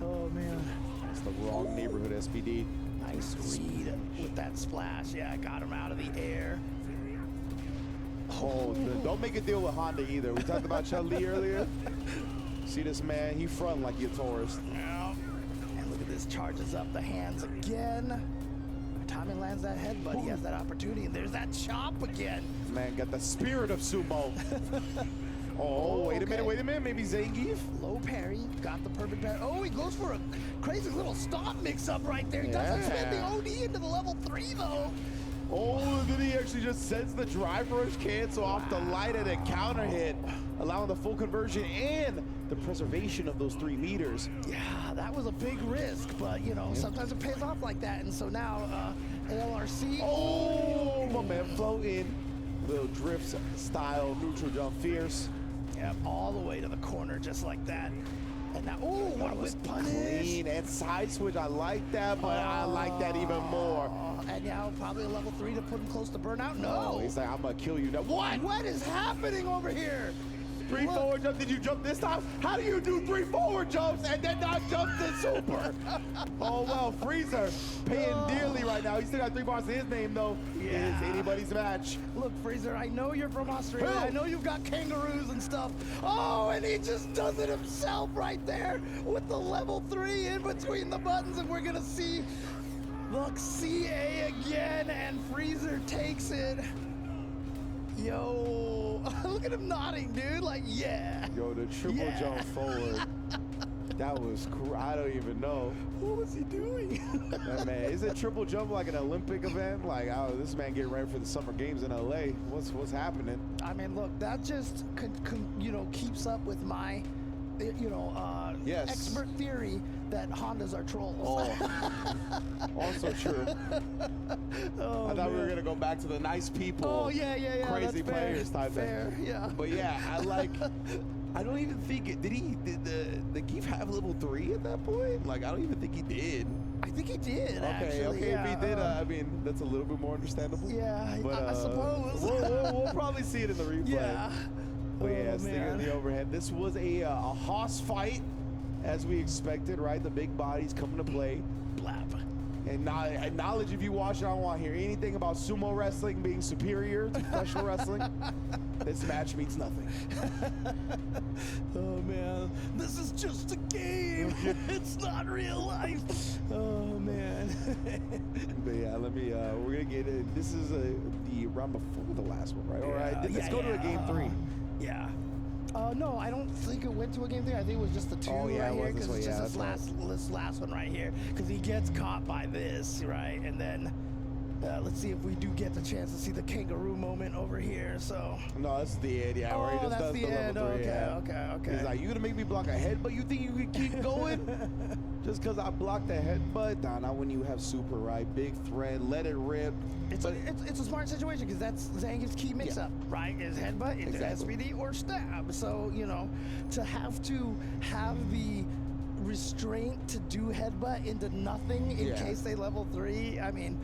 Oh man. That's the wrong neighborhood SPD. Nice read with that splash. Yeah, got him out of the air. Oh, don't make a deal with Honda either. We talked about Chun-Li earlier. See this man? He front like you're a tourist. Yeah. And look at this, charges up the hands again. Tommy lands that headbutt. He has that opportunity, and there's that chop again. Man got the spirit of sumo. Oh, wait a minute. Maybe Zangief? Low parry, got the perfect parry. Oh, he goes for a crazy little stomp mix-up right there. He doesn't send the OD into the level 3, though. Oh, then he actually just sends the drive rush cancel off the light and a counter hit, allowing the full conversion and the preservation of those 3 meters. Yeah, that was a big risk, but, you know, sometimes it pays off like that. And so now, ALRC. Oh, my man floating. Little drift style, neutral jump fierce. Yep, all the way to the corner, just like that. And now, oh, what a whip punish. Clean and side switch. I like that, but I like that even more. And now probably a level 3 to put him close to burnout. No. He's like, I'm gonna kill you now. What? What is happening over here? 3 forward jumps. Did you jump this time? How do you do 3 forward jumps and then not jump the super? Oh, well, Freezer paying dearly right now. He still got 3 bars to his name, though. Yeah. It's anybody's match. Look, Freezer, I know you're from Australia. I know you've got kangaroos and stuff. Oh, and he just does it himself right there with the level 3 in between the buttons, and we're going to see the CA again, and Freezer takes it. Yo, look at him nodding, dude. Like, yeah. Yo, the triple Yeah. jump forward. That was cool. I don't even know. What was he doing? That man, is it triple jump like an Olympic event? Like, oh, this man getting ready for the Summer Games in LA. What's happening? I mean, look, that just keeps up with my, Yes. expert theory that Hondas are trolls. Oh, also true. Oh, I thought we were man. gonna go back to the nice people. Oh yeah, Crazy that's fair. players type fair, thing. yeah. But yeah, I don't even think it. Did the Geef have level 3 at that point? Like, I don't even think he did. I think he did. Okay, actually, okay. yeah, If he did, I mean, that's a little bit more understandable. yeah, But I suppose. we'll probably see it in the replay. yeah. But yeah, Oh, sticking in man. the overhead. This was a Haas fight, as we expected, right? The big bodies coming to play. Blap. And knowledge, if you watch it, I don't want to hear anything about sumo wrestling being superior to professional wrestling. This match means nothing. Oh man, this is just a game. It's not real life. Oh man. But yeah, we're gonna get it. This is the round before the last one, right? All right, Yeah, let's yeah, go to a yeah, game 3. Yeah. No, I don't think it went to a game 3. I think it was just the 2 Oh, yeah, right it here was this way, it's yeah, just this last one right here because he gets caught by this, right? And then let's see if we do get the chance to see the kangaroo moment over here. So. No, that's the end. Yeah, where he Oh, just that's does the the end. level 3. Okay, yeah. okay. He's like, you gonna make me block a head, but you think you can keep going? Just because I blocked the headbutt? Nah, not when you have super, right? Big threat, let it rip. It's a smart situation because that's Zangief's key mix-up, right? Is headbutt into Exactly. SPD or stab. So, to have the restraint to do headbutt into nothing in Yeah. case they level 3, I mean,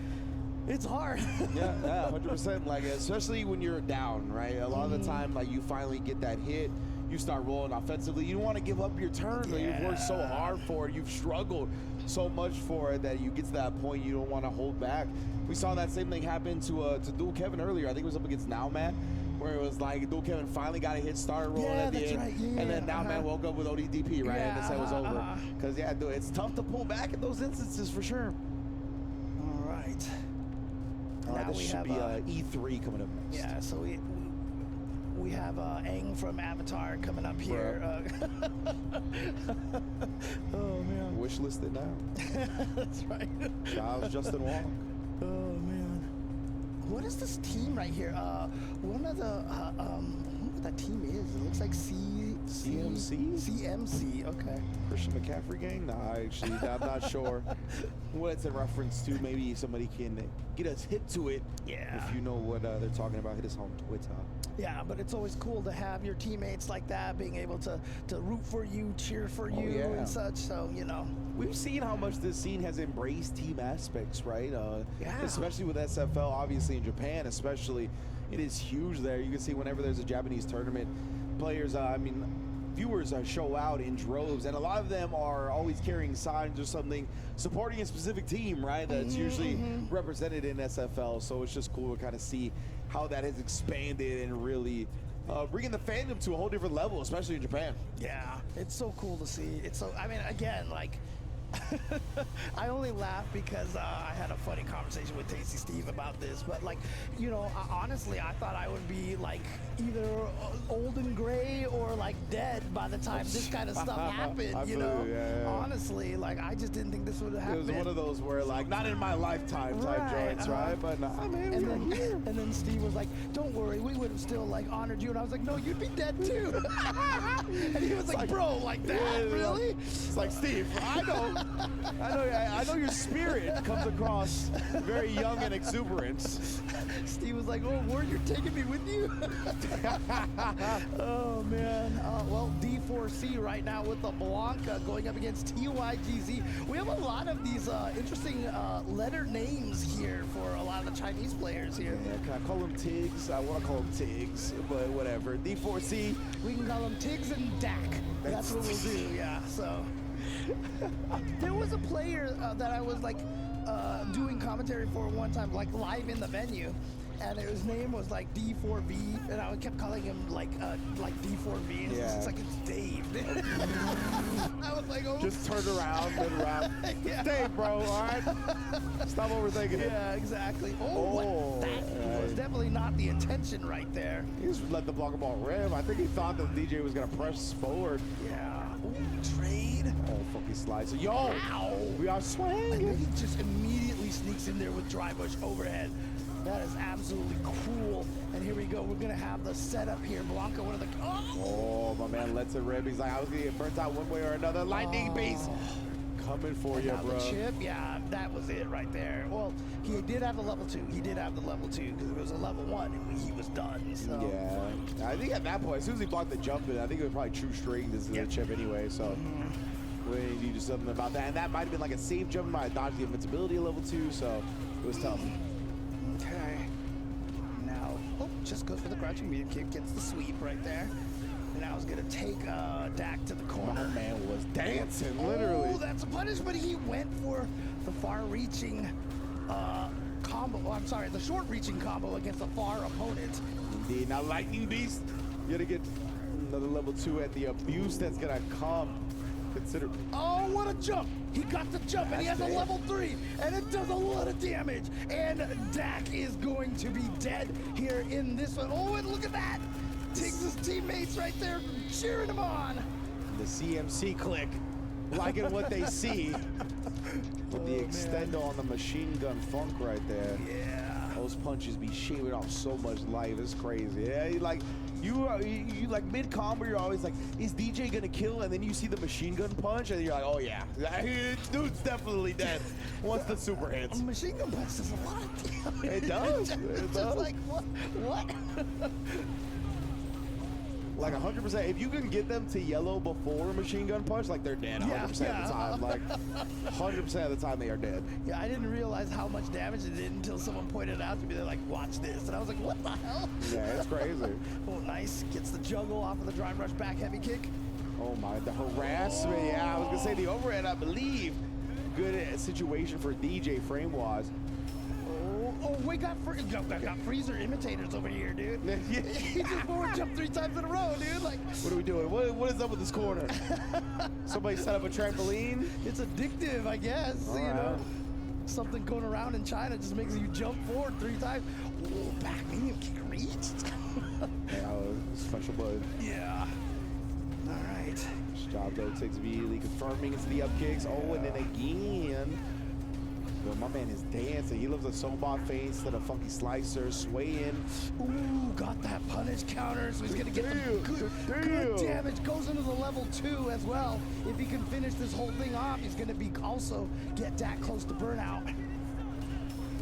it's hard. Yeah, 100%. Like, especially when you're down, right? A lot of the time, like, you finally get that hit, you start rolling offensively. You don't want to give up your turn. Like, you've worked so hard for it. You've struggled so much for it that you get to that point you don't want to hold back. We saw that same thing happen to Dual Kevin earlier. I think it was up against Now Man, where it was like Dual Kevin finally got a hit, started rolling at the that's end, right. Yeah, and then Now Man woke up with ODDP, right? Yeah, and the set was over. Because yeah, dude, it's tough to pull back in those instances for sure. All right. All right, Now this we should have, be E3 coming up next. Yeah, so we have Aang from Avatar coming up here. Oh, man. Wish listed now. That's right. Charles Justin Wong. Oh man, what is this team right here? One of the I don't know what that team is. It looks like CMC? CMC. Okay. Christian McCaffrey gang? Nah, actually, I'm not sure what it's in reference to. Maybe somebody can get us hit to it. Yeah. If you know what they're talking about, hit us on Twitter. Yeah, but it's always cool to have your teammates like that, being able to root for you, cheer for you, yeah. and such. So We've seen how much this scene has embraced team aspects, right? Yeah. Especially with SFL, obviously in Japan, especially, it is huge there. You can see whenever there's a Japanese tournament, players, viewers show out in droves, and a lot of them are always carrying signs or something supporting a specific team, right? That's usually represented in SFL. So it's just cool to kind of see how that has expanded and really bringing the fandom to a whole different level, especially in Japan. yeah, it's so cool to see. It's so. I mean, again, like. I only laugh because I had a funny conversation with Tasty Steve about this, but honestly, I thought I would be like either old and gray or like dead by the time this kind of stuff happened. I You feel know, you, yeah. honestly, like I just didn't think this would It happen. was one of those where, like, not in my lifetime type Right, joints, right? But nah, man, and we were here. then Steve was like, "Don't worry, we would have still like honored you." And I was like, "No, you'd be dead too." And he was like, "Bro, like that, Yeah, really?" It's like, Steve, I know your spirit comes across very young and exuberant. Steve was like, "Oh, word, you're taking me with you?" Oh man. Well, D4C right now with the Blanca going up against TYGZ. We have a lot of these interesting letter names here for a lot of the Chinese players here. Yeah, can I call him Tiggs? I want to call him Tiggs, but whatever. D4C. We can call them Tiggs and Dak. That's what we'll do. Yeah. So there was a player that I was like doing commentary for one time, like live in the venue, and his name was like D4V, and I kept calling him like D4V, and Yeah. it's like it's Dave. I was like, oh. Just turn around, mid-round. Yeah. Stay, bro, all right? Stop overthinking it. Yeah, exactly. Oh, what? That was definitely not the intention right there. He just let the blocker ball rim. I think he thought that DJ was going to press forward. Yeah. Ooh, trade. Oh, fucking slice. Yo, Ow. we are And then swinging. he just immediately sneaks in there with dry bush overhead. That is absolutely cool. And here we go. We're going to have the setup here. Blanca, one of the... Oh, my man lets it rip. He's like, I was going to get burnt out one way or another. Lightning beast coming for you, Now bro. the chip, yeah, that was it right there. Well, he did have the level 2. He did have the level 2 because it was a level 1 and he was done. So. Yeah. I think at that point, as soon as he blocked the jump in, I think it was probably true string this is the chip anyway, so we need to do something about that. And that might have been like a safe jump. I dodged the invincibility at level 2, so it was tough. Okay. Now, oh, just goes for the crouching medium kick, gets the sweep right there. And now he's going to take Dak to the corner. My man was dancing, literally. Oh, that's a punish, but he went for the far-reaching combo. Oh, I'm sorry, the short-reaching combo against a far opponent. Indeed. Now, Lightning Beast, you gotta get another level 2 and the abuse that's gonna come. Consider. Oh, what a jump! He got the jump, and he has a That's it. level 3, and it does a lot of damage. And Dak is going to be dead here in this one. Oh, and look at that! Takes his teammates right there, cheering him on. The CMC click, liking what they see. With the extendo on the machine gun funk right there. Yeah. Those punches be shaving off so much life. It's crazy. Yeah, you like mid combo, you're always like, is DJ gonna kill? And then you see the machine gun punch, and you're like, oh yeah, dude's definitely dead once the super hits. A machine gun punch does a lot of damage. It does. It It's does. just like, what? Like 100%. If you can get them to yellow before a machine gun punch, like they're dead 100% of the time. Like 100% of the time they are dead. Yeah, I didn't realize how much damage it did until someone pointed it out to me. They're like, watch this. And I was like, what the hell? Yeah, it's crazy. Oh, nice. Gets the juggle off of the drive rush back heavy kick. Oh my, the harassment. Yeah, I was gonna say the overhead, I believe. Good situation for DJ frame-wise. Oh, we got freezer imitators over here, dude. He just forward jumped 3 times in a row, dude. Like, What are we doing? What is up with this corner? Somebody set up a trampoline? it's addictive, I guess. All you right. know, something going around in China just makes you jump forward 3 times. Oh, back medium kick reach. Yeah, special bud. Yeah. All right. Job though takes immediately confirming into the up kicks. Oh, and then again. Yo, my man is dancing. He loves a Sombot feints to the funky slicer, sway in. Ooh, got that punish counter, so he's gonna get the good damage. Goes into the level 2 as well. If he can finish this whole thing off, he's gonna be also get Dak close to burnout.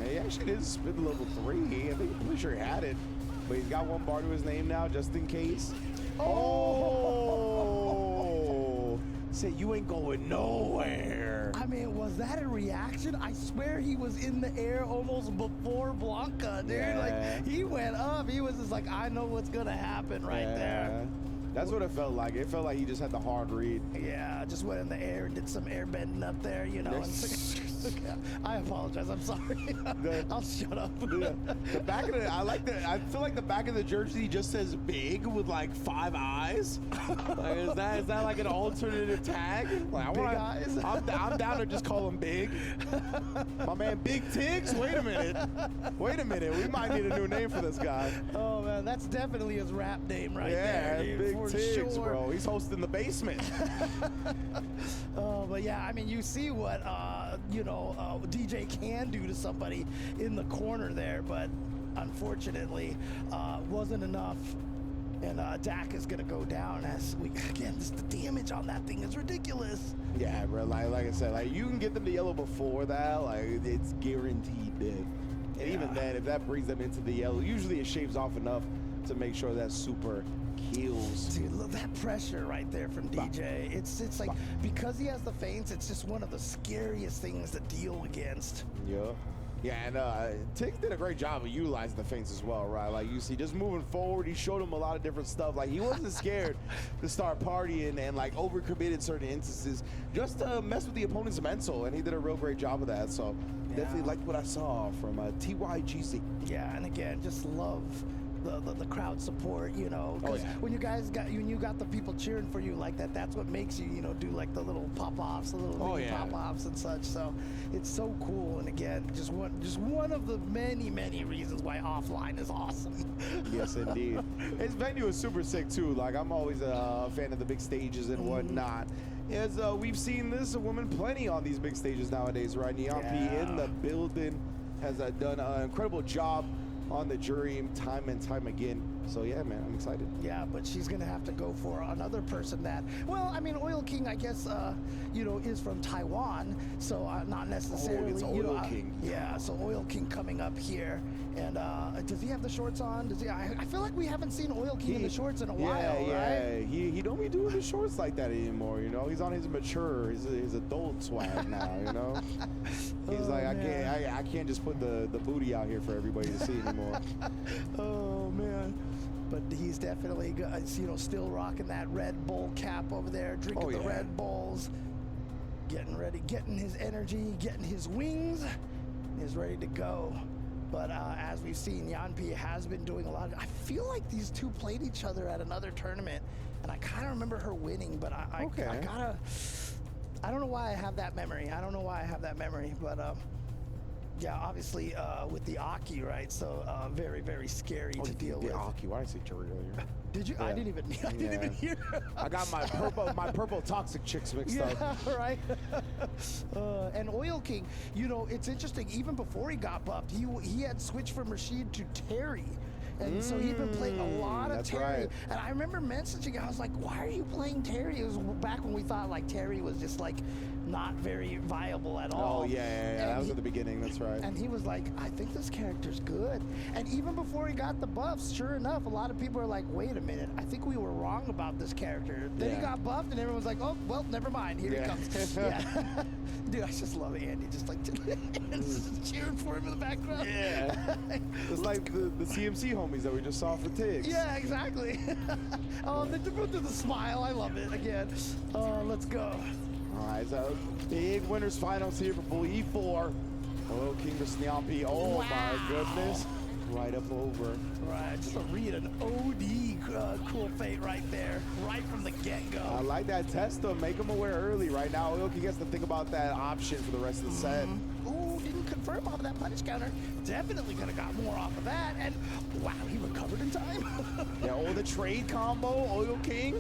And he actually did spin level 3. I think I'm pretty sure he had it. But he's got one bar to his name now, just in case. Oh! Say you ain't going nowhere. I mean, was that a reaction? I swear he was in the air almost before Blanca, dude. Yeah. Like, he went up. He was just like, I know what's gonna happen right there. That's what it felt like. It felt like he just had the hard read. Yeah, just went in the air and did some air bending up there, you know. And I apologize. I'm sorry. I'll shut up. The back of the, I feel like the back of the jersey just says big with like 5 eyes. Like, is that like an alternative tag? Like, Big eyes? I'm down to just call him Big. My man Big Tiggs? Wait a minute. We might need a new name for this guy. Oh man, that's definitely his rap name right Yeah, there, dude, Big for Tiggs, sure. bro. He's hosting the basement. Oh, but yeah, I mean, you see what DJ can do to somebody in the corner there, but unfortunately, wasn't enough. And Dak is gonna go down as the damage on that thing is ridiculous. Yeah, bro. Like I said, like you can get them to yellow before that, like it's guaranteed dead. And even then, if that brings them into the yellow, usually it shaves off enough to make sure that super kills. Dude, look that pressure right there from DJ. It's like because he has the feints, it's just one of the scariest things to deal against. Yeah. Yeah, and Tiggs did a great job of utilizing the feints as well, right? Like you see, just moving forward, he showed him a lot of different stuff. Like he wasn't scared to start partying and like overcommit in certain instances, just to mess with the opponent's mental, and he did a real great job of that. So definitely liked what I saw from TYGC. Yeah, and again, just love the crowd support, you know, because when you got the people cheering for you like that, that's what makes you, you know, do like the little pop-offs, the little mini pop-offs and such. So it's so cool. And again, just one of the many reasons why offline is awesome. Yes, indeed. His venue is super sick too. Like, I'm always a fan of the big stages and whatnot. As we've seen this woman plenty on these big stages nowadays, right? Nyampi in the building has done an incredible job on the jury time and time again. So yeah, man, I'm excited. Yeah, but she's gonna have to go for another person that, well, I mean, Oil King, I guess, you know, is from Taiwan, so not necessarily. It's you know, Oil King. Yeah, so Oil King coming up here, and does he have the shorts on? Does he? I feel like we haven't seen Oil King in the shorts in a while, right? He don't be doing the shorts like that anymore. You know, he's on his mature, his adult swag now. You know, he's like, I can't just put the booty out here for everybody to see anymore. Oh man. But he's definitely, you know, still rocking that Red Bull cap over there, drinking the Red Bulls, getting ready, getting his energy, getting his wings, is ready to go. But as we've seen, Yanpi has been doing a lot of, I feel like these two played each other at another tournament, and I kind of remember her winning, but I don't know why I have that memory. But yeah, obviously with the Aki, right? So very scary to deal with. The Aki, why did I say jury earlier? Did you? Yeah. I didn't even hear. I got my purple toxic chicks mixed up. Yeah, right. And Oil King, you know, it's interesting. Even before he got buffed, he had switched from Rashid to Terry. And so he'd been playing a lot of Terry. Right. And I remember messaging, I was like, why are you playing Terry? It was back when we thought like Terry was just like not very viable at all. Oh, yeah. That was at the beginning, that's right. And he was like, I think this character's good. And even before he got the buffs, sure enough, a lot of people are like, wait a minute, I think we were wrong about this character. Then he got buffed and everyone was like, oh, well, never mind, here he comes. Yeah. Dude, I just love Andy, just like just cheering for him in the background. Yeah. It's like the CMC homies that we just saw for Tiggs. Yeah, exactly. Oh, they do the smile. I love it. Again, let's go. All right, so big winners finals here for Bull E4. Oil King versus Nyampi. Oh, my goodness. Right up over. Right, just a read an OD cool fate right there, right from the get-go. I like that test, though. Make him aware early. Right now, Oil King gets to think about that option for the rest of the set. Ooh, didn't confirm off of that punish counter. Definitely could have got more off of that. And wow, he recovered in time. Yeah, the trade combo, Oil King.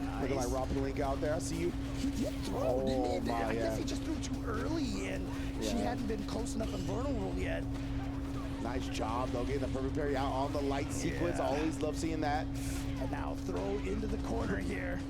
Nice. Looking like Rob Pelinka out there. I see you. He did throw, didn't he? I guess he just threw too early, and she hadn't been close enough and vulnerable yet. Nice job, though, getting the perfect parry out on the light sequence. Always love seeing that. And now throw into the corner here.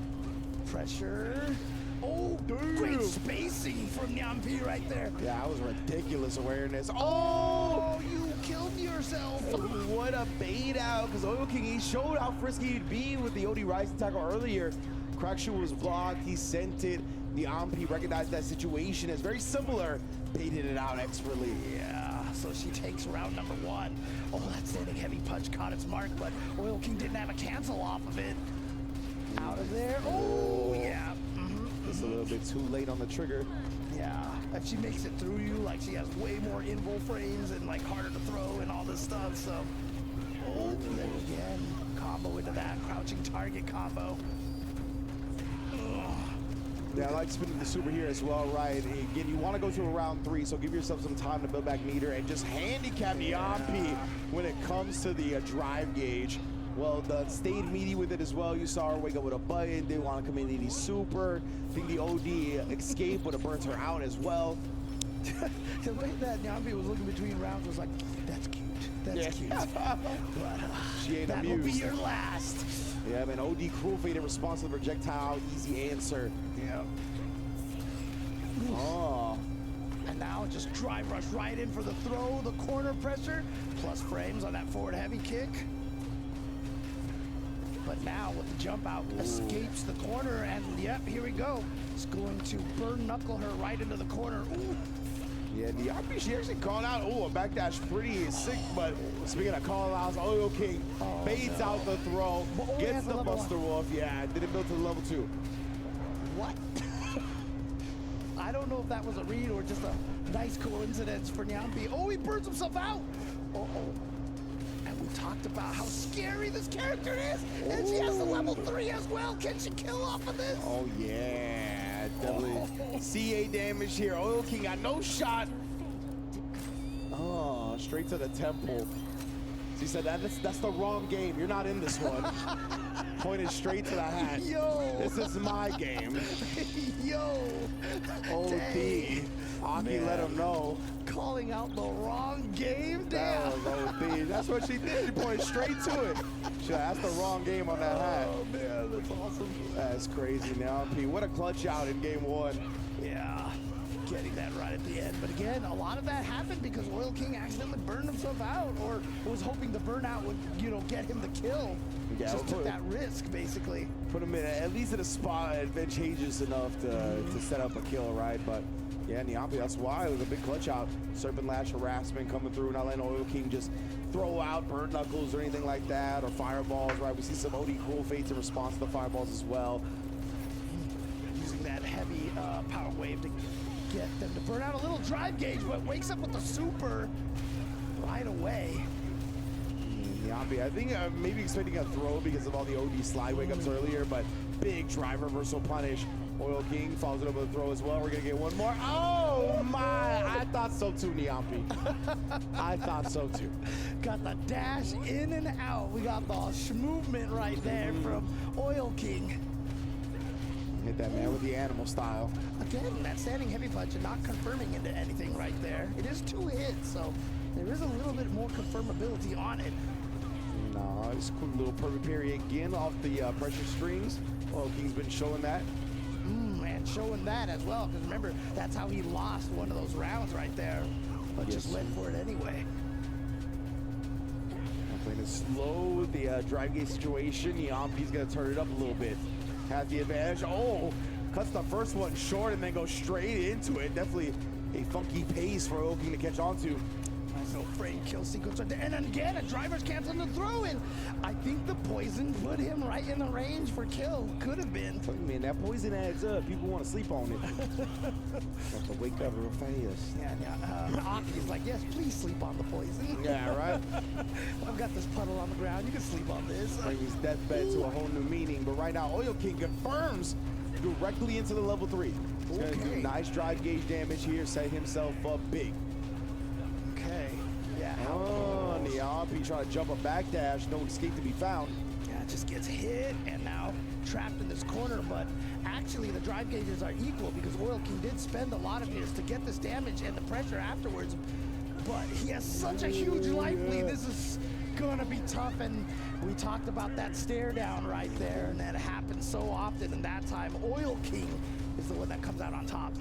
Pressure. Oh, great spacing from Nyampi right there. Yeah, that was ridiculous awareness. Oh, you killed yourself. What a bait out, because Oil King, he showed how frisky he'd be with the OD Rising tackle earlier. Crackshoe was blocked, he sent it. Nyampi recognized that situation as very similar, baited it out expertly. Yeah. So she takes round number 1. Oh, that standing heavy punch caught its mark, but Oil King didn't have a cancel off of it. Out of there. Oh, yeah. Just a little bit too late on the trigger. Yeah. If she makes it through you, like she has way more invul frames and like harder to throw and all this stuff, so. Oh, then again, combo into that crouching target combo. Yeah, I like spinning the super here as well, right? Again, you want to go to a round 3, so give yourself some time to build back meter and just handicap Nyampi when it comes to the drive gauge. Well, the stayed meaty with it as well. You saw her wake up with a button, didn't want to come in any super. I think the OD escape would have burnt her out as well. The way that Nyampi was looking between rounds was like, that's cute. That's cute. But she ain't that'll amused. be your last. Yeah, man, OD cruel fade in response to the projectile. Easy answer. Yeah. Oh. And now just drive rush right in for the throw, the corner pressure, plus frames on that forward heavy kick. But now with the jump out, escapes the corner, and yep, here we go. It's going to burn knuckle her right into the corner. Ooh. Yeah, Nyampi, she actually called out, a backdash pretty sick, but speaking of call outs, Oil King baits out the throw, gets the Buster Wolf. Yeah, didn't build to the level 2. What? I don't know if that was a read or just a nice coincidence for Nyampi. Oh, he burns himself out. Uh-oh. And we talked about how scary this character is, and she has the level 3 as well. Can she kill off of this? Oh yeah, definitely. CA damage here. Oil King got no shot. Oh, straight to the temple. She said that's the wrong game. You're not in this one. Pointed straight to the hat. Yo. This is my game. Yo. OD. Dang. Aki let him know. Calling out the wrong game. That Damn. was OD. That's what she did. She pointed straight to it. That's the wrong game on that hat. Oh man, that's awesome. That's crazy now. P, what a clutch out in game 1. Yeah, getting that right at the end. But again, a lot of that happened because Oil King accidentally burned himself out, or was hoping the burnout would, you know, get him the kill. Yeah, Just took that risk, basically. Put him in at least in a spot advantageous enough to set up a kill, right? But yeah, Niampi, that's why it was a big clutch out. Serpent Lash harassment coming through, not letting Oil King just throw out burnt knuckles or anything like that, or fireballs, right? We see some OD Cruel Fates in response to the fireballs as well. Using that heavy power wave to get them to burn out a little drive gauge, but wakes up with the super right away. Niampi, I think maybe expecting a throw because of all the OD slide wake-ups earlier, but big drive reversal punish. Oil King follows it up with a throw as well. We're gonna get one more. Oh my! I thought so too, Niampi. I thought so too. Got the dash in and out. We got the movement right there from Oil King. Hit that man with the animal style. Again, that standing heavy punch and not confirming into anything right there. It is 2 hits, so there is a little bit more confirmability on it. Nice, quick little perfect parry again off the pressure strings. Oil King's been showing that. And showing that as well, because remember, that's how he lost one of those rounds right there, but Yes. just went for it anyway. Playing it slow, the drive gate situation. Niampi's gonna turn it up a little bit. Has the advantage. Oh, cuts the first one short and then goes straight into it. Definitely a funky pace for Oil King to catch on to. Nice little frame kill sequence right there. And then again, a driver's cancel the throw in. I think the poison put him right in the range for kill. Could have been. Man, that poison adds up. People want to sleep on it. Have to wake up real fast. Yeah. Aki's like, yes, please sleep on the poison. Yeah, right? I've got this puddle on the ground. You can sleep on this. Brings deathbed to a whole new meaning. But right now, Oil King confirms directly into the level 3. He's going to do nice drive gauge damage here, set himself up big. Okay. Yeah. Oh, Niampi trying to jump a backdash. No escape to be found. Yeah, just gets hit and now trapped in this corner. But actually, the drive gauges are equal because Oil King did spend a lot of his to get this damage and the pressure afterwards. But he has such a huge life lead. This is gonna be tough. And we talked about that stare down right there, and that happens so often. And that time, Oil King is the one that comes out on top.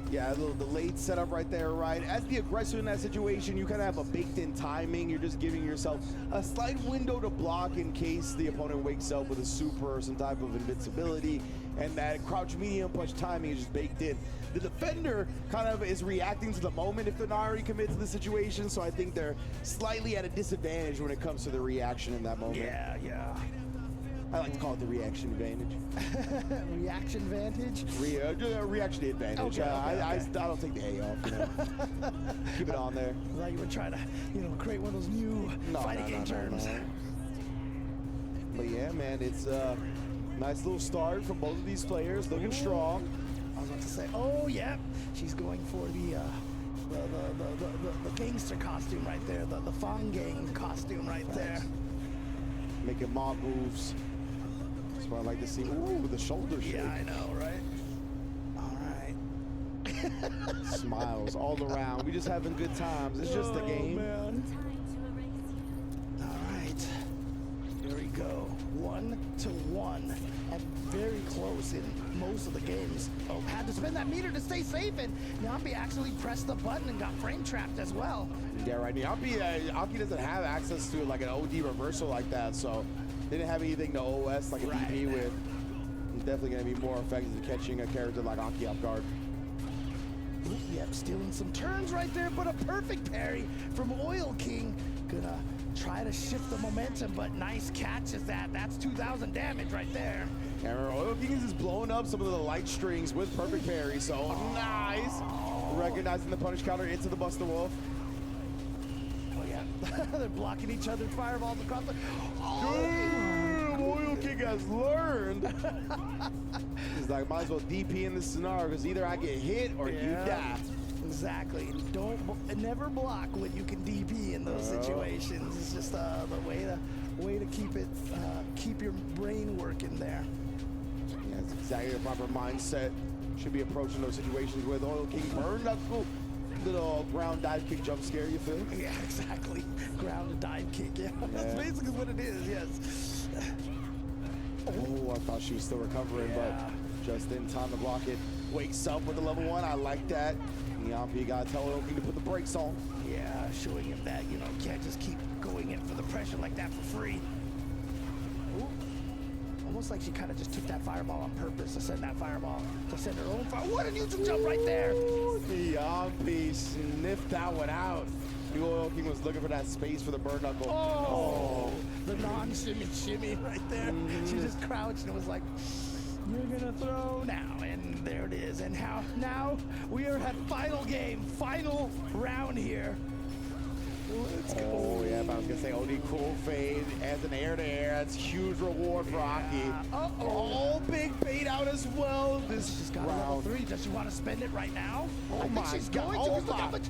Yeah, a little delayed setup right there, right? As the aggressor in that situation, you kind of have a baked-in timing. You're just giving yourself a slight window to block in case the opponent wakes up with a super or some type of invincibility, and that crouch medium punch timing is just baked in. The defender kind of is reacting to the moment if they're not already committed to the situation, so I think they're slightly at a disadvantage when it comes to the reaction in that moment. Yeah. I like to call it the reaction advantage. Reaction vantage? Reaction advantage. Okay, I don't take the A off, you know. Keep it on there. I thought you were trying to, create one of those new fighting game terms. But yeah, man, it's a nice little start from both of these players, looking strong. I was about to say, oh yeah, she's going for the gangster costume right there, the Fang Gang costume right there. Making mob moves. That's what I like to see. Ooh, with the shoulder shake. Yeah, I know, right? All right. Smiles all around. We just having good times. It's just a game. Man. All right. Here we go. 1-1. And very close in most of the games. Oh, had to spend that meter to stay safe, and Niampi actually pressed the button and got frame trapped as well. Yeah, right. Niampi, Aki doesn't have access to like an OD reversal like that, so they didn't have anything to OS like a DP with. He's definitely going to be more effective at catching a character like Aki off guard. Yep, stealing some turns right there, but a perfect parry from Oil King. Gonna try to shift the momentum, but nice catch is that. That's 2,000 damage right there. And Oil King is just blowing up some of the light strings with perfect parry, so nice. Recognizing the punish counter into the Buster Wolf. Oh yeah, They're blocking each other's fireballs across the. Oh! Damn, Oil King has learned. He's like, might as well DP in this scenario because either I get hit or you die. Exactly. Never block when you can DP in those situations. It's just the way to keep your brain working there. Yeah, that's exactly the proper mindset. Should be approaching those situations with Oil King burn. That's cool. Little ground dive kick jump scare, you feel? Yeah, exactly. Ground dive kick. Yeah, that's basically what it is. Yes. Oh, I thought she was still recovering, but just in time to block it. Wakes up with the level 1. I like that. Yampi gotta tell Oil King to put the brakes on. Yeah, showing him that, you can't just keep going in for the pressure like that for free. Ooh. Almost like she kind of just took that fireball on purpose to send that fireball, to send her own fire. What a neutral jump right there! Yampi sniffed that one out. The Oil King was looking for that space for the burn knuckle. Oh, the non-shimmy right there. She just crouched and was like, you're gonna throw now, and there it is. And now we are at final game, final round here. Let's go. Oh yeah, but I was gonna say OD cool fade as an air-to-air. That's huge reward for Aki. Oh, big bait out as well. She's got a level 3. Does she want to spend it right now? Oh I think she's going to. Look how much.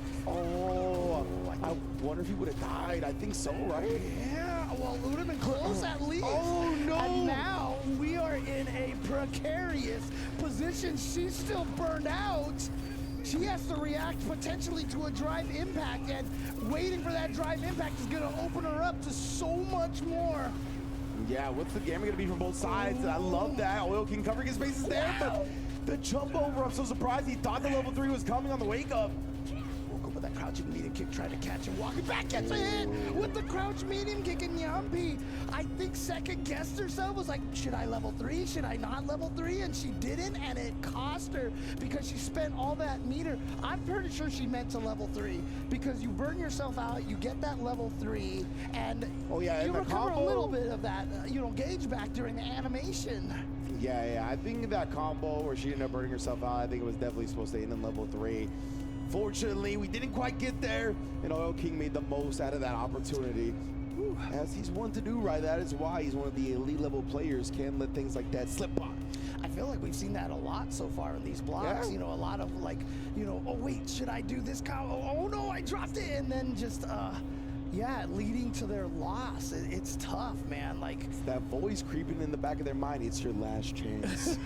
I wonder if he would have died. I think so, right? Yeah, well, it would have been close at least. Oh, no. And now we are in a precarious position. She's still burned out. She has to react potentially to a drive impact, and waiting for that drive impact is going to open her up to so much more. Yeah, what's the gamma going to be from both sides? I love that. Oil King covering his bases there, but the jump over, I'm so surprised. He thought the level 3 was coming on the wake up. Woke up with that crouching medium kick, trying to catch him, walking back, gets a hit with the crouch medium kick, and Yampi, I think, second guessed herself, was like, should I level 3? Should I not level 3? And she didn't, and it cost her because she spent all that meter. I'm pretty sure she meant to level 3 because you burn yourself out, you get that level 3, and you recover a little bit of that, gauge back during the animation. Yeah, I think that combo where she ended up burning herself out, I think it was definitely supposed to end in level 3. Fortunately, we didn't quite get there, and Oil King made the most out of that opportunity. As he's one to do, right? That is why he's one of the elite level players. Can't let things like that slip by. I feel like we've seen that a lot so far in these blocks. Yeah. A lot of like, oh wait, should I do this combo? Oh no, I dropped it, and then just leading to their loss. It's tough, man. Like, it's that voice creeping in the back of their mind. It's your last chance.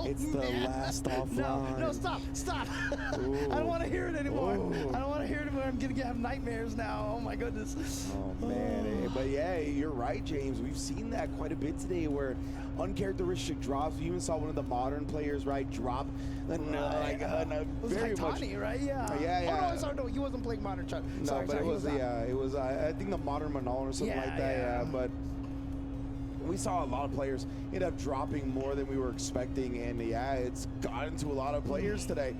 It's the last offline. No, stop. I don't want to hear it anymore. I don't want to hear it anymore. I'm gonna have nightmares now. Oh my goodness. Oh man, but yeah, you're right, James. We've seen that quite a bit today, where uncharacteristic drops. We even saw one of the modern players, right, drop very much. Right? Yeah. Oh no, sorry, no, he wasn't playing modern. It was I think the modern Manal or something like that. Yeah, but we saw a lot of players end up dropping more than we were expecting, and it's gotten to a lot of players today,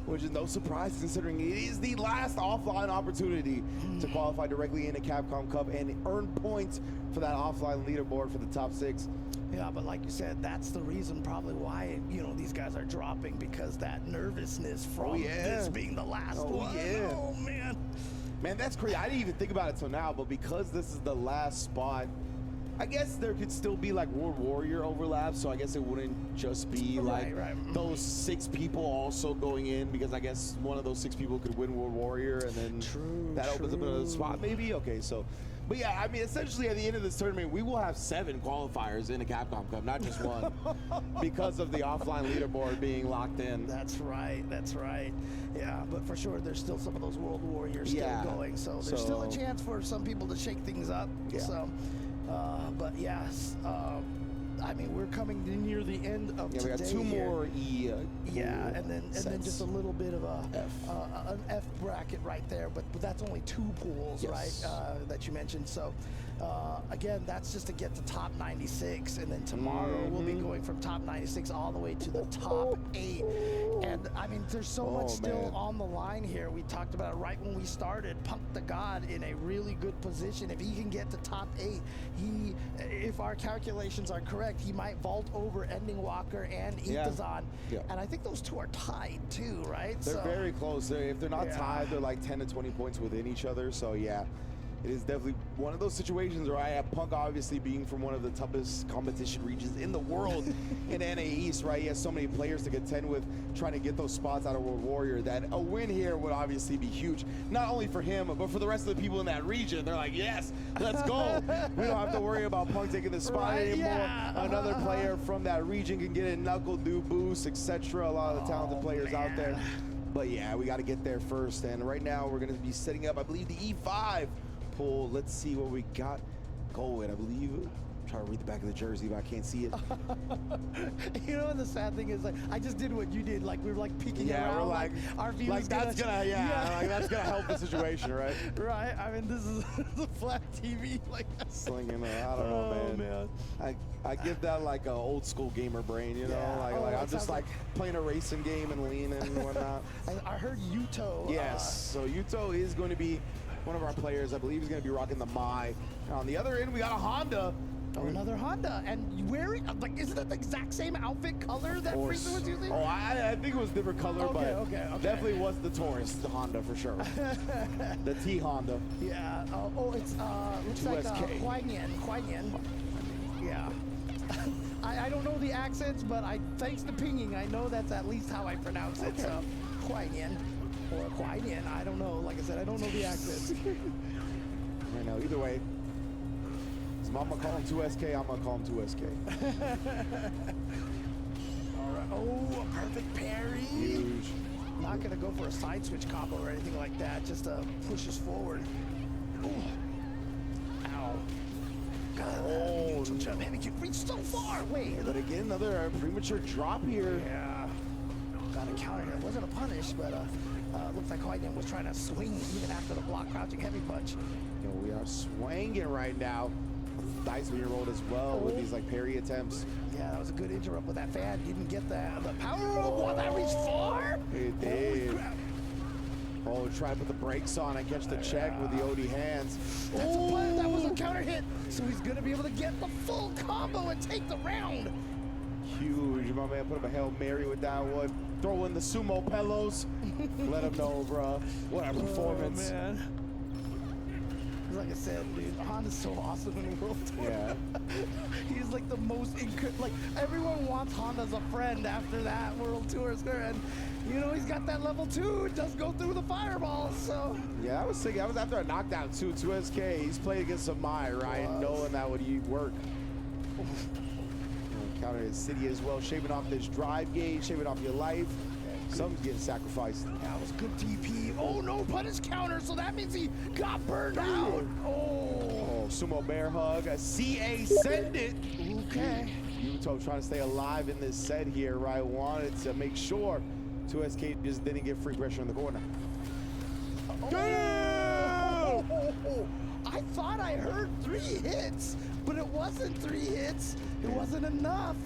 which is no surprise considering it is the last offline opportunity to qualify directly into Capcom Cup and earn points for that offline leaderboard for the top 6. Yeah, but like you said, that's the reason probably why, these guys are dropping, because that nervousness from this being the last one. Yeah. Oh, man. Man, that's crazy. I didn't even think about it till now, but because this is the last spot, I guess there could still be like World Warrior overlap, so I guess it wouldn't just be those 6 people also going in, because I guess one of those 6 people could win World Warrior, and then that opens up another spot maybe? Okay, so, but yeah, I mean, essentially at the end of this tournament, we will have 7 qualifiers in a Capcom Cup, not just 1, because of the offline leaderboard being locked in. That's right. Yeah, but for sure, there's still some of those World Warriors still going, so there's still a chance for some people to shake things up. Yeah. So, but yes, I mean, we're coming near the end of today. We got 2 more E. And then just a little bit of an F bracket right there, but that's only 2 pools, right? That you mentioned. So again, that's just to get to top 96, and then tomorrow we'll be going from top 96 all the way to the top 8. And I mean, there's so much still on the line here. We talked about it right when we started. Punk the God in a really good position. If he can get to top 8, if our calculations are correct, he might vault over Ending Walker and Itazan. Yeah. And I think those 2 are tied too, right? They're very close. If they're not tied, they're like 10 to 20 points within each other. So yeah, It is definitely one of those situations where I have Punk obviously being from one of the toughest competition regions in the world in NA East, right? He has so many players to contend with trying to get those spots out of World Warrior that a win here would obviously be huge. Not only for him, but for the rest of the people in that region. They're like, yes, let's go. We don't have to worry about Punk taking the spot anymore. Yeah. Another player from that region can get a knuckle do boost, etc. A lot of the talented players out there. But yeah, we got to get there first. And right now we're going to be setting up, I believe, the E5 pool. Let's see what we got going. I believe, I'm trying to read the back of the jersey, but I can't see it. You know, and the sad thing is, like, I just did what you did. Like, we were like peeking around. We're like our view like is that's gonna, like that's gonna help the situation, right? Right. I mean, this is the flat TV. Like, Slinging, I don't know, man. I give that like a old school gamer brain, you know, Yeah. like, Oh, like it I'm just sounds like playing a racing game and leaning and whatnot. I heard Yuto. Yes, so Yuto is going to be one of our players. I believe he's going to be rocking the Mai. On the other end, we got a Honda. Another Honda, and wearing, like, isn't it the exact same outfit color that Frieza was using? Oh, I think it was different color, but okay. definitely was the Taurus, the Honda for sure. The T Honda. Yeah. It's looks 2SK. like Huayan. Yeah. I don't know the accents, but thanks to pinging, I know that's at least how I pronounce it. So Huayan or Huayan, I don't know. Like I said, I don't know the accents. I know. Either way, I'm gonna call him 2SK. I'm gonna call him 2SK. All right. Oh, a perfect parry. Huge. Not gonna go for a side switch combo or anything like that. Just push us forward. Ooh. Ow. God, Chub Heavy can reach so far. Wait. But again, another premature drop here. Yeah. Got a counter. It wasn't a punish, but looks like Huayan was trying to swing even after the block crouching heavy punch. You know, we are swinging right now. Dice being rolled as well with these like parry attempts. Yeah, that was a good interrupt with that fan. Didn't get the power up. Wow, that reached far. It did. Oh, try to put the brakes on and catch the check with the OD hands. That's a play. That was a counter hit. So he's going to be able to get the full combo and take the round. Huge. My man put up a Hail Mary with that one. Throw in the sumo pillows. Let him know, bro. What a performance. Oh, man. Like I said, dude, Honda's so awesome in World Tour. Yeah. He's like the most, like, everyone wants Honda as a friend after that World Tour. And, you know, he's got that level 2. It does go through the fireballs, so. Yeah, I was thinking, I was after a knockdown too. 2SK, he's played against Samai, right? Knowing that would work. Counter his city as well, shaving off this drive gauge, shaving off your life. Something's getting sacrificed. That was good TP. Oh no, punish counter, so that means he got burned out. Oh, sumo bear hug. A CA send it. Okay. Yuto trying to stay alive in this set here, right? Wanted to make sure 2SK just didn't get free pressure in the corner. Damn! I thought I heard 3 hits, but it wasn't 3 hits. It wasn't enough.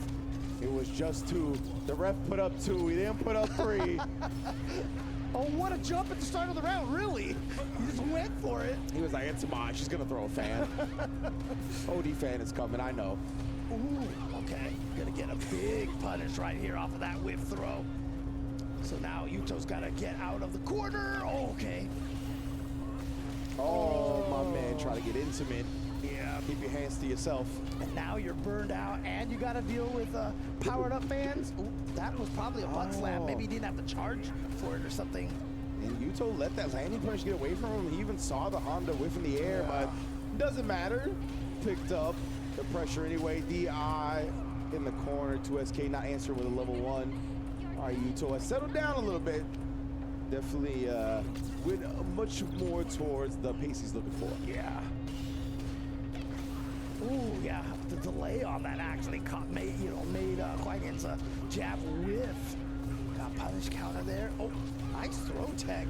It was just 2. The ref put up 2. He didn't put up 3. Oh, what a jump at the start of the round, really. He just went for it. He was like, it's mine. She's going to throw a fan. OD fan is coming, I know. Ooh, okay. Gonna get a big punish right here off of that whip throw. So now Yuto's got to get out of the corner. Oh, okay. Oh, my man, try to get intimate. Yeah. Keep your hands to yourself. And now you're burned out, and you got to deal with powered up fans. Ooh, that was probably a butt slap. Maybe he didn't have to charge for it or something. And Yuto let that landing punch get away from him. He even saw the Honda whiff in the air, but doesn't matter. Picked up the pressure anyway. DI in the corner. 2SK not answering with a level 1. All right, Yuto has settled down a little bit. Definitely went much more towards the pace he's looking for. Yeah. Ooh, yeah. The delay on that actually made Huayan's jab whiff. Got punish counter there. Oh, nice throw tech.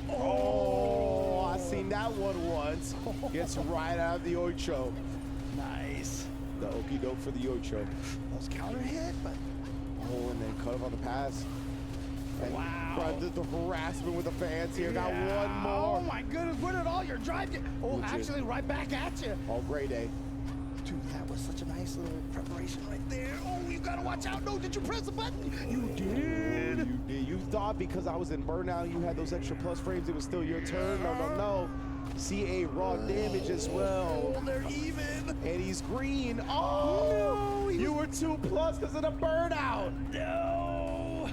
Oh, I seen that one once. Gets right out of the Ocho. Nice. The okie doke for the Ocho. That was counter hit, but. Oh, and then cut off on the pass. And wow. The harassment with the fans here. Got one more. Oh my goodness, where did all your drive get? Oh, Legit. actually right back at you. All gray day. Dude, that was such a nice little preparation right there. Oh, you gotta watch out. No, did you press the button? You did. You did. You thought because I was in burnout, you had those extra plus frames, it was still your turn. No. CA raw damage as well. Oh, they're even. And he's green. Oh, No, you were 2+ because of the burnout. No.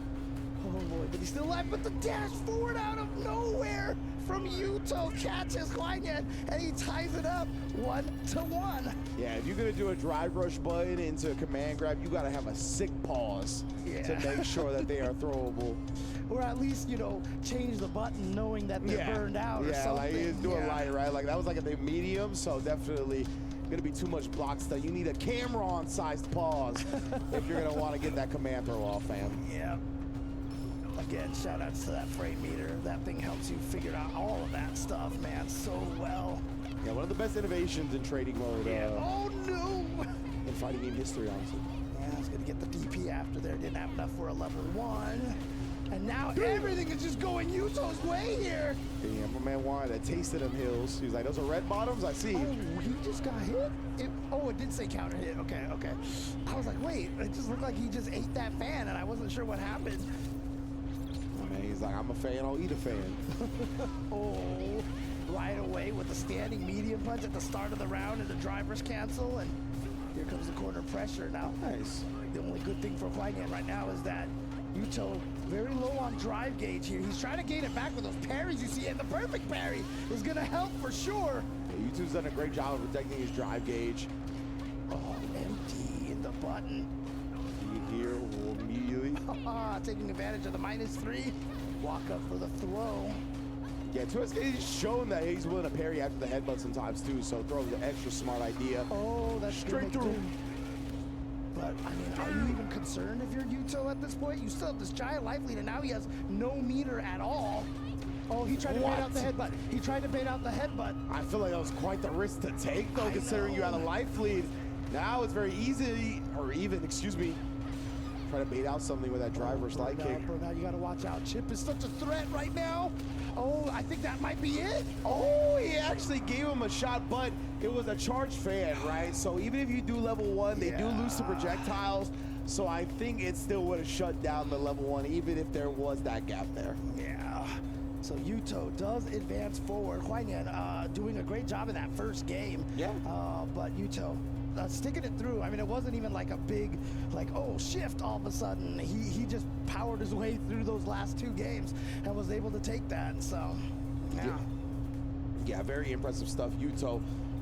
Oh boy, but he's still alive. But the dash forward out of nowhere from Yuto catches Huanyan, and he ties it up 1-1. Yeah, if you're gonna do a drive rush button into a command grab, you gotta have a sick pause to make sure that they are throwable. Or at least, you know, change the button knowing that they're burned out or something. Like he's doing light, right? Like that was like a medium, so definitely gonna be too much block stuff. You need a camera-on sized pause if you're gonna want to get that command throw off, fam. Yeah. Again, shout outs to that frame meter. That thing helps you figure out all of that stuff, man, so well. Yeah, one of the best innovations in trading mode Oh no! in fighting game history, honestly. Yeah, I was gonna get the DP after there. Didn't have enough for a level 1. And now everything is just going Yuto's way here. Damn, my man wanted a taste of them hills. He was like, those are red bottoms? I see. Oh, he just got hit? It did say counter hit. Okay. I was like, wait, it just looked like he just ate that fan, and I wasn't sure what happened. Man, he's like, I'm a fan, I'll eat a fan. Oh, right away with the standing medium punch at the start of the round and the driver's cancel, and here comes the corner pressure now. Nice. The only good thing for Huanyan right now is that Yuto very low on drive gauge here. He's trying to gain it back with those parries you see, and the perfect parry is going to help for sure. Yeah, Yuto's done a great job of protecting his drive gauge. Oh, empty in the button. You hear immediately. Taking advantage of the -3. Walk up for the throw. Yeah, he's shown that he's willing to parry after the headbutt sometimes too, so throw is an extra smart idea. Oh, that's straight through. But, I mean, are you even concerned if you're Yuto at this point? You still have this giant life lead, and now he has no meter at all. Oh, he tried to bait out the headbutt. He tried to bait out the headbutt. I feel like that was quite the risk to take, though, considering you had a life lead. Now it's very easy, or even, excuse me, try to bait out something with that driver slide kick. Bro, now you gotta watch out. Chip is such a threat right now. Oh, I think that might be it. Oh, he actually gave him a shot, but it was a charged fan, right? So even if you do level 1, they do lose some projectiles. So I think it still would have shut down the level 1, even if there was that gap there. Yeah. So Yuto does advance forward. Huanyan doing a great job in that first game. Yeah. But Yuto sticking it through. I mean, it wasn't even like a big, like, oh, shift all of a sudden. He just powered his way through those last 2 games and was able to take that. So, yeah, very impressive stuff. Yuto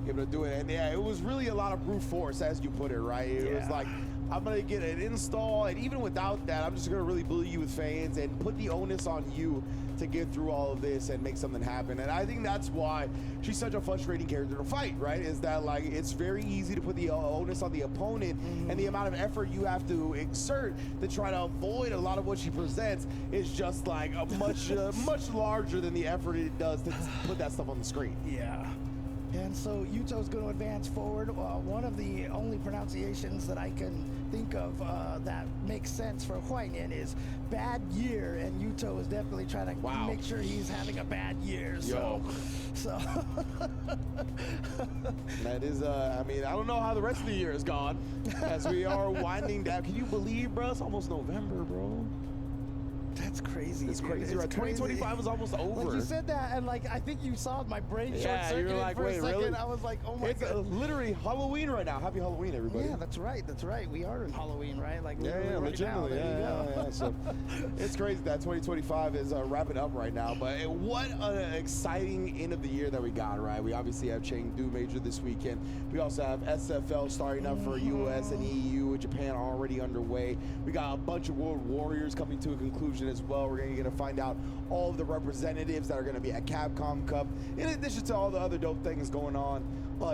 able to do it. And yeah, it was really a lot of brute force, as you put it, right? It was like, I'm going to get an install, and even without that, I'm just going to really bully you with fans and put the onus on you to get through all of this and make something happen. And I think that's why she's such a frustrating character to fight, right? Is that, like, it's very easy to put the onus on the opponent, and the amount of effort you have to exert to try to avoid a lot of what she presents is just like a much, much larger than the effort it does to put that stuff on the screen. yeah. And so Yuto's going to advance forward. One of the only pronunciations that I can think of that makes sense for Huanyan is bad year, and Yuto is definitely trying to make sure he's having a bad year. So that is, I mean, I don't know how the rest of the year has gone as we are winding down. Can you believe, bro? It's almost November, bro. That's crazy. It's crazy, right? 2025 is almost over. Like you said that, and like I think you saw my brain short Yeah, you were circuiting like, for wait, a second. really? I was like, oh my It's god. literally Halloween right now. Happy Halloween, everybody. Yeah, that's right. That's right. We are in Halloween, right? Like Yeah, literally right legitimately. now. There you go. Yeah. So it's crazy that 2025 is wrapping up right now. But what an exciting end of the year that we got, right? We obviously have Chengdu Major this weekend. We also have SFL starting up for US and EU, with Japan already underway. We got a bunch of World Warriors coming to a conclusion as well. We're going to find out all of the representatives that are going to be at Capcom Cup, in addition to all the other dope things going on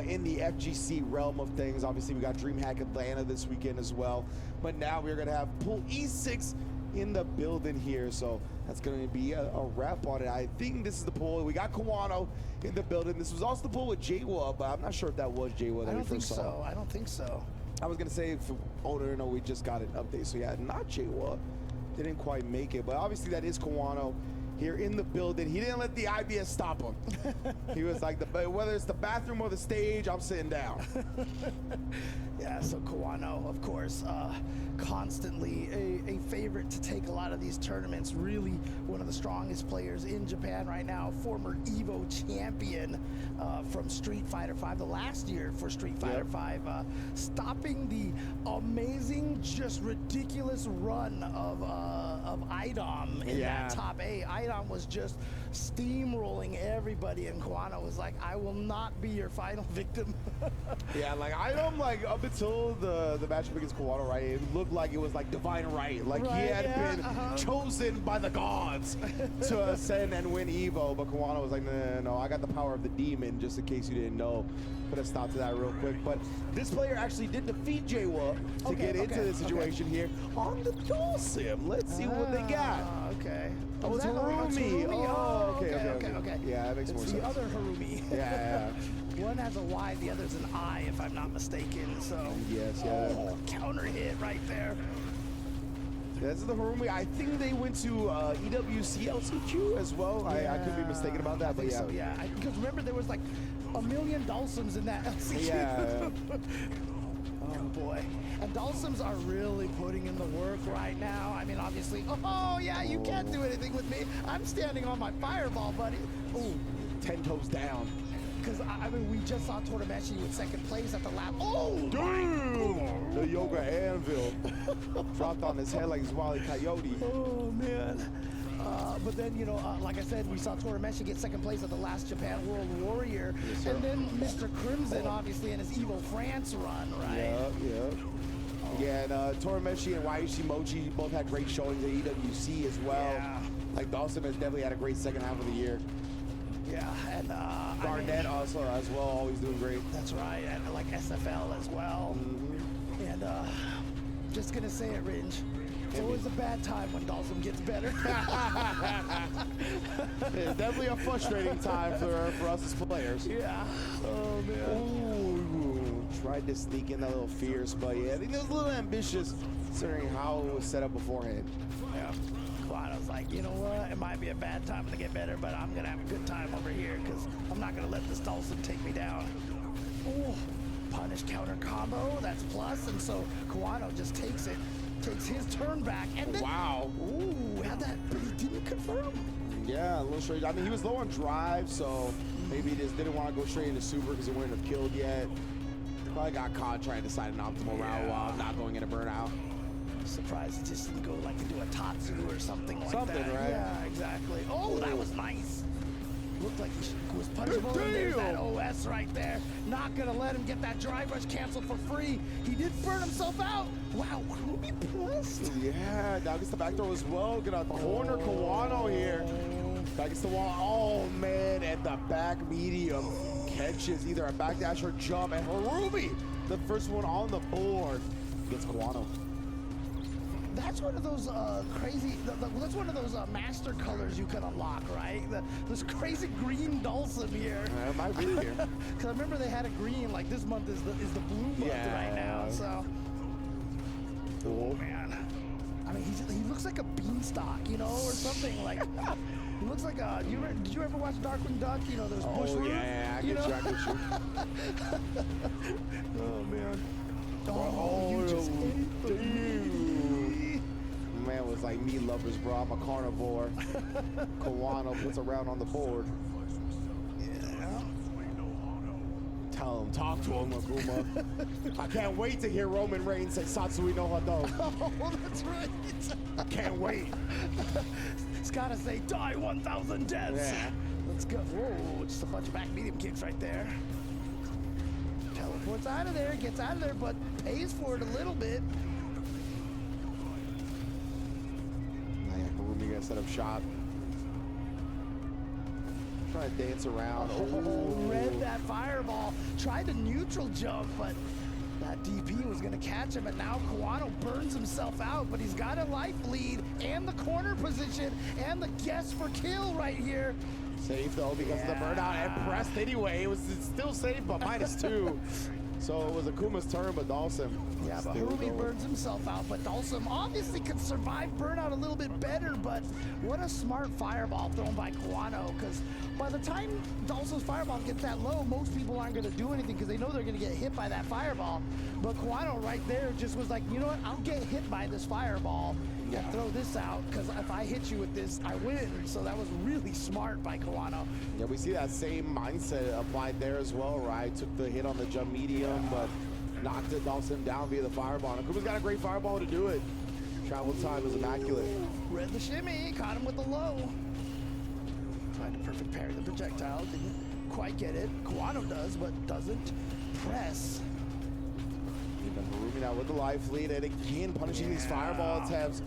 in the FGC realm of things. Obviously, we got DreamHack Atlanta this weekend as well. But now we're going to have Pool E6 in the building here. So that's going to be a wrap on it. I think this is the pool. We got Kawano in the building. This was also the pool with Jawa, but I'm not sure if that was Jawa that I we don't think first saw. so. I don't think so. I was going to say, no, we just got an update. So yeah, not Jawa. Didn't quite make it, but obviously that is Kawano here in the building. He didn't let the IBS stop him. He was like, whether it's the bathroom or the stage, I'm sitting down. Yeah, so Kawano, of course, constantly a favorite favorite to take a lot of these tournaments. Really one of the strongest players in Japan right now. Former EVO champion from Street Fighter V, the last year for Street Fighter V. Stopping the amazing, just ridiculous run of IDOM in that top 8. IDOM was just steamrolling everybody, and Kawano was like, I will not be your final victim. Yeah, like IDOM, like up until the matchup against Kawano, right? It looked like it was like divine right. Like he had been chosen by the gods to ascend and win Evo, but Kawano was like, no, I got the power of the demon, just in case you didn't know. Put a stop to that real quick. But this player actually did defeat Jawa to get into the situation here on the dual sim. Let's see what they got. Okay. Oh, it's Harumi. Oh, okay. Yeah, that makes more It's sense. the other Harumi. Yeah. One has a Y, the other's an I, if I'm not mistaken. So, Yes, oh, counter hit right there. This is the Harumi. I think they went to EWC LCQ as well. I could be mistaken about that, I but think yeah. So, yeah. Because remember, there was like a million Dulcims in that LCQ. Yeah. Oh boy. And Dulcims are really putting in the work right now. I mean, obviously, oh yeah, you can't do anything with me. I'm standing on my fireball, buddy. Ooh, 10 toes down. Because, I mean, we just saw Torameshi with second place at the lap. Oh, Dude! The Yoga Anvil dropped on his head like he's Wile E. Coyote. Oh, man. But then, you know, like I said, we saw Torameshi get second place at the last Japan World Warrior. Yes, sir. And then Mr. Crimson, obviously, in his Evo France run, right? Yeah, and Torameshi and Waiushi Mochi both had great showings at EWC as well. Yeah. Like, Dawson has definitely had a great second half of the year. Yeah, and Garnett also as well, always doing great. That's right, and like SFL as well. And just gonna say it, Ringe. It's always a bad time when Dawson gets better. It's definitely a frustrating time for us as players. Yeah. Oh man. Ooh, tried to sneak in that little fierce, but yeah, I think it was a little ambitious considering how it was set up beforehand. Yeah. Kawano's like, you know what? It might be a bad time to get better, but I'm gonna have a good time over here because I'm not gonna let this Dawson take me down. Oh, punish counter combo. That's plus, and so Kawano just takes it. Takes his turn back, and then, Wow. Ooh, had that, but he didn't confirm. Yeah, a little straight. I mean, he was low on drive, so maybe he just didn't want to go straight into super because he wouldn't have killed yet. Probably got caught trying to decide an optimal route while not going into burnout. Surprised he just didn't go like into a Tatsu or something like that. Something, right? Yeah, exactly. Oh, that was nice. Looked like he was punchable, and there's that OS right there. Not gonna let him get that drive rush canceled for free. He did burn himself out. Wow, Ruby plus. Yeah, now gets the back throw as well. Gonna corner Kawano here. Back against the wall. Oh man, and the back medium catches either a backdash or jump. And Harumi, the first one on the board, gets Kawano. That's one of those crazy, that's one of those master colors you can unlock, right? This crazy green Dulcim here. It might be here. Because I remember they had a green, like this month is the blue month right now, so. Oh man. I mean, he looks like a beanstalk, you know, or something like. He looks like a. Did you ever watch Darkwing Duck? You know, those bush root, yeah, I you get know? you, I get you. Oh man. Oh, you just hit the Man was like meat lovers, bro. I'm a carnivore. Kawano puts a round on the board. Yeah. Tell him, talk to him, Akuma. I can't wait to hear Roman Reigns say Satsui no Hado. Oh, that's right. I can't wait. It's gotta say die 1,000 deaths. Yeah. Let's go. Whoa, just a bunch of back medium kicks right there. Teleports out of there, gets out of there, but pays for it a little bit. Harumi gonna set up shop. Trying to dance around. Oh, read that fireball. Tried to neutral jump, but that DP was gonna catch him, and now Kawano burns himself out, but he's got a life lead and the corner position and the guess for kill right here. Safe though because of the burnout and pressed anyway. It's still safe, but -2. So it was Akuma's turn, but Dawson Yeah, but Still Harumi going. burns himself out, but Dalsum obviously could survive burnout a little bit better, but what a smart fireball thrown by Kawano, because by the time Dalsum's fireball gets that low, most people aren't going to do anything because they know they're going to get hit by that fireball. But Kawano right there just was like, you know what, I'll get hit by this fireball and throw this out, because if I hit you with this, I win. So that was really smart by Kawano. Yeah, we see that same mindset applied there as well, right? Took the hit on the jump medium, but knocked it, Dalsum down via the fireball. And Akuma's got a great fireball to do it. Travel time is immaculate. Read the shimmy, caught him with the low. Tried to perfect parry the projectile, didn't quite get it. Kawano does, but doesn't press. Even Harumi now with the life lead, and again punishing these fireball attempts.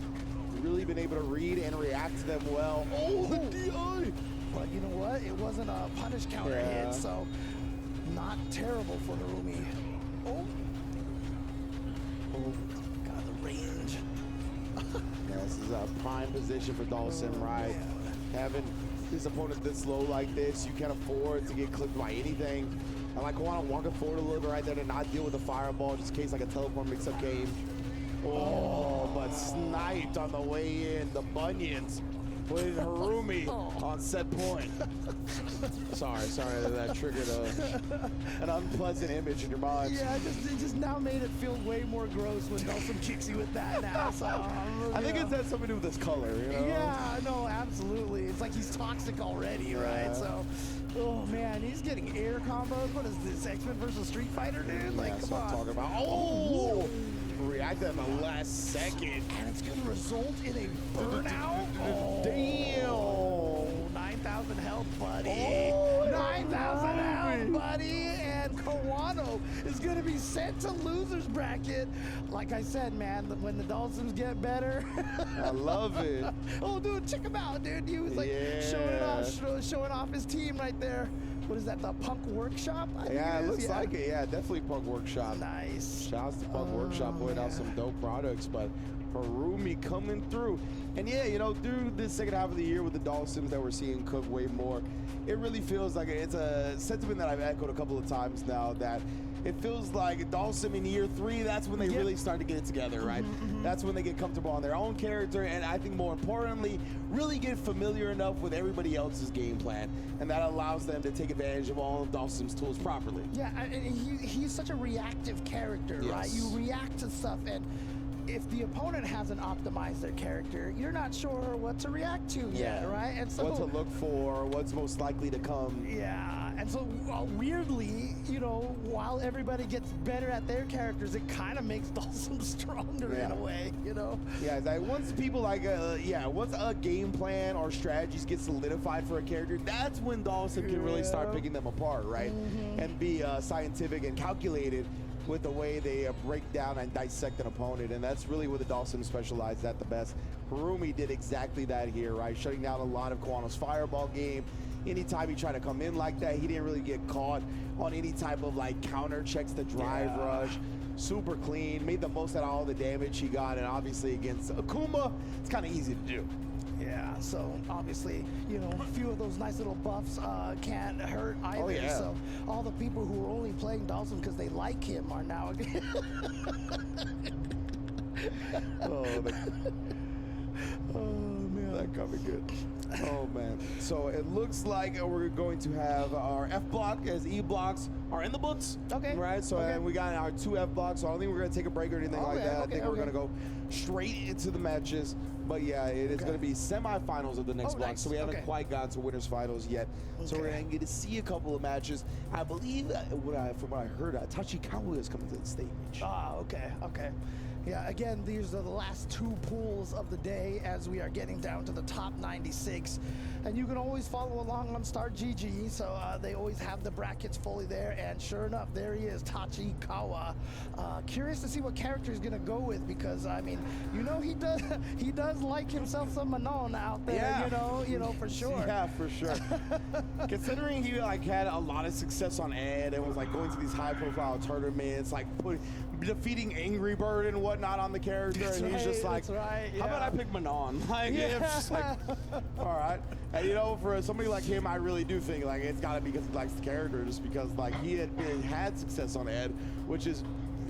Really been able to read and react to them well. Oh, the DI! But you know what? It wasn't a punish counter hit, so not terrible for Harumi. Oh. Got the range. Yeah, this is a prime position for Dalsum, right? Having his opponent this low like this, you can't afford to get clipped by anything. And like Kawano walking forward a little bit right there to not deal with the fireball, just in case like a teleport mix-up game. Oh, but sniped on the way in. The Bunions putting Harumi on set point. sorry, that triggered an unpleasant image in your mind. Yeah, it just now made it feel way more gross when Dalsum kicks you with that now. So I think it has something to do with this color, you know? Yeah, no, absolutely. It's like he's toxic already, right? So, oh man, he's getting air combos. What is this, X-Men versus Street Fighter, dude? Like, That's come what I'm on. talking about. Oh! Reacted in the last second. And it's going to result in a burnout. Damn! 9,000 health, buddy. Oh, 9,000 health, buddy. And Kawano is going to be sent to loser's bracket. Like I said, man, when the Dalsums get better. I love it. Oh, dude, check him out, dude. He was like showing off his team right there. What is that, the Punk Workshop? I think Yeah, it is? looks like it. Yeah, definitely Punk Workshop. Nice. Shouts to Punk Workshop putting out some dope products, but Harumi coming through. And yeah, you know, through this second half of the year with the Dalsums that we're seeing cook way more, it really feels like it's a sentiment that I've echoed a couple of times now, that it feels like Dalsum in year 3, that's when they really start to get it together, right? That's when they get comfortable on their own character, and I think more importantly, really get familiar enough with everybody else's game plan, and that allows them to take advantage of all of Dalsum's tools properly. Yeah, and he's such a reactive character, right? You react to stuff, and if the opponent hasn't optimized their character, you're not sure what to react to yet, right? And so what to look for, what's most likely to come. Yeah, and so weirdly, you know, while everybody gets better at their characters, it kind of makes Dalsum stronger in a way, you know? Yeah, it's like once people like, once a game plan or strategies get solidified for a character, that's when Dalsum can really start picking them apart, right? And be scientific and calculated with the way they break down and dissect an opponent, and that's really what the Dalsum specializes at the best. Harumi did exactly that here, right? Shutting down a lot of Kawano's fireball game. Anytime he tried to come in like that, he didn't really get caught on any type of like counter checks to drive rush. Super clean, made the most out of all the damage he got, and obviously against Akuma, it's kind of easy to do. Yeah, so obviously, you know, a few of those nice little buffs can't hurt either. Oh, yeah. So all the people who were only playing Dalsum because they like him are now. Oh man, that got me good. Oh man. So it looks like we're going to have our F block as E blocks are in the books. Okay. Right. So and we got our 2 F blocks. So I don't think we're gonna take a break or anything like that. I think we're gonna go straight into the matches. But yeah, it is gonna be semifinals of the next block. Nice. So we haven't quite gotten to winners finals yet. So we're gonna get to see a couple of matches. I believe from what I heard, Tachikawa is coming to the stage. Ah, okay. Yeah, again, these are the last 2 pools of the day as we are getting down to the top 96. And you can always follow along on StarGG, so they always have the brackets fully there. And sure enough, there he is, Tachikawa. Curious to see what character he's gonna go with, because I mean, you know, he does like himself some Manon out there. Yeah. You know for sure. Yeah, for sure. Considering he like had a lot of success on Ed and was like going to these high-profile tournaments, like defeating Angry Bird and whatnot on the character, and he's just like, how about I pick Manon? Like, it's just like, all right. And you know, for somebody like him, I really do think like it's got to be because he likes the character, just because like he had success on Ed, which is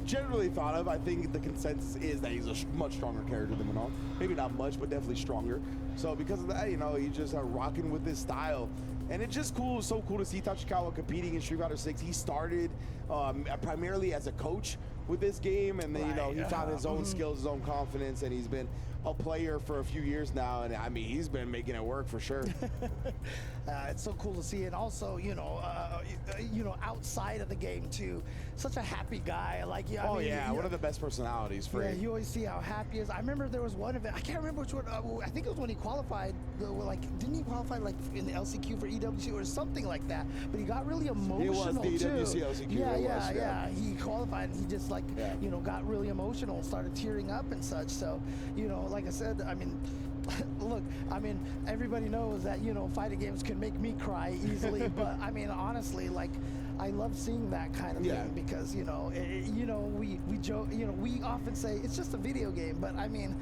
generally thought of. I think the consensus is that he's a much stronger character than Manon. Maybe not much, but definitely stronger. So because of that, you know, he's just rocking with his style. And it's just cool, so cool to see Tachikawa competing in Street Fighter 6. He started primarily as a coach with this game, and then, you know, he found his own skills, his own confidence, and he's been a player for a few years now, and I mean, he's been making it work for sure. It's so cool to see, and also, you know, outside of the game too, such a happy guy. Like, yeah, I mean, one of the best personalities for yeah, you always see how happy he is. I remember there was one event, I can't remember which one, I think it was when he qualified, like, didn't he qualify like in the LCQ for EWC or something like that? But he got really emotional. It was the too. EWC LCQ. Yeah. He qualified and he just like, you know, got really emotional and started tearing up and such. So, you know, like I said, I mean, look, I mean, everybody knows that, you know, fighting games can make me cry easily, but I mean, honestly, like, I love seeing that kind of thing because, you know, we joke, you know, we often say it's just a video game, but I mean,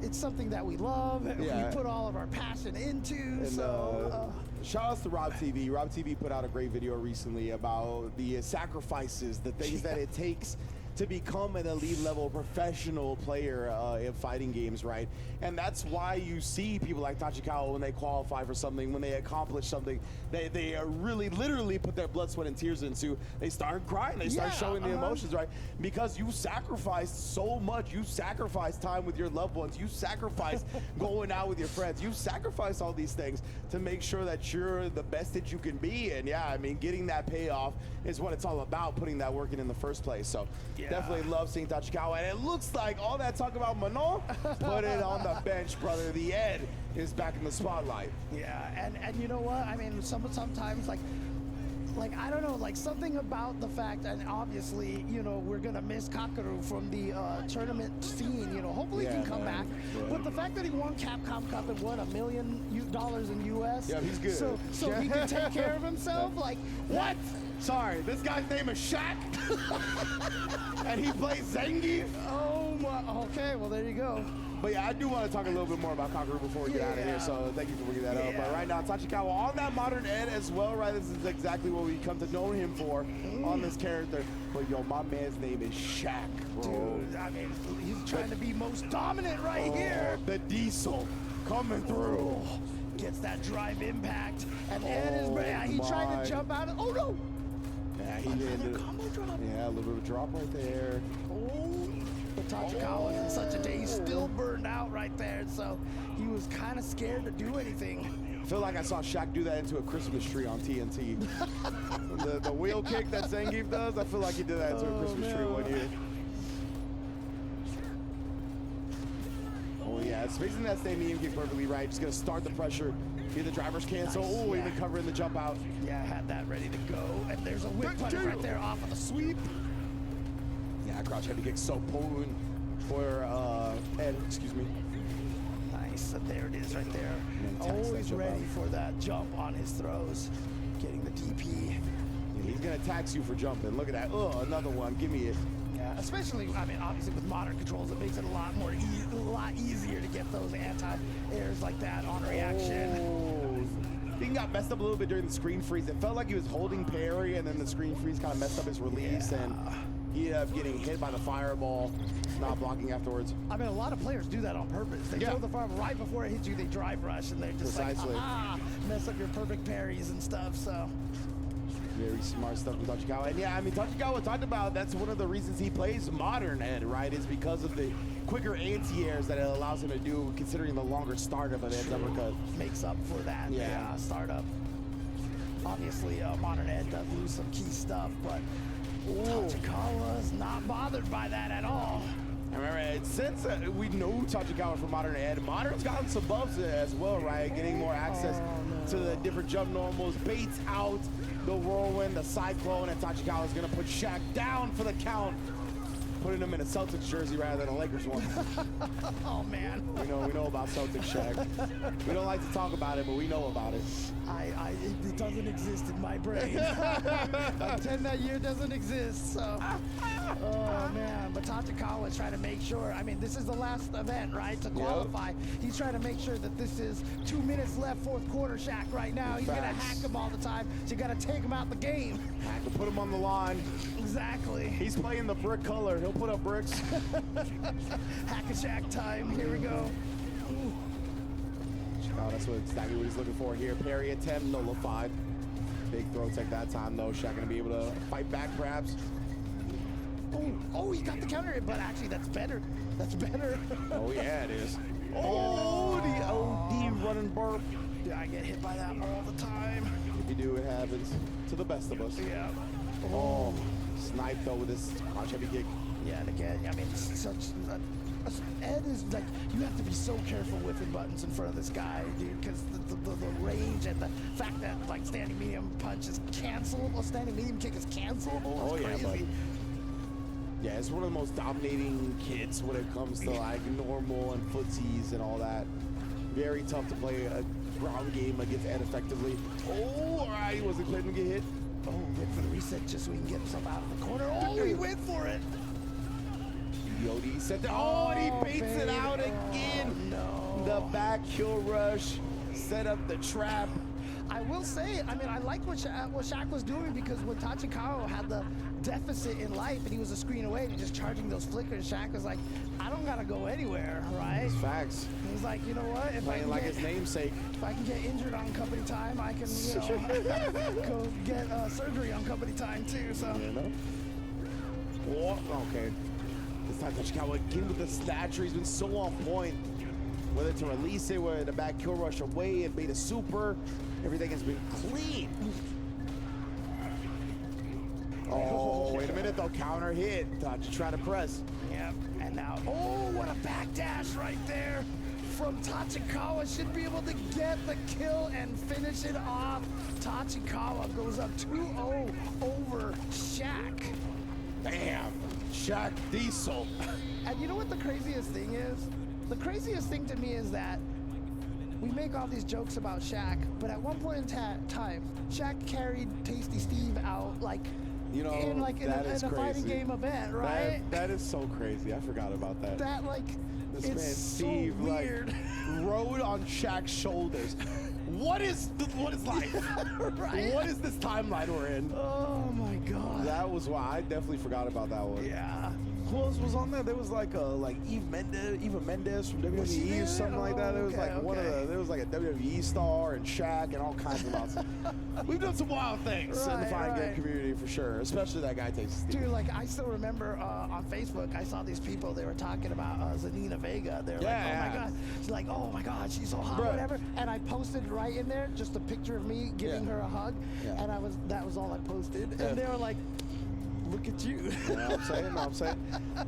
it's something that we love, we put all of our passion into. And, so shout outs to Rob TV. Rob TV put out a great video recently about the sacrifices, the things that it takes to become an elite level professional player in fighting games, right? And that's why you see people like Tachikawa when they qualify for something, when they accomplish something, they really literally put their blood, sweat, and tears into. They start crying, they start showing the emotions, right? Because you sacrificed so much. You sacrificed time with your loved ones. You sacrificed going out with your friends. You sacrificed all these things to make sure that you're the best that you can be. And yeah, I mean, getting that payoff is what it's all about, putting that work in the first place. So definitely love seeing Tachikawa. And it looks like all that talk about Manon, put it on the bench, brother. The Ed is back in the spotlight. Yeah, and you know what? I mean, sometimes like I don't know, like something about the fact, and obviously, you know, we're gonna miss Kakaru from the tournament scene. You know, hopefully he can come back. But the fact that he won Capcom Cup and won $1 million in US, yeah, he's good. So he can take care of himself. Like what? Sorry, this guy's name is Shaq, and he plays Zangief. Oh my. Okay, well there you go. But yeah, I do want to talk a little bit more about Kakaru before we get out of here, so thank you for bringing that up. But right now, Tachikawa on that modern Ed as well, right? This is exactly what we come to know him for on this character. But yo, my man's name is Shaq, bro. Dude, I mean, he's trying to be most dominant right here. The Diesel coming through. Gets that drive impact, and Ed is, he tried to jump out of, oh no! Yeah, he did. Combo drop. Yeah, a little bit of a drop right there. Oh, but Tachikawa was in such a day, he's still burned out right there, so he was kind of scared to do anything. I feel like I saw Shaq do that into a Christmas tree on TNT. the wheel kick that Zangief does, I feel like he did that into a Christmas tree one year. Oh yeah, spacing that stay medium kick perfectly right. Just gonna start the pressure. Get the driver's cancel. Nice, oh, even covering the jump out. Yeah, had that ready to go. And there's a whip punch right there off of the sweep. Yeah, crouch heavy kick so potent for Ed, excuse me. Nice, and there it is right there. Always ready for that jump on his throws. Getting the DP. Yeah, he's gonna tax you for jumping. Look at that. Oh, another one. Give me it. Yeah, especially, I mean, obviously with modern controls, it makes it a lot easier to get those anti-airs like that on reaction. Oh, he got messed up a little bit during the screen freeze. It felt like he was holding parry, and then the screen freeze kind of messed up his release, and he ended up getting hit by the fireball, not blocking afterwards. I mean, a lot of players do that on purpose. They throw the fireball right before it hits you, they drive rush, and they're just like, mess up your perfect parries and stuff, so. Very smart stuff with Tachikawa. And yeah, I mean, Tachikawa talked about that's one of the reasons he plays modern Ed, right? Is because of the quicker anti-airs that it allows him to do, considering the longer startup of Ed's uppercut. Makes up for that, startup. Obviously, modern Ed does lose some key stuff, but Tachikawa's not bothered by that at all. I remember, since we know Tachikawa from Modern Ed, Modern's gotten some buffs as well, right? Getting more access to the different jump normals, baits out the whirlwind, the cyclone, and Tachikawa's gonna put Shaq down for the count, putting him in a Celtics jersey rather than a Lakers one. Oh man. We know about Celtics Shaq. We don't like to talk about it, but we know about it. It doesn't exist in my brain. Like 10 that year doesn't exist, so. Oh man, but Tachikawa is trying to make sure. I mean, this is the last event, right? To qualify, he's trying to make sure that this is 2 minutes left, fourth quarter. Shaq right now, he's gonna hack him all the time. So you gotta take him out the game. Have to put him on the line. Exactly. He's playing the brick color. He'll put up bricks. Hack a Shaq time. Here we go. Ooh. Oh, that's exactly what he's looking for here. Parry attempt nullified. Big throw tech that time though. Shaq gonna be able to fight back perhaps. Oh, he got the counter hit, but actually that's better. That's better. Oh yeah, it is. Oh, the OD running burp. Dude, I get hit by that all the time. If you do, it happens to the best of us. Yeah. Oh, snipe though with this crotch heavy kick. Yeah, and again, I mean, Ed is like, you have to be so careful whipping buttons in front of this guy, dude, because the range and the fact that like standing medium punch is cancelable, standing medium kick is cancelable. Oh is yeah, crazy. buddy. Yeah, it's one of the most dominating kits when it comes to like normal and footsies and all that. Very tough to play a ground game against Ed effectively. Oh, all right, he wasn't expecting to get hit. Oh, wait for the reset just so he can get himself out of the corner. Oh, he went for it. Yodi set that. Oh, and he baits it out again. No. The back kill rush set up the trap. I will say, I mean, I like what Shaq was doing, because when Tachikawa had the deficit in life and he was a screen away and he just charging those flickers, Shaq was like, I don't gotta go anywhere, right? It's facts. He's like, you know what? If I Playing can like get, his namesake. if I can get injured on company time, I can, you know, go get surgery on company time too. So. You know? Oh, okay. This time Tachikawa again with the snatcher. He's been so on point. Whether to release it, whether the back kill rush away and bait a super, everything has been clean. Oh, wait a minute though. Counter hit. Tachi trying to press. Yep. And now, oh, what a backdash right there from Tachikawa. Should be able to get the kill and finish it off. Tachikawa goes up 2-0 over Shaq. Damn. Shaq Diesel. And you know what the craziest thing is? The craziest thing to me is that we make all these jokes about Shaq, but at one point in time, Shaq carried Tasty Steve out like, You know, in like in that a is fighting crazy. game event, right? That is so crazy. I forgot about that. That like, This it's man so Steve weird. like rode on Shaq's shoulders. What is life? Right? What is this timeline we're in? Oh my god. That was why I definitely forgot about that one. Yeah. Who else was on there? There was like Eva Mendes from Was she WWE there? or something like that. There was Okay, like one of okay. there was like a WWE star and Shaq and all kinds of nonsense. We've done some wild things in the Right, fighting game right. community for sure, especially that guy Tasty Steve. Dude, like I still remember on Facebook, I saw these people. They were talking about Zanina Vega. They're like, "Oh my god!" She's like, "Oh my god, she's so hot, Bruh. whatever." And I posted right in there just a picture of me giving Yeah. her a hug, Yeah. and that was all I posted. Yeah. And they were like, "Look at you." You know what I'm saying?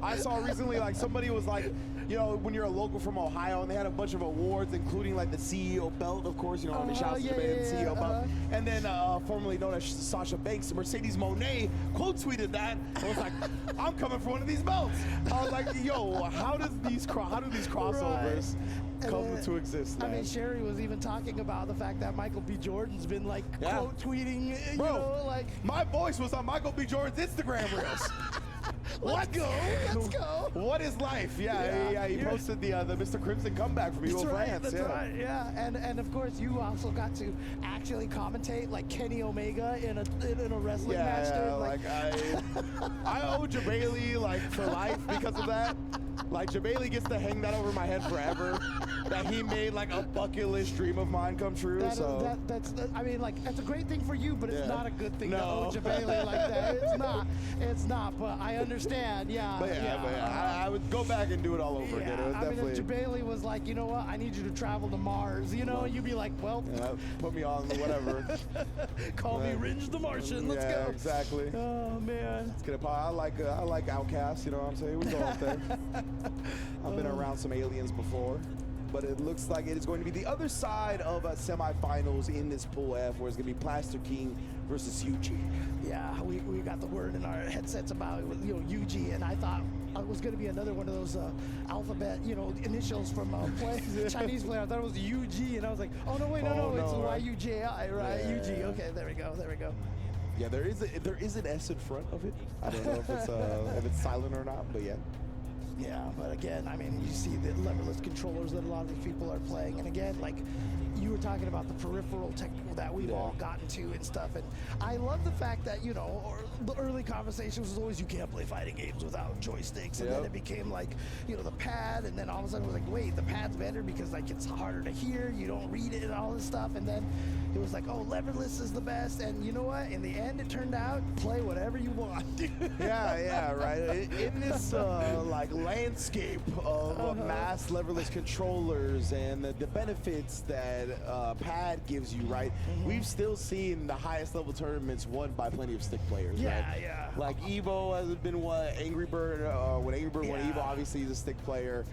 I saw recently like somebody was like, you know, when you're a local from Ohio and they had a bunch of awards, including like the CEO belt, of course, you know, I mean, shout out to yeah, the band, yeah, CEO belt. uh-huh. And then formerly known as Sasha Banks, Mercedes Monet quote tweeted that. I was like, I'm coming for one of these belts. I was like, yo, how do these crossovers And come then- to exist, I man? mean, Sherry was even talking about the fact that Michael B. Jordan's been like Yeah. quote tweeting, you Bro, know, like, my voice was on Michael B. Jordan's Instagram reels. let's go, let's go. What is life? Yeah, he you're- posted the Mr. Crimson comeback from Evil That's right, France. that's yeah. right, yeah. And of course, you also got to actually commentate like Kenny Omega in a wrestling match, Yeah, dude. like I owe Jabali like for life because of that. Like Jabali gets to hang that over my head forever. That he made like a bucket list dream of mine come true. that's I mean, like, that's a great thing for you, but it's Yeah. not a good thing No. to owe Jabali like that. It's not, but I understand, yeah. but yeah, I would go back and do it all over again. It was I mean, definitely if Jabali was like, you know what, I need you to travel to Mars, you know, you'd be like, well, yeah, put me on whatever. call me Right. Ringe the Martian, let's yeah, go. exactly. Oh, man. It's gonna. I like Outcast. You know what I'm saying? We go out there. I've been around some aliens before, but it looks like it is going to be the other side of semifinals in this Pool F, where it's gonna be Plaster King versus Yuji. Yeah, we got the word in our headsets about, you know, Yuji, and I thought it was going to be another one of those alphabet, you know, initials from a Chinese player. I thought it was UG, and I was like, oh no, wait, no, Oh, it's no, right. YUJI, right? Yeah. UG. Okay, there we go. Yeah, there is an S in front of it. I don't know if it's silent or not, but yeah. Yeah, but again, I mean, you see the leverless controllers that a lot of these people are playing, and again, like you were talking about the peripheral tech that we've all gotten to and stuff, and I love the fact that, you know, the early conversations was always you can't play fighting games without joysticks, and then it became like, you know, the pad, and then all of a sudden it was like, wait, the pad's better because like it's harder to hear, you don't read it and all this stuff, and then it was like, oh, leverless is the best, and you know what? In the end, it turned out play whatever you want. Yeah, right. In this like landscape of mass leverless controllers and the benefits that pad gives you, right? We've still seen the highest level tournaments won by plenty of stick players, right? Yeah. Like Evo has been what Angry Bird. When Angry Bird won Evo, obviously he's a stick player.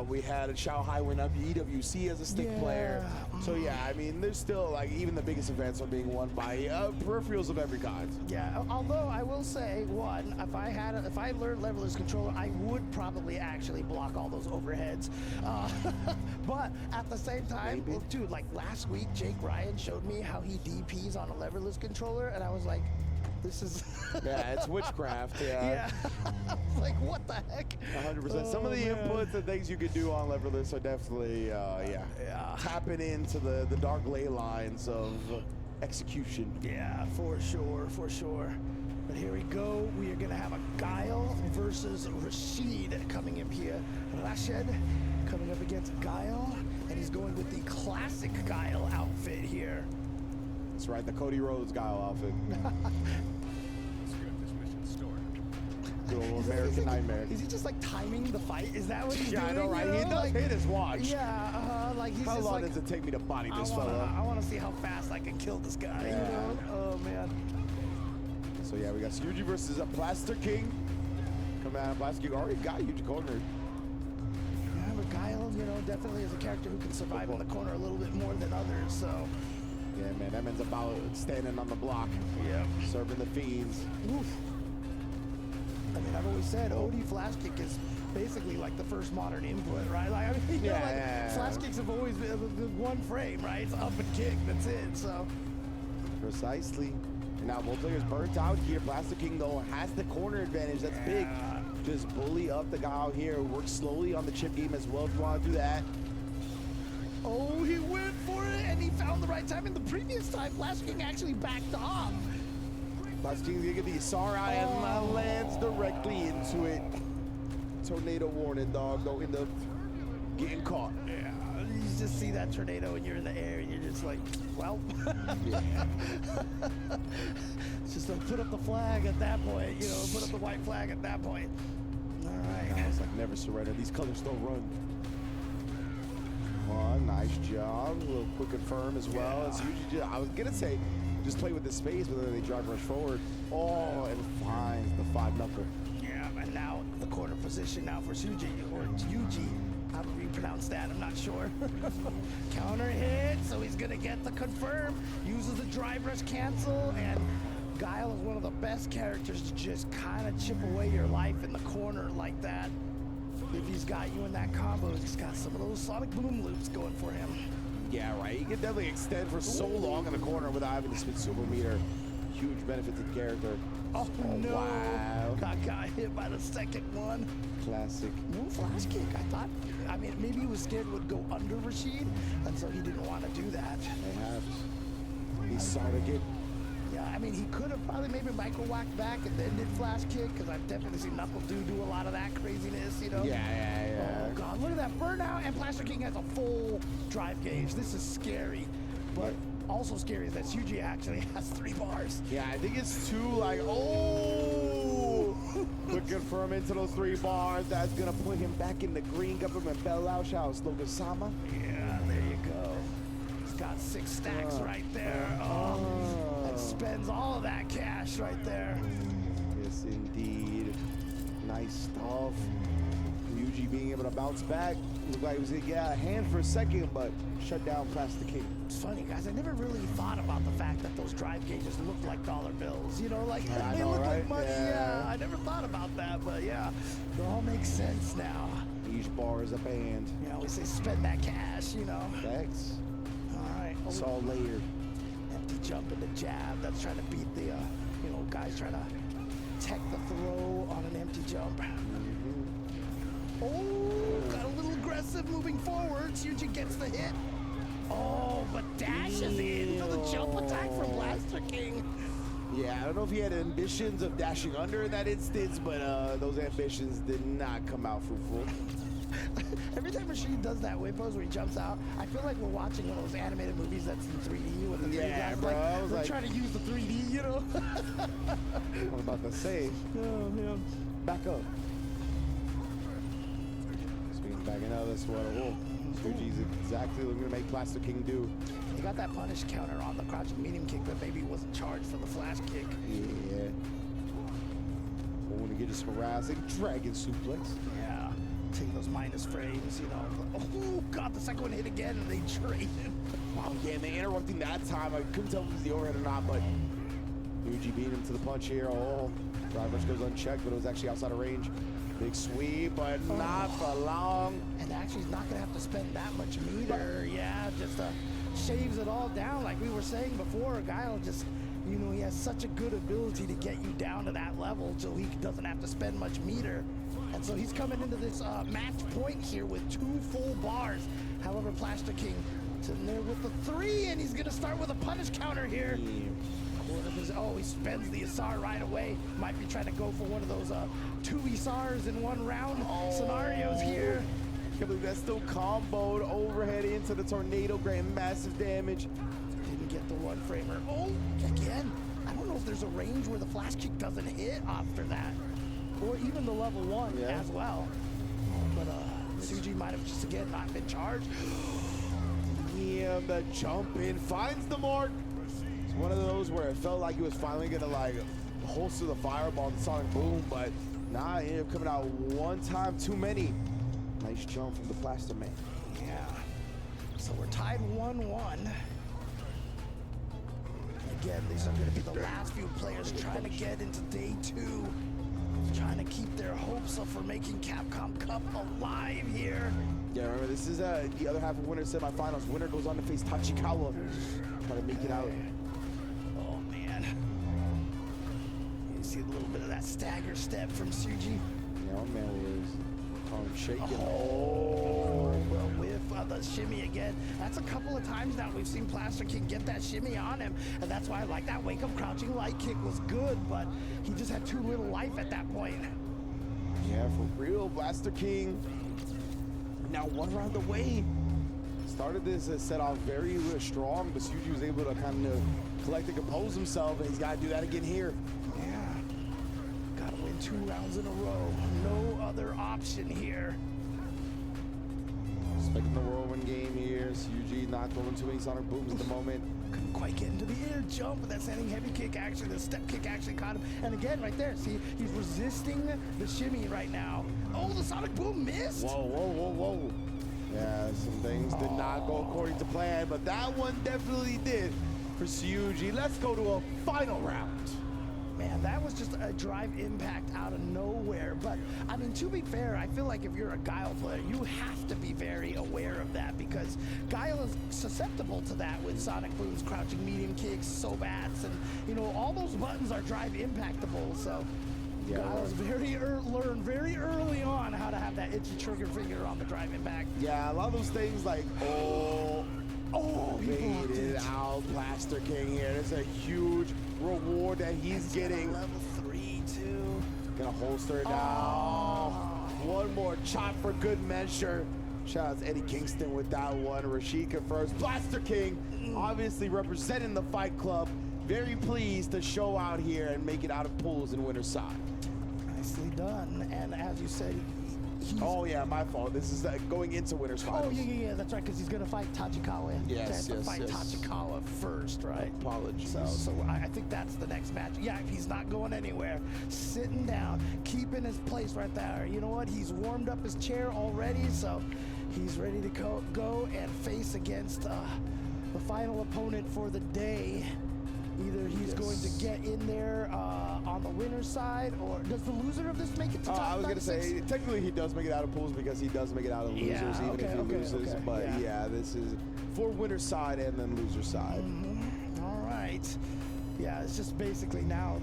We had Shanghai win up EWC as a stick player. So yeah, I mean, there's still like even the biggest events are being won by peripherals of every kind. Yeah, although I will say, one, if I learned leverless controller, I would probably actually block all those overheads. But at the same time, well, dude, like last week, Jake Ryan showed me how he DPs on a leverless controller, and I was like, this is... Yeah, it's witchcraft, Yeah. Like, what the heck? 100%. Some of the inputs and things you could do on leverless are definitely, tapping into the dark ley lines of execution. Yeah, for sure. But here we go. We are going to have a Guile versus Rashid coming up here. Rashid coming up against Guile, and he's going with the classic Guile outfit here. That's right, the Cody Rhodes Guile outfit. Good old American Nightmare. Is he just like timing the fight? Is that what he's doing? Yeah, I know, right? You know? He does hit his watch. Yeah, like he's How just long like, does it take me to body this fella? I want to see how fast I can kill this guy. Yeah. You know? Oh man. So yeah, we got Yuji versus a Plaster King. Coming out of Plaster King already got Yuji cornered. Yeah, but Guile, you know, definitely is a character who can survive in the corner a little bit more than others. So. Yeah, man, that man's about standing on the block. Yep. Serving the fiends. Oof. I mean, I've always said OD flash kick is basically like the first modern input, right? Like, I mean, you know, like, flash kicks have always been the one frame, right? It's up and kick, that's it, so. Precisely. And now Voltaire's burnt out here. Plaster King, though, has the corner advantage. That's big. Just bully up the guy out here. Work slowly on the chip game as well if you want to do that. Oh, he went for it, and he found the right time. And the previous time, Flash King actually backed off. Plaster King's gonna get the Sar Eye and lands directly into it. Tornado warning, dog. Don't end up getting caught. Yeah, you just see that tornado and you're in the air, and you're just like, well. It's just like, put up the flag at that point, you know, put up the white flag at that point. All right. It's like never surrender. These colors don't run. Nice job. A little quick and firm as well. It's usually just, I was gonna say just play with the space, but then they drive rush forward. Oh, and finds the 5-knuckle. Yeah, and now the corner position now for Suji or Yuji. How do we pronounce that? I'm not sure. Counter hit, so he's gonna get the confirm. Uses the drive rush cancel, and Guile is one of the best characters to just kind of chip away your life in the corner like that. If he's got you in that combo, he's got some of those sonic boom loops going for him. Yeah, right. He can definitely extend for so long in the corner without having to spin super meter. Huge benefit to the character. Oh, no. Wow. Got hit by the second one. Classic. No flash kick. I mean, maybe he was scared it would go under Rashid, and so he didn't want to do that. They have. He saw it again. Yeah, I mean, he could have probably maybe micro-whacked back and then did flash kick, because I've definitely seen Knuckle do a lot of that craziness, you know? Yeah. Oh, God, look at that burnout, and Plaster King has a full drive gauge. This is scary, but also scary is that Yuji actually has 3 bars. Yeah, I think it's 2, like, oh! Quick confirm into those 3 bars. That's going to put him back in the green government bailout. Shout out Slogan-sama. Yeah, there you go. He's got 6 stacks right there. And spends all of that cash right there. Yes, indeed. Nice stuff. Yuji being able to bounce back. Looked like he was going to get a hand for a second, but shut down Plaster King. It's funny, guys. I never really thought about the fact that those drive gauges look like dollar bills. You know, like they look like money. Yeah, I never thought about that, but yeah, it all makes sense now. Each bar is a band. You know, we say spend that cash, you know. Thanks. All right. It's all layered. Empty jump and the jab. That's trying to beat the, you know, guys trying to tech the throw on an empty jump. Oh, got a little aggressive moving forward. Suji gets the hit. Oh, but dashes into the jump attack from Blaster King. Yeah, I don't know if he had ambitions of dashing under in that instance, but those ambitions did not come out fruitful. Every time Machine does that whip pose where he jumps out, I feel like we're watching one of those animated movies that's in 3D with the 3D Yeah, guys. bro, Like, I was we're like- trying to use the 3D, you know? I'm about to say, Oh, man. back up. Speaking of backing up, that's what Suji's exactly looking to make Blaster King do. He got that punish counter on the crouching medium kick, but maybe he wasn't charged for the flash kick. Yeah. Want to get his harassing dragon suplex. Yeah. Take those minus frames, you know. Oh, God, the second one hit again, and they traded. Wow, yeah, man, interrupting that time. I couldn't tell if it was the overhead or not, but Yuji beat him to the punch here. Oh, drive rush goes unchecked, but it was actually outside of range. Big sweep, but not for long. And actually, he's not going to have to spend that much meter. Yeah, just shaves it all down. Like we were saying before, Guile just, you know, he has such a good ability to get you down to that level so he doesn't have to spend much meter. And so he's coming into this match point here with 2 full bars. However, Blaster King sitting there with the 3, and he's going to start with a punish counter here. Oh, he spends the Isar right away. Might be trying to go for one of those 2 Isars in 1 round scenarios here. I can't believe that's still comboed overhead into the tornado, granting massive damage. Didn't get the 1 framer. Oh, again. I don't know if there's a range where the flash kick doesn't hit after that. Or even the level 1 as well. But Suji might have just, again, not been charged. Yeah, the jump in finds the mark. It's one of those where it felt like he was finally gonna like holster the fireball and Sonic Boom, but nah, he ended up coming out 1 time too many. Nice jump from the Blaster Man. Yeah. So we're tied 1-1. Again, these are going to be the last few players trying to get into day 2. Trying to keep their hopes up for making Capcom Cup alive here. Yeah, remember, this is the other half of winner semifinals. Winner goes on to face Tachikawa. Try to make it out. Oh, man. You see a little bit of that stagger step from Suji. Yeah, my man was shaking. Oh, well, with the shimmy again. That's a couple of times now we've seen Blaster King get that shimmy on him, and that's why I like that wake-up crouching light kick was good, but he just had too little life at that point. Yeah, for real, Blaster King. Now 1 round away. Started this set off very strong, but Suji was able to kind of collect and compose himself, and he's got to do that again here. Yeah. Gotta win 2 rounds in a row. No other option here. Expecting the whirlwind game here. Suji not throwing too many Sonic Booms at the moment. Couldn't quite get into the air jump, but that standing heavy kick action, the step kick actually caught him. And again, right there, see, he's resisting the shimmy right now. Oh, the Sonic Boom missed! Whoa, whoa, whoa, whoa. Yeah, some things did not go according to plan, but that one definitely did for Suji. Let's go to a final round. Man, that was just a drive impact out of nowhere. But, I mean, to be fair, I feel like if you're a Guile player, you have to be very aware of that because Guile is susceptible to that with Sonic Boom's crouching medium kicks, Sobats, and, you know, all those buttons are drive impactable. So, Yeah, Guile's learned very early on how to have that itchy trigger finger on the drive impact. Yeah, a lot of those things like, he blocked baited it. out Blaster King here. There's a huge reward that he's getting. Level 3, too. Gonna holster it down. One more chop for good measure. Shout out to Eddie Kingston with that one. Rashika first. Blaster King, obviously representing the Fight Club. Very pleased to show out here and make it out of pools in winner's side. Nicely done. And as you said, he's... Oh yeah, my fault. This is going into winner's finals. Oh, yeah, that's right, because he's going to fight Tachikawa. Yes, He has to yes, fight yes. Tachikawa first, right? Apologies. So I think that's the next match. Yeah, he's not going anywhere. Sitting down, keeping his place right there. You know what? He's warmed up his chair already, so he's ready to go and face against the final opponent for the day. Either he's going to get in there on the winner's side, or does the loser of this make it to top I was going to 96? say, technically he does make it out of pools because he does make it out of losers, Yeah, even if he loses. okay, But yeah. yeah, this is for winner's side and then loser side. All right. Yeah, it's just basically now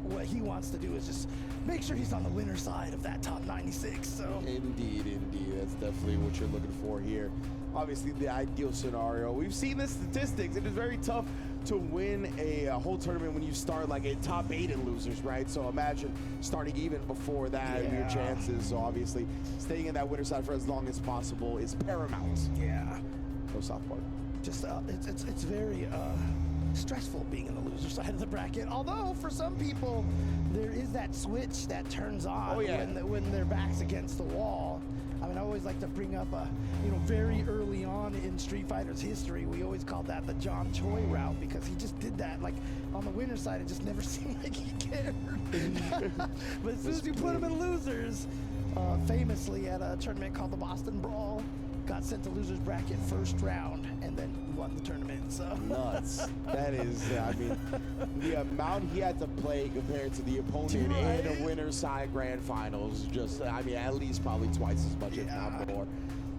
what he wants to do is just make sure he's on the winner side of that top 96. So Indeed. That's definitely what you're looking for here. Obviously, the ideal scenario. We've seen the statistics. It is very tough to win a whole tournament when you start like a top 8 in losers, right? So imagine starting even before that and your chances. So obviously, staying in that winner side for as long as possible is paramount. yeah, No soft part. just it's very stressful being in the loser side of the bracket. Although for some people, there is that switch that turns on when their back's against the wall. I mean, I always like to bring up, very early on in Street Fighter's history, we always called that the John Choi route because he just did that. Like, on the winner side, it just never seemed like he cared. But as soon as you put him in losers, famously at a tournament called the Boston Brawl, got sent to losers bracket first round and then won the tournament. So Nuts. That is, the amount he had to play compared to the opponent in a winner's side grand finals, just, at least probably twice as much, if not more.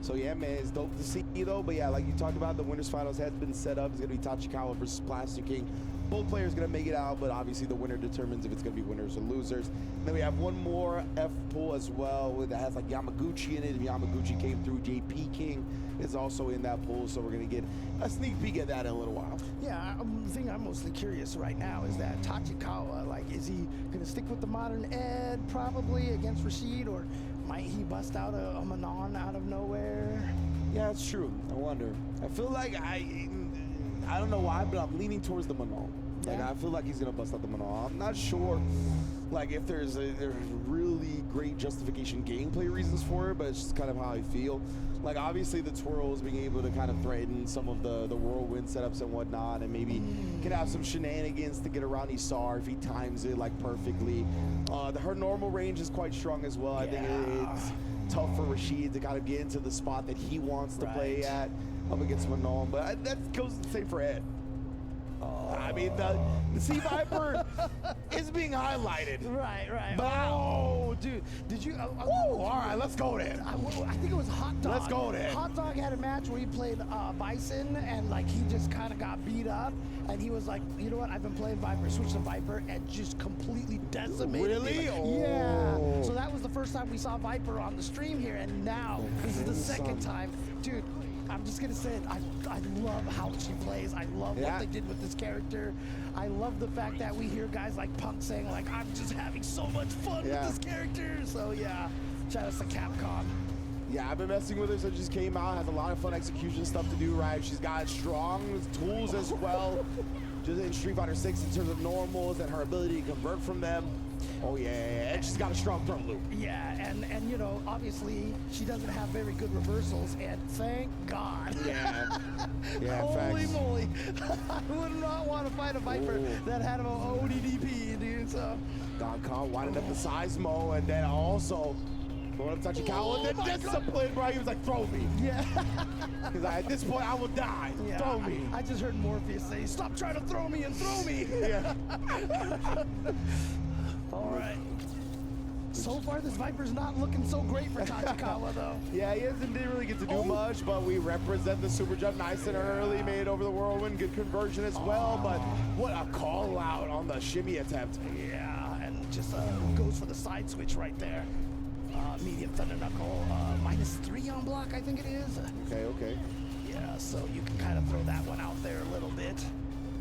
So yeah, man, it's dope to see though. But yeah, like you talked about, the winners finals has been set up. It's gonna be Tachikawa versus Plastic King. Both players gonna make it out, but obviously the winner determines if it's gonna be winners or losers. And then we have one more F pool as well that has like Yamaguchi in it. Yamaguchi came through. JP King is also in that pool, so we're gonna get a sneak peek at that in a little while. yeah, the thing I'm mostly curious right now is that Tachikawa, like, is he gonna stick with the modern Ed probably against Rashid, or might he bust out a Manon out of nowhere? Yeah, it's true. I wonder. I feel like I don't know why, but I'm leaning towards the Manon. Like, Yeah. I feel like he's gonna bust out the Manon. I'm not sure, like, if there's really great justification gameplay reasons for it, but it's just kind of how I feel. Like, obviously the twirls being able to kind of threaten some of the whirlwind setups and whatnot, and maybe can have some shenanigans to get around Isar if he times it like perfectly. Her normal range is quite strong as well. I think it's tough for Rashid to kind of get into the spot that he wants to play at up against Manon, but that goes the same for Ed. I mean, the Sea Viper is being highlighted. Right. But Oh, dude, did you? all right, let's go then. I think it was Hot Dog. Let's go then. Hot Dog had a match where he played Bison, and like he just kind of got beat up, and he was like, you know what? I've been playing Viper, switched to Viper, and just completely decimated me. Really? Like, yeah. So that was the first time we saw Viper on the stream here, and now this is the second time, dude. I'm just gonna say it. I love how she plays. I love what they did with this character. I love the fact that we hear guys like Punk saying like, I'm just having so much fun with this character. So yeah, shout out to Capcom. Yeah, I've been messing with her since she just came out. Has a lot of fun execution stuff to do, right? She's got strong tools as well. Just in Street Fighter 6 in terms of normals and her ability to convert from them. Oh yeah, and she's got a strong front loop. Yeah, and obviously she doesn't have very good reversals, and thank God. Yeah, Holy facts. moly. I would not want to fight a Viper that had an ODDP, dude, so. Don Khan winding up the Seismo, and then also going up Tachikawa, and then discipline, bro. He was like, throw me. Yeah. Because at this point, I will die. Yeah, Throw me. I just heard Morpheus say, stop trying to throw me and throw me. Yeah. All right. So far, this Viper's not looking so great for Tachikawa, though. Yeah, he didn't really get to do much, but we represent the super jump nice and early, made it over the whirlwind, good conversion as well, but what a call out on the shimmy attempt. Yeah, and just goes for the side switch right there. Medium Thunder Knuckle, -3 on block, I think it is. Okay. Yeah, so you can kind of throw that one out there a little bit.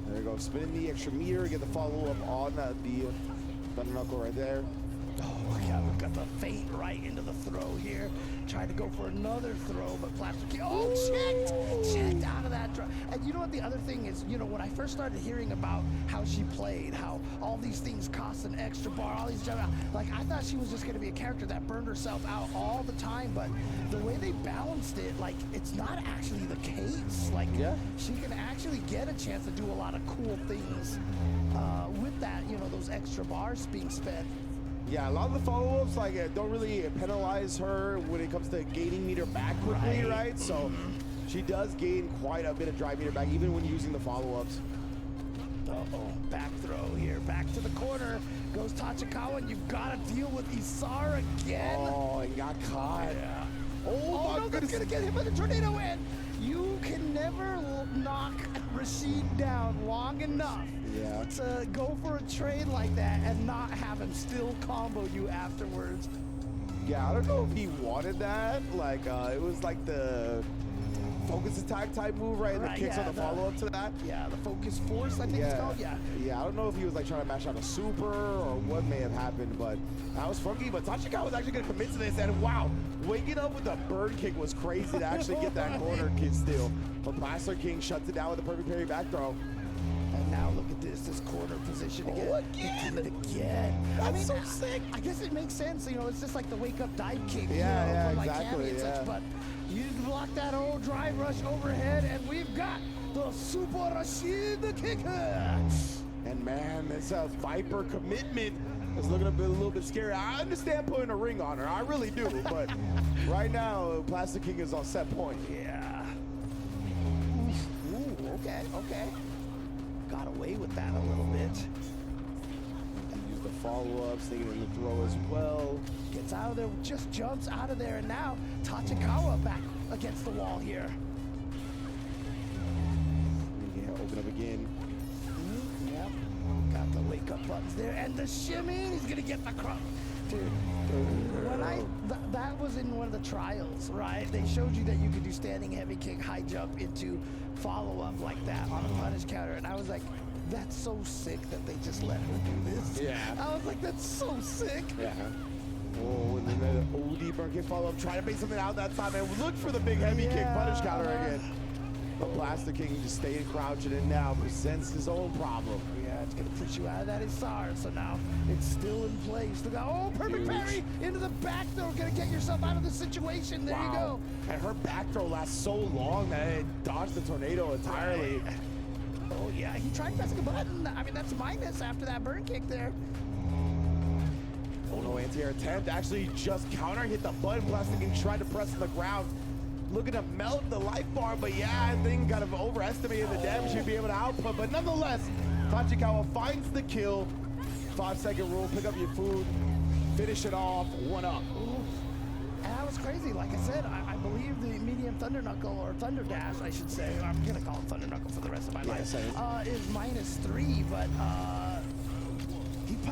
There you go, spinning the extra meter, get the follow-up on the Thunder Knuckle right there. Oh, yeah, we've got the feint right into the throw here. Tried to go for another throw, but Plastic King, checked out of that draw. And you know what the other thing is, when I first started hearing about how she played, how all these things cost an extra bar, all these jump out, like I thought she was just gonna be a character that burned herself out all the time, but the way they balanced it, like it's not actually the case. Like she can actually get a chance to do a lot of cool things with that, those extra bars being spent. Yeah, a lot of the follow-ups don't really penalize her when it comes to gaining meter back quickly, right? So she does gain quite a bit of drive meter back even when using the follow-ups. Uh-oh, back throw here, back to the corner. Goes Tachikawa, and you've got to deal with Isar again. Oh, and got caught. Yeah. Oh, my no, goodness. that's gonna get hit by the tornado, and you can never knock Rashid down long enough Yeah. to go for a trade like that and not have him still combo you afterwards. Yeah, I don't know if he wanted that. Like, it was like the focus attack type move, right? Right, the kicks yeah, on the follow-up to that. Yeah, the focus force, I think it's called. Yeah. Yeah, I don't know if he was like trying to mash out a super or what may have happened, but that was funky. But Tachikawa was actually going to commit to this, and wow, waking up with a burn kick was crazy to actually get that corner kick steal. But Blaster King shuts it down with a perfect parry back throw. And now look at this corner position again. Oh, He did it again. That's so sick. I guess it makes sense. You know, it's just like the wake up dive kick. Yeah, you know, yeah, from like exactly, Cammy and yeah. such. But you block that old drive rush overhead, and we've got the Super Rashid the kicker. And man, this Viper commitment is looking a little bit scary. I understand putting a ring on her, I really do. But right now, Plastic King is on set point. Yeah. Ooh, okay, okay. Got away with that a little bit. Use the follow-up, sneaking in the throw as well. Gets out of there, just jumps out of there, and now Tachikawa back against the wall here. Yeah, open up again. Yep. Got the wake up buttons there, and the shimmy. He's gonna get the crumb. Dude, when that was in one of the trials, right? They showed you that you could do standing heavy kick, high jump into follow up like that on a punish counter, and I was like, that's so sick that they just let her do this. Yeah. I was like, that's so sick. Yeah. Oh, and then the OD burn kick follow-up, trying to make something out that time, and look for the big heavy kick punish counter again. But Plastic King just staying crouching and now presents his own problem. Yeah, it's gonna push you out of that Isar, so now it's still in place. Look out, oh, perfect parry into the back throw, gonna get yourself out of the situation. There you go. And her back throw lasts so long that it dodged the tornado entirely. Right. Oh yeah, he tried pressing a button. I mean, that's minus after that burn kick there. Oh no, anti-air attempt actually just counter hit the button. Plastic King tried to press on the ground. Looking to melt the life bar, but yeah, I think kind of overestimated the damage he'd be able to output. But nonetheless, Tachikawa finds the kill. 5-second rule, pick up your food, finish it off, 1 up. And that was crazy. Like I said, I believe the medium Thunder Knuckle, or Thunder Dash, I should say. I'm gonna call it Thunder Knuckle for the rest of my life. same. Is -3, but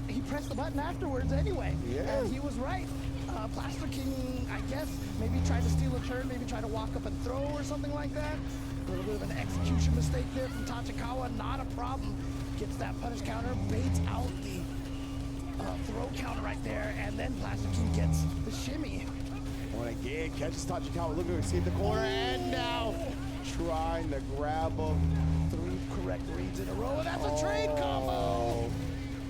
he pressed the button afterwards anyway. Yeah. And he was right. Plaster King, I guess, maybe tried to steal a turn, maybe tried to walk up and throw or something like that. A little bit of an execution mistake there from Tachikawa, not a problem. Gets that punish counter, baits out the throw counter right there, and then Plaster King gets the shimmy. And again, catches Tachikawa looking to escape the corner, and now trying to grab him. 3 correct reads in a row, and that's a trade combo!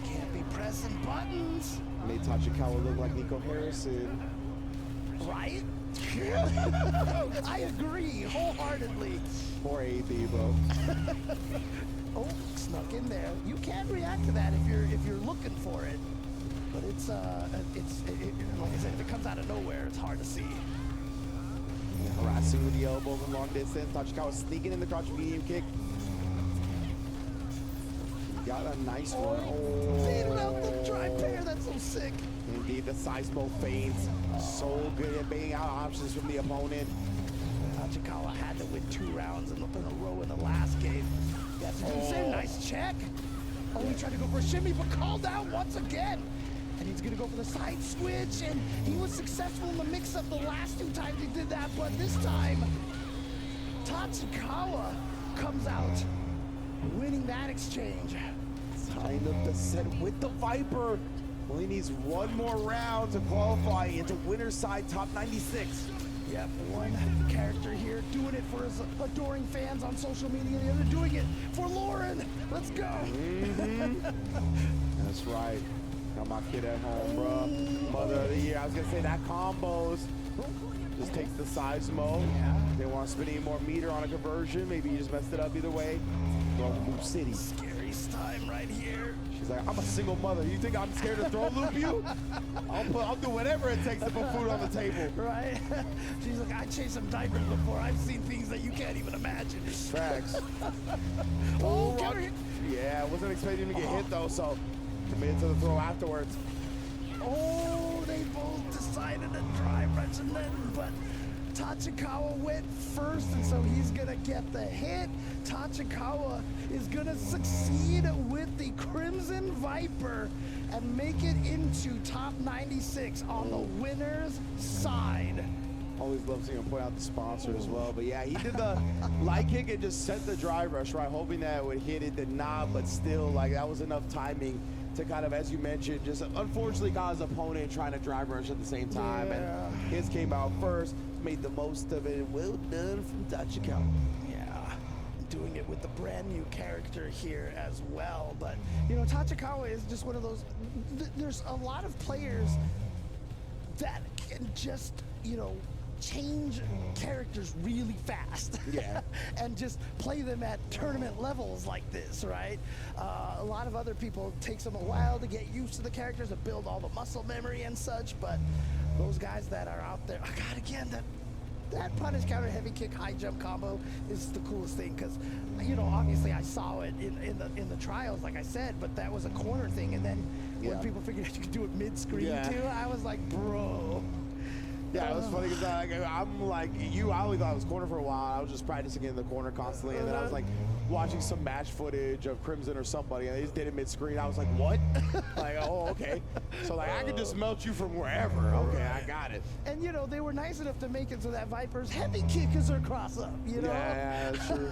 Can't be pressing buttons. Made Tachikawa look like Nico Harrison. Right? I agree wholeheartedly. Poor AB, bro. Oh, snuck in there. You can react to that if you're looking for it. But it's like I said, if it comes out of nowhere, it's hard to see. Harassing with the elbow from long distance. Tachikawa sneaking in the crouch medium kick. Got a nice one. Beating out the dry pair, that's so sick. Indeed, the Seismo feints. So good at baiting out options from the opponent. Tachikawa had to win 2 rounds in a row in the last game. That's a good save. Nice check. Oh, he tried to go for a shimmy, but called out once again. And he's gonna go for the side switch, and he was successful in the mix-up the last 2 times he did that, but this time, Tachikawa comes out winning that exchange. Tying up the set with the Viper. Only needs 1 more round to qualify into winner's side top 96. Yep, one character here doing it for his adoring fans on social media, the other doing it for Lauren. Let's go. That's right. Got my kid at home, bro. Mother of the year. I was gonna say that combos. Just takes the Seismo. Yeah. They want to spend any more meter on a conversion. Maybe you just messed it up either way. Throw Loop City. Scariest time right here. She's like, I'm a single mother. You think I'm scared to throw loop you? I'll do whatever it takes to put food on the table. Right? She's like, I changed some diapers before. I've seen things that you can't even imagine. Facts. Oh, Rock. Yeah, wasn't expecting him to get hit though, so committed to the throw afterwards. Oh, they both decided to try rush and then, but Tachikawa went first, and so he's gonna get the hit. Tachikawa is gonna succeed with the Crimson Viper and make it into top 96 on the winner's side. Always love seeing him point out the sponsor as well. But yeah, he did the light kick and just sent the drive rush, right? Hoping that it would hit it, did not, but still, like, that was enough timing to kind of, as you mentioned, just unfortunately got his opponent trying to drive rush at the same time. Yeah. And his came out first, made the most of it. Well done from Tachikawa. Yeah, doing it with the brand new character here as well. But, you know, Tachikawa is just one of those, there's a lot of players that can just, you know, change characters really fast. Yeah. And just play them at tournament levels like this, right? A lot of other people, it takes them a while to get used to the characters and build all the muscle memory and such, but those guys that are out there, oh God, again, that punish counter heavy kick high jump combo is the coolest thing, because, you know, obviously I saw it in the trials, like I said, but that was a corner thing, and then when people figured out you could do it mid-screen too, I was like, bro. Yeah, it was funny because I'm like you. I only thought it was corner for a while. I was just practicing in the corner constantly, and then I was like watching some match footage of Crimson or somebody, and they just did it mid-screen. I was like, what? Like, oh, okay. So like I could just melt you from wherever. Okay, I got it. And you know, they were nice enough to make it so that Viper's heavy kick is her cross up. You know. Yeah, true.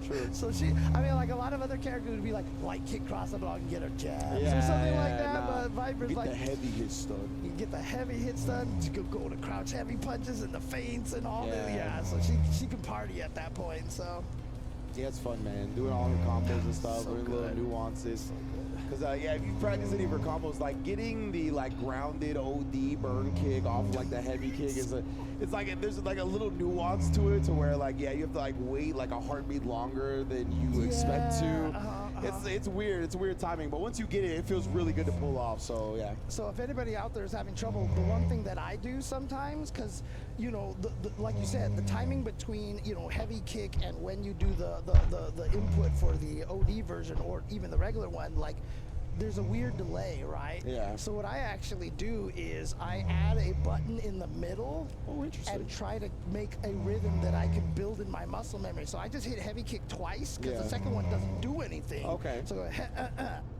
True. So I mean, like a lot of other characters would be like light kick cross up and I can get her jabs or something like that. Nah. But Viper's Get like the heavy hit stun. You get the heavy hit stun, she could go to crouch heavy punches and the feints and all that. Yeah. Yeah, so she can party at that point. So Yeah, it's fun, man. Doing all her combos and stuff, So doing little good. nuances. Because yeah, if you practice any of her combos, like getting the like grounded OD burn kick off of like the heavy kick is it's like there's like a little nuance to it, to where like yeah, you have to like wait like a heartbeat longer than you expect to. It's weird. It's weird timing, but once you get it, it feels really good to pull off. So yeah. So if anybody out there is having trouble, the one thing that I do sometimes, because you know, like you said, the timing between, you know, heavy kick and when you do the input for the OD version or even the regular one, like there's a weird delay, right? Yeah. So what I actually do is I add a button in the middle and try to make a rhythm that I can build in my muscle memory. So I just hit heavy kick twice because the second one doesn't do anything. Okay. So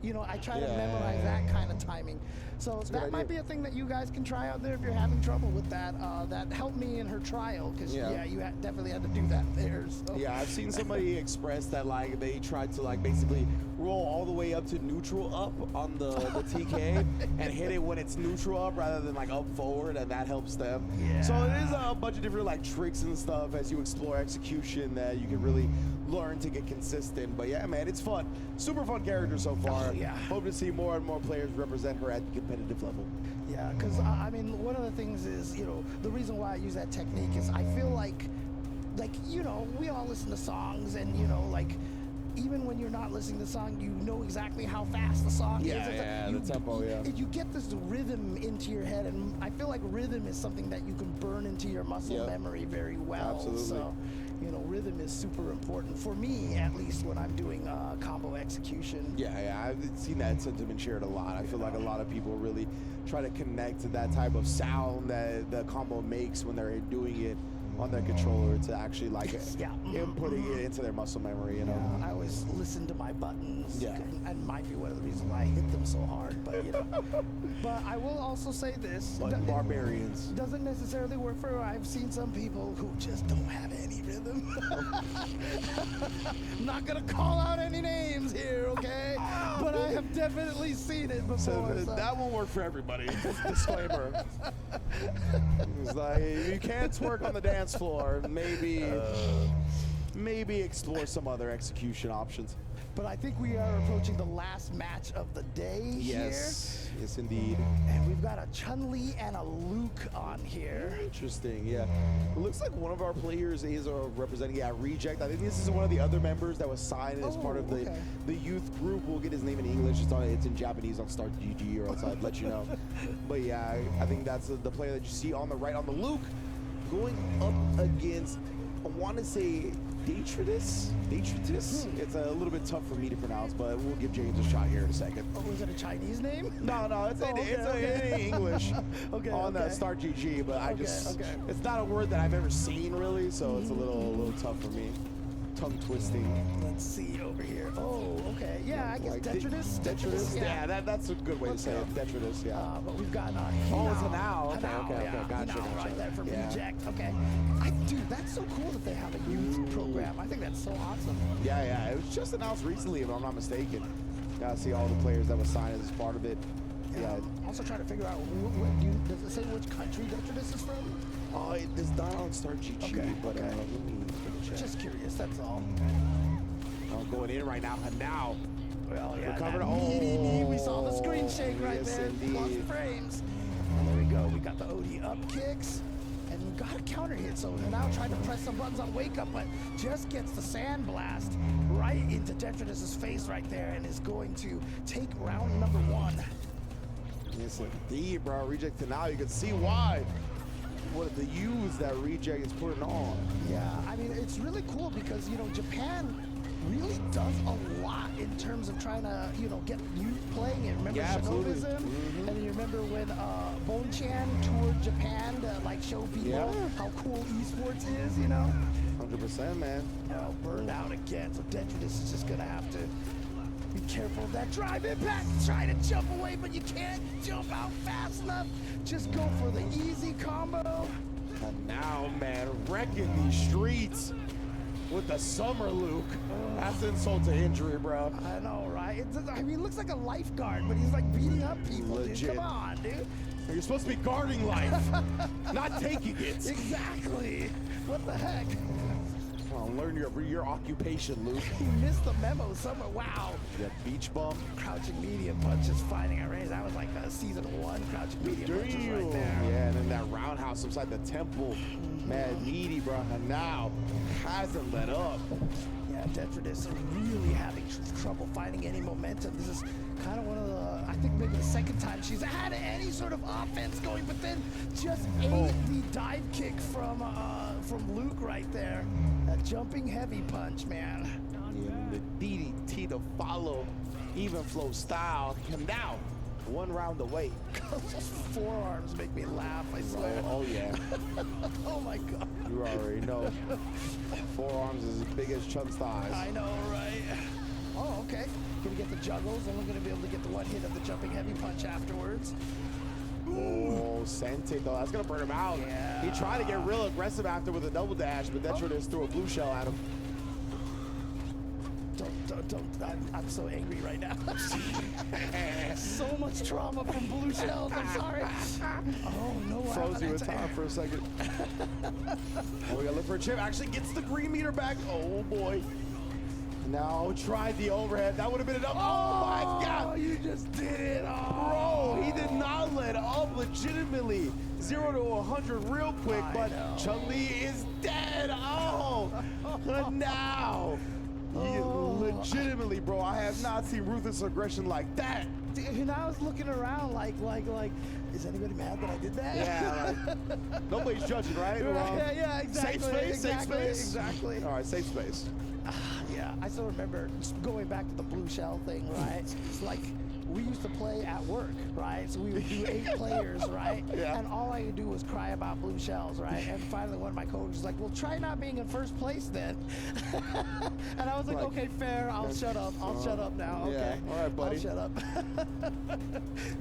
you know, I try to Yeah. memorize that kind of timing. So that might be a thing that you guys can try out there if you're having trouble with that. That helped me in her trial, because Yeah. you definitely had to do that there. So. Yeah, I've seen somebody express that like they tried to like basically roll all the way up to neutral up on the TK and hit it when it's neutral up rather than like up forward, and that helps them. Yeah. So it is a bunch of different like tricks and stuff as you explore execution that you can really learn to get consistent. But yeah, man, it's fun. Super fun character so far. Oh, yeah. Hope to see more and more players represent her at the competitive level. Yeah, because I mean, one of the things is, you know, the reason why I use that technique is I feel like, you know, we all listen to songs, and, you know, like, even when you're not listening to the song, you know exactly how fast the song is. It's like the tempo, You get this rhythm into your head, and I feel like rhythm is something that you can burn into your muscle memory very well. Absolutely. So, you know, rhythm is super important for me, at least when I'm doing combo execution. Yeah, I've seen that sentiment shared a lot. I feel like a lot of people really try to connect to that type of sound that the combo makes when they're doing it on their controller to actually like inputting it into their muscle memory, you know. Yeah, I always listen to my buttons. Yeah. And might be one of the reasons why I hit them so hard, but you know. But I will also say this. Like barbarians. Doesn't necessarily work for, I've seen some people who just don't have any rhythm. I'm not gonna call out any names here, okay? But I have definitely seen it before. So that won't work for everybody. Disclaimer. It's like, you can't twerk on the dance floor. Maybe explore some other execution options. But I think we are approaching the last match of the day here. Yes, indeed. And we've got a Chun-Li and a Luke on here. Interesting, yeah. It looks like one of our players is representing, Reject. I think this is one of the other members that was signed as part of the youth group. We'll get his name in English. It's in Japanese on Start GG, or else I'd let you know. But yeah, I think that's the player that you see on the right on the Luke, going up against I want to say Detritus? It's a little bit tough for me to pronounce, but we'll give James a shot here in a second. Oh, is it a Chinese name? No, it's okay. in English Okay, on the okay. Start GG, but I just okay. it's not a word that I've ever seen really, so it's a little tough for me. Tongue twisting. Let's see over here. Oh, okay. Yeah, I guess Like Detritus. Yeah, that's a good way to say it. Detritus, yeah. But we've got Oh, it's Hanao. Okay, Hanao, okay, yeah. gotcha, Hanao gotcha. right there from Yeah. Reject. Okay. Dude, that's so cool that they have a youth program. I think that's so awesome. Yeah, it was just announced recently, if I'm not mistaken. Gotta see all the players that were signed as part of it. Yeah. Also trying to figure out, does it say which country Detritus is from? Oh, it is not on Start GG, Okay, but okay. let me check. Just curious, that's all. Going in right now, Hanao. Well, yeah, Recovered. that meaty knee, we saw the screen shake right yes, there. indeed. Lost frames. And there we go. We got the OD up kicks. And we got a counter hit. So now trying to press some buttons on Wake Up, but just gets the sand blast right into Detritus's face right there and is going to take round number 1. Yes, indeed, bro. Reject to now. You can see why. What the use that Reject is putting on. Yeah, I mean, it's really cool because, Japan really does a lot in terms of trying to, get youth playing it. Remember Yeah, absolutely. Shinovism? And you remember when Bonchan toured Japan to, show people how cool esports is, 100%, man. Oh, burned out again. So Detritus is just going to have to be careful of that drive impact. Try to jump away, but you can't jump out fast enough. Just go for the easy combo. And now, man, wrecking these streets with the summer Luke. That's insult to injury, bro. I know, right? He looks like a lifeguard, but he's like beating up people, Legit. dude. Come on, dude. You're supposed to be guarding life, not taking it. Exactly. What the heck? Well, learn your occupation, Luke. He missed the memo somewhere. Wow. That beach bump. Crouching medium punches finding a range. That was like season 1 crouching medium punches right there. Yeah, and then that roundhouse inside the temple. Man, meaty, bro. And now hasn't let up. Yeah, Detritus are really having trouble finding any momentum. This is kind of one of the, I think maybe the second time she's had any sort of offense going, but then just ate the dive kick from Luke right there. That jumping heavy punch, man. And the DDT to follow, even flow style. And now, one round away. Those forearms make me laugh, I swear. Oh yeah. Oh my god. You already know. Forearms is as big as Chun's thighs. I know, right? Oh, okay. Gonna get the juggles, and we're gonna be able to get the one hit of the jumping heavy punch afterwards. Oh, sent it though. That's gonna burn him out. Yeah. He tried to get real aggressive after with a double dash, but Detritus threw a blue shell at him. Don't. I'm so angry right now. So much trauma from blue shells. I'm sorry. Oh, no. Froze you in time for a second. Oh, we gotta look for a chip. Actually gets the green meter back. Oh, boy. Now tried the overhead. That would have been enough. Oh, my God. You just did it. Bro, he did not let up legitimately. 0 to 100 real quick, but Chun-Li is dead. Oh, now. Legitimately, bro, I have not seen ruthless aggression like that. And I was looking around like, is anybody mad that I did that? Yeah, like, nobody's judging, right? Yeah, exactly. Safe space, safe space. Exactly. All right, safe space. Yeah, I still remember just going back to the blue shell thing, right? It's like we used to play at work, right? So we would do 8 players, right? Yeah. And all I could do was cry about blue shells, right? And finally one of my coaches was like, well, try not being in first place then. And I was like, okay, fair. I'll shut up. I'll shut up now. Okay. Yeah. All right, buddy. I'll shut up.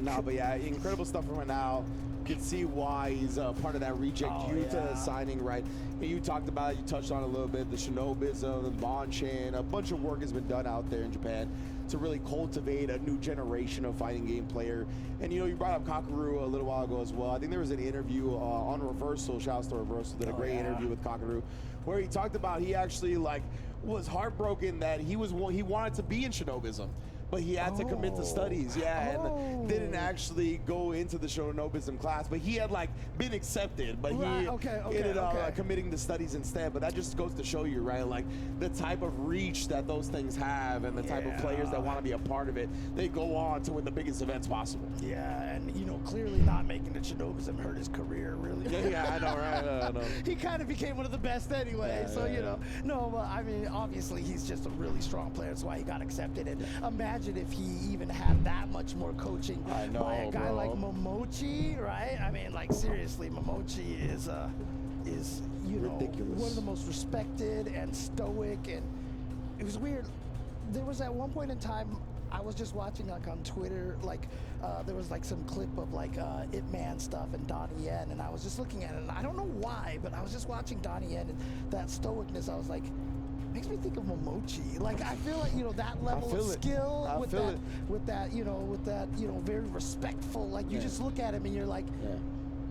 Nah, but yeah, incredible stuff from him now. You can see why he's part of that Reject Youth signing, right? And you talked about it, you touched on it a little bit, the Shinobism, the Bonchan, a bunch of work has been done out there in Japan to really cultivate a new generation of fighting game player. And you brought up Kakaru a little while ago as well. I think there was an interview on Reversal, shouts to Reversal, did a great interview with Kakaru, where he talked about he actually was heartbroken that he wanted to be in Shinobism, but he had to commit to studies, and didn't actually go into the Shorinobism class. But he had like been accepted, but he ended up committing to studies instead. But that just goes to show you, right? Like the type of reach that those things have, and the type of players that want to be a part of it. They go on to win the biggest events possible. Yeah, and you know, clearly not making the Shinobism hurt his career, really. Yeah, I know, right? I know. He kind of became one of the best anyway, so you know. No, but I mean, obviously he's just a really strong player. That's why he got accepted. And imagine if he even had that much more coaching by a guy like Momochi, right? I mean, like seriously, Momochi is you know, ridiculous. one of the most respected and stoic. And it was weird. There was at one point in time, I was just watching like on Twitter, like there was like some clip of like Ip Man stuff and Donnie Yen, and I was just looking at it, and I don't know why, but I was just watching Donnie Yen and that stoicness. I was like, makes me think of Momochi. Like I feel like, you know, that level of skill with that you know, very respectful. Like you just look at him and you're like.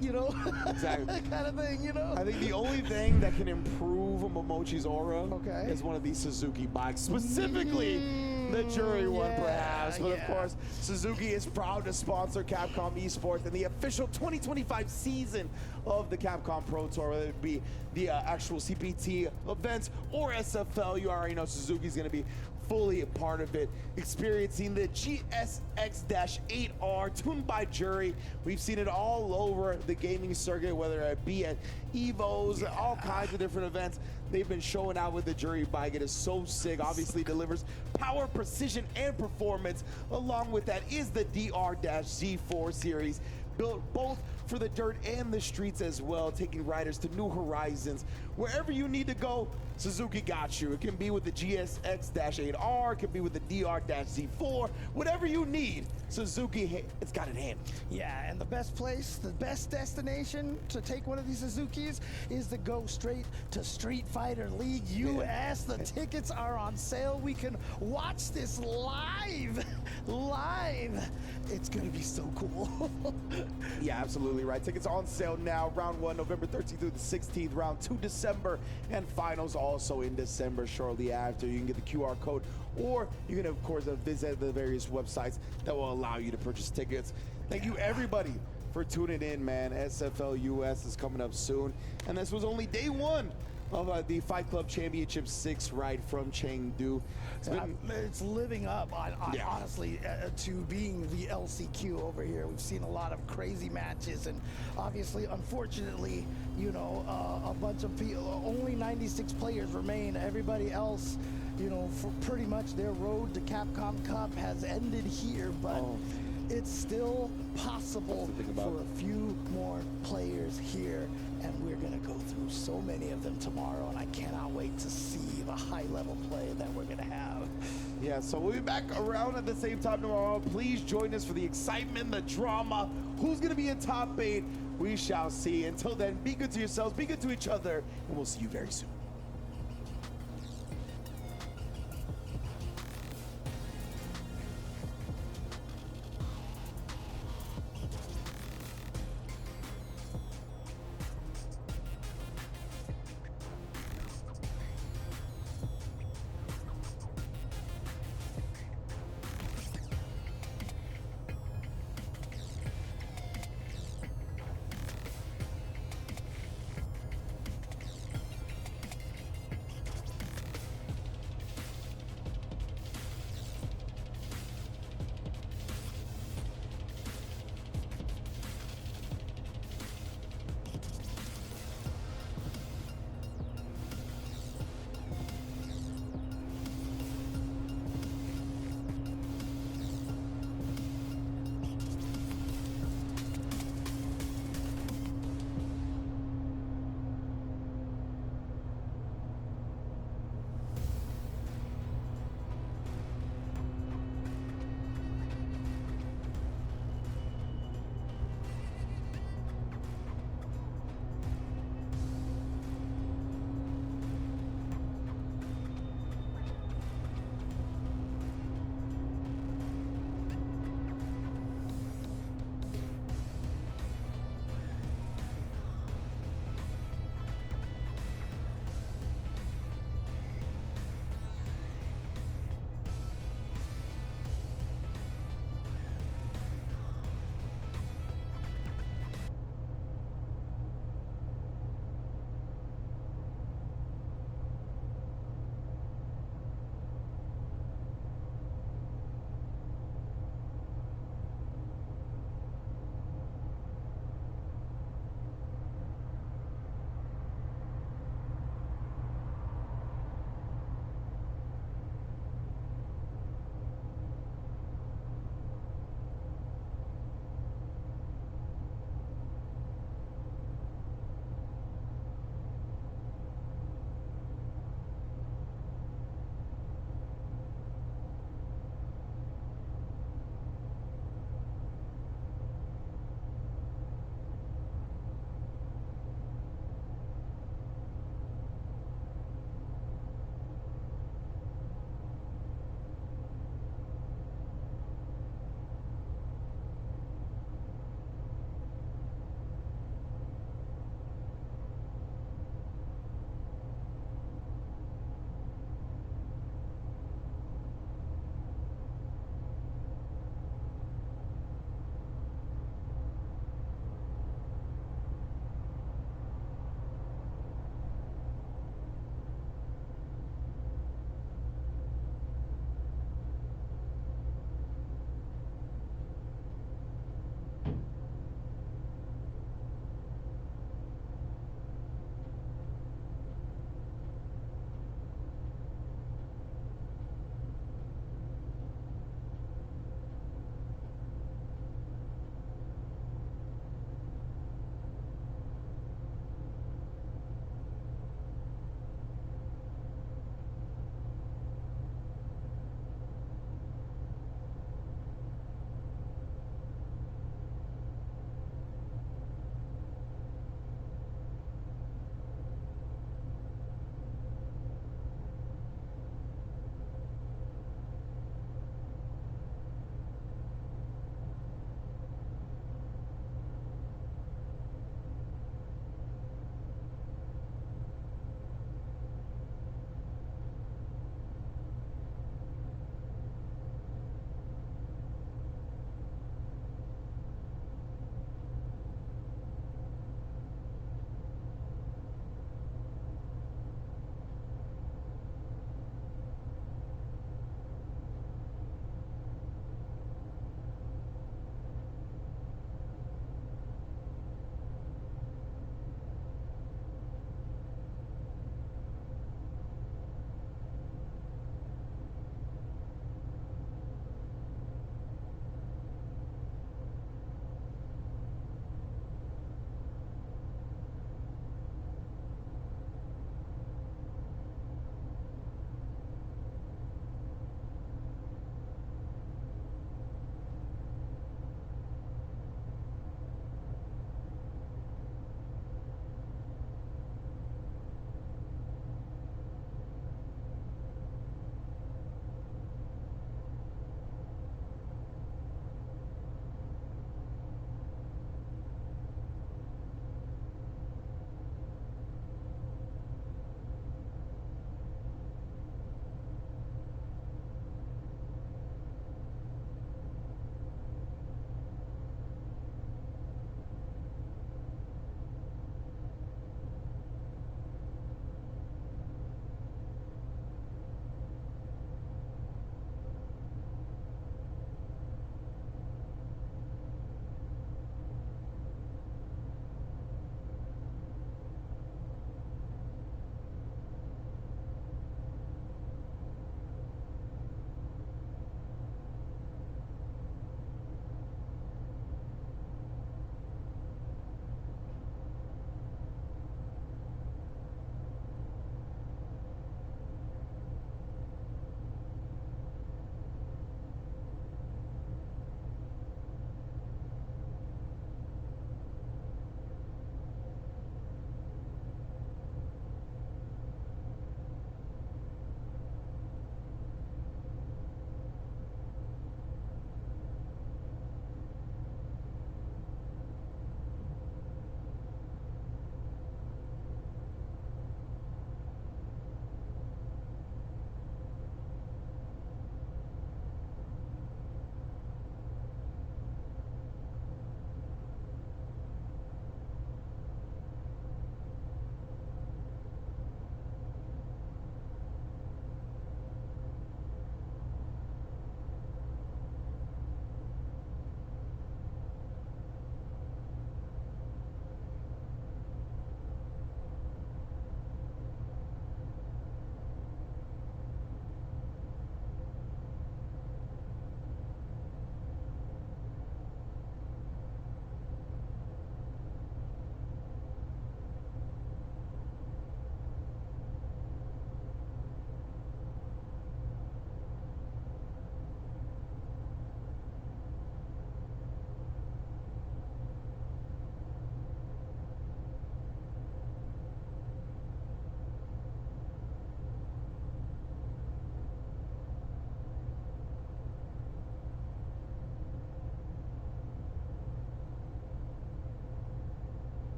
You know, exactly that kind of thing, you know. I think the only thing that can improve Momochi's aura is one of these Suzuki bikes, specifically the Jury one, perhaps. But of course, Suzuki is proud to sponsor Capcom Esports in the official 2025 season of the Capcom Pro Tour, whether it be the actual CPT events or SFL. You already know Suzuki's going to be fully a part of it, experiencing the GSX-8R tuned by Jury. We've seen it all over the gaming circuit, whether it be at EVOs, all kinds of different events. They've been showing out with the Jury bike. It is so sick. Obviously delivers power, precision, and performance. Along with that is the DR-Z4 series, built both for the dirt and the streets as well, taking riders to new horizons. Wherever you need to go, Suzuki got you. It can be with the GSX-8R, it can be with the DR-Z4, whatever you need, Suzuki, it's got it handled. Yeah, and the best place, the best destination to take one of these Suzukis is to go straight to Street Fighter League US. The tickets are on sale. We can watch this live. It's gonna be so cool. Yeah, absolutely right. Tickets on sale now. Round 1, November 13th through the 16th. Round 2, December. And finals also in December shortly after. You can get the QR code, or you can, of course, visit the various websites that will allow you to purchase tickets. Thank you, everybody, for tuning in, man. SFL US is coming up soon. And this was only day 1 of the Fight Club Championship 6 ride from Chengdu. It's living up, honestly, to being the LCQ over here. We've seen a lot of crazy matches, and obviously, unfortunately, you know, a bunch of people, only 96 players remain. Everybody else, you know, for pretty much their road to Capcom Cup has ended here, but it's still possible for a few more players here, and we're gonna go through so many of them tomorrow, and I cannot wait to see the high-level play that we're gonna have. Yeah, so we'll be back around at the same time tomorrow. Please join us for the excitement, the drama. Who's gonna be in top 8? We shall see. Until then, be good to yourselves, be good to each other, and we'll see you very soon.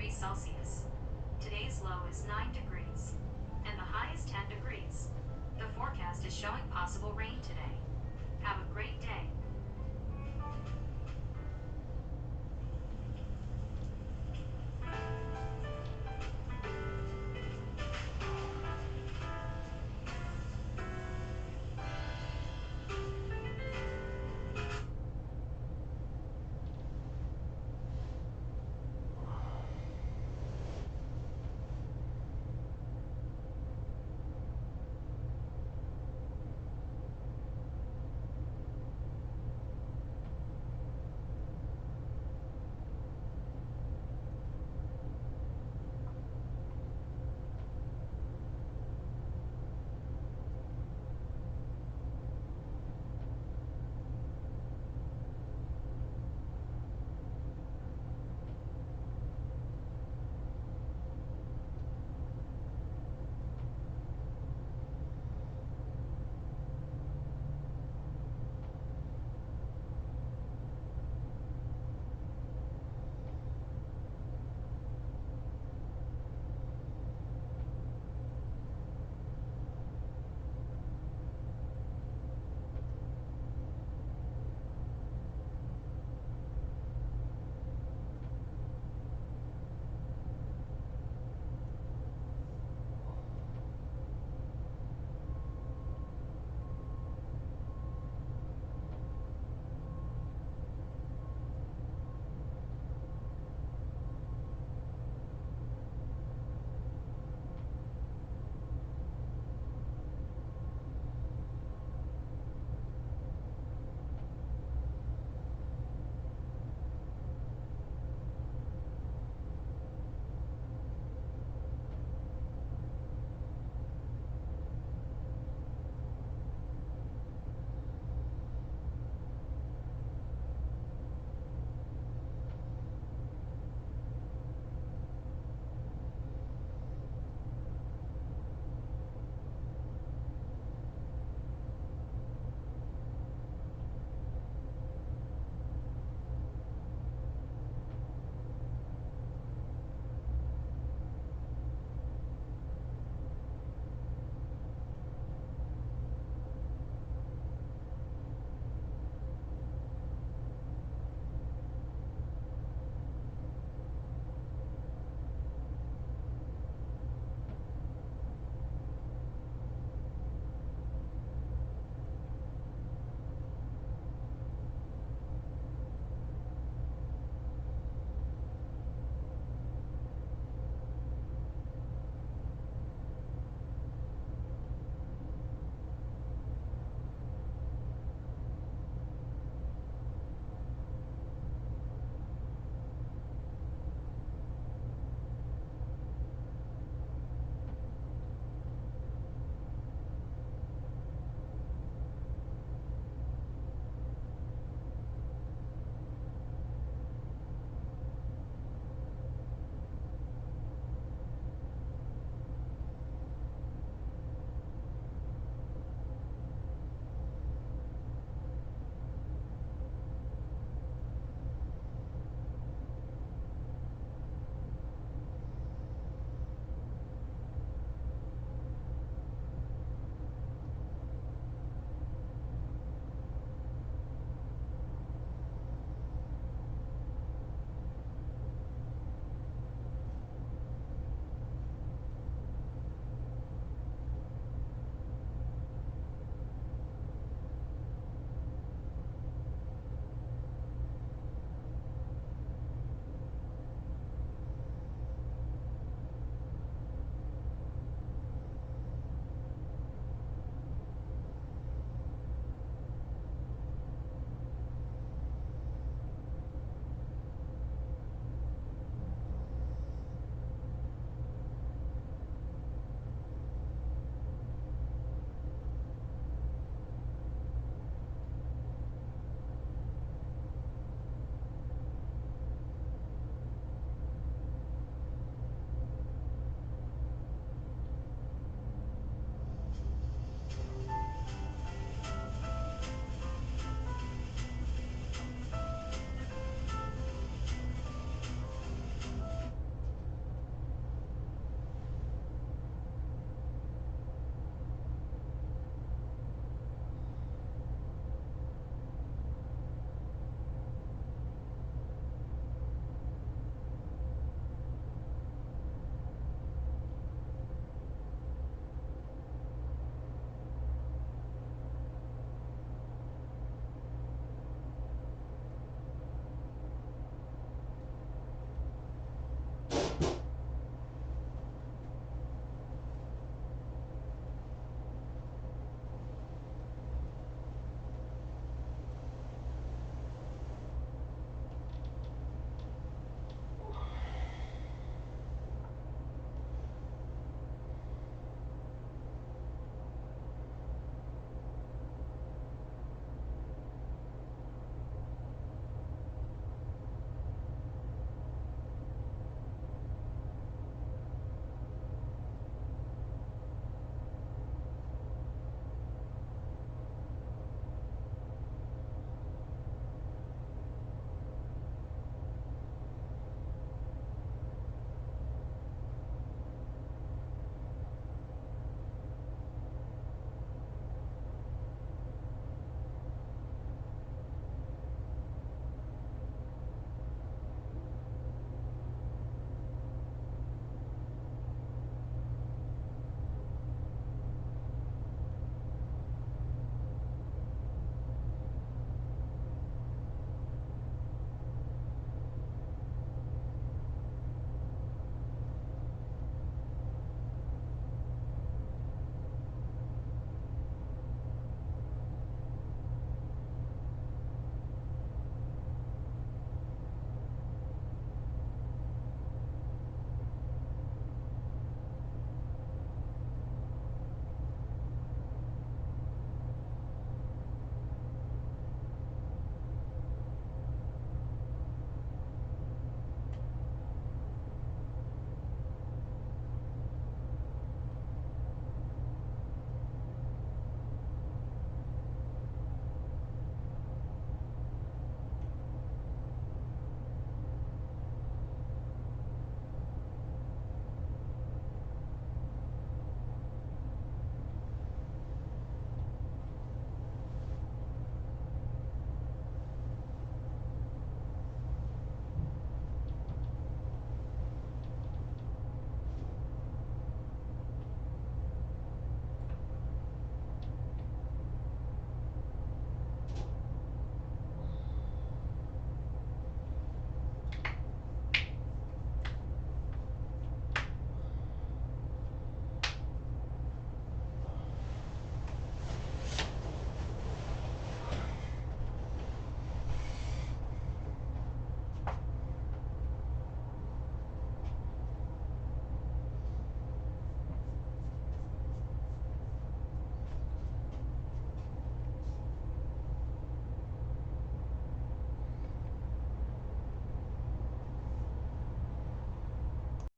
degrees Celsius. Today's low is 9 degrees, and the high is 10 degrees. The forecast is showing possible rain today. Have a great day.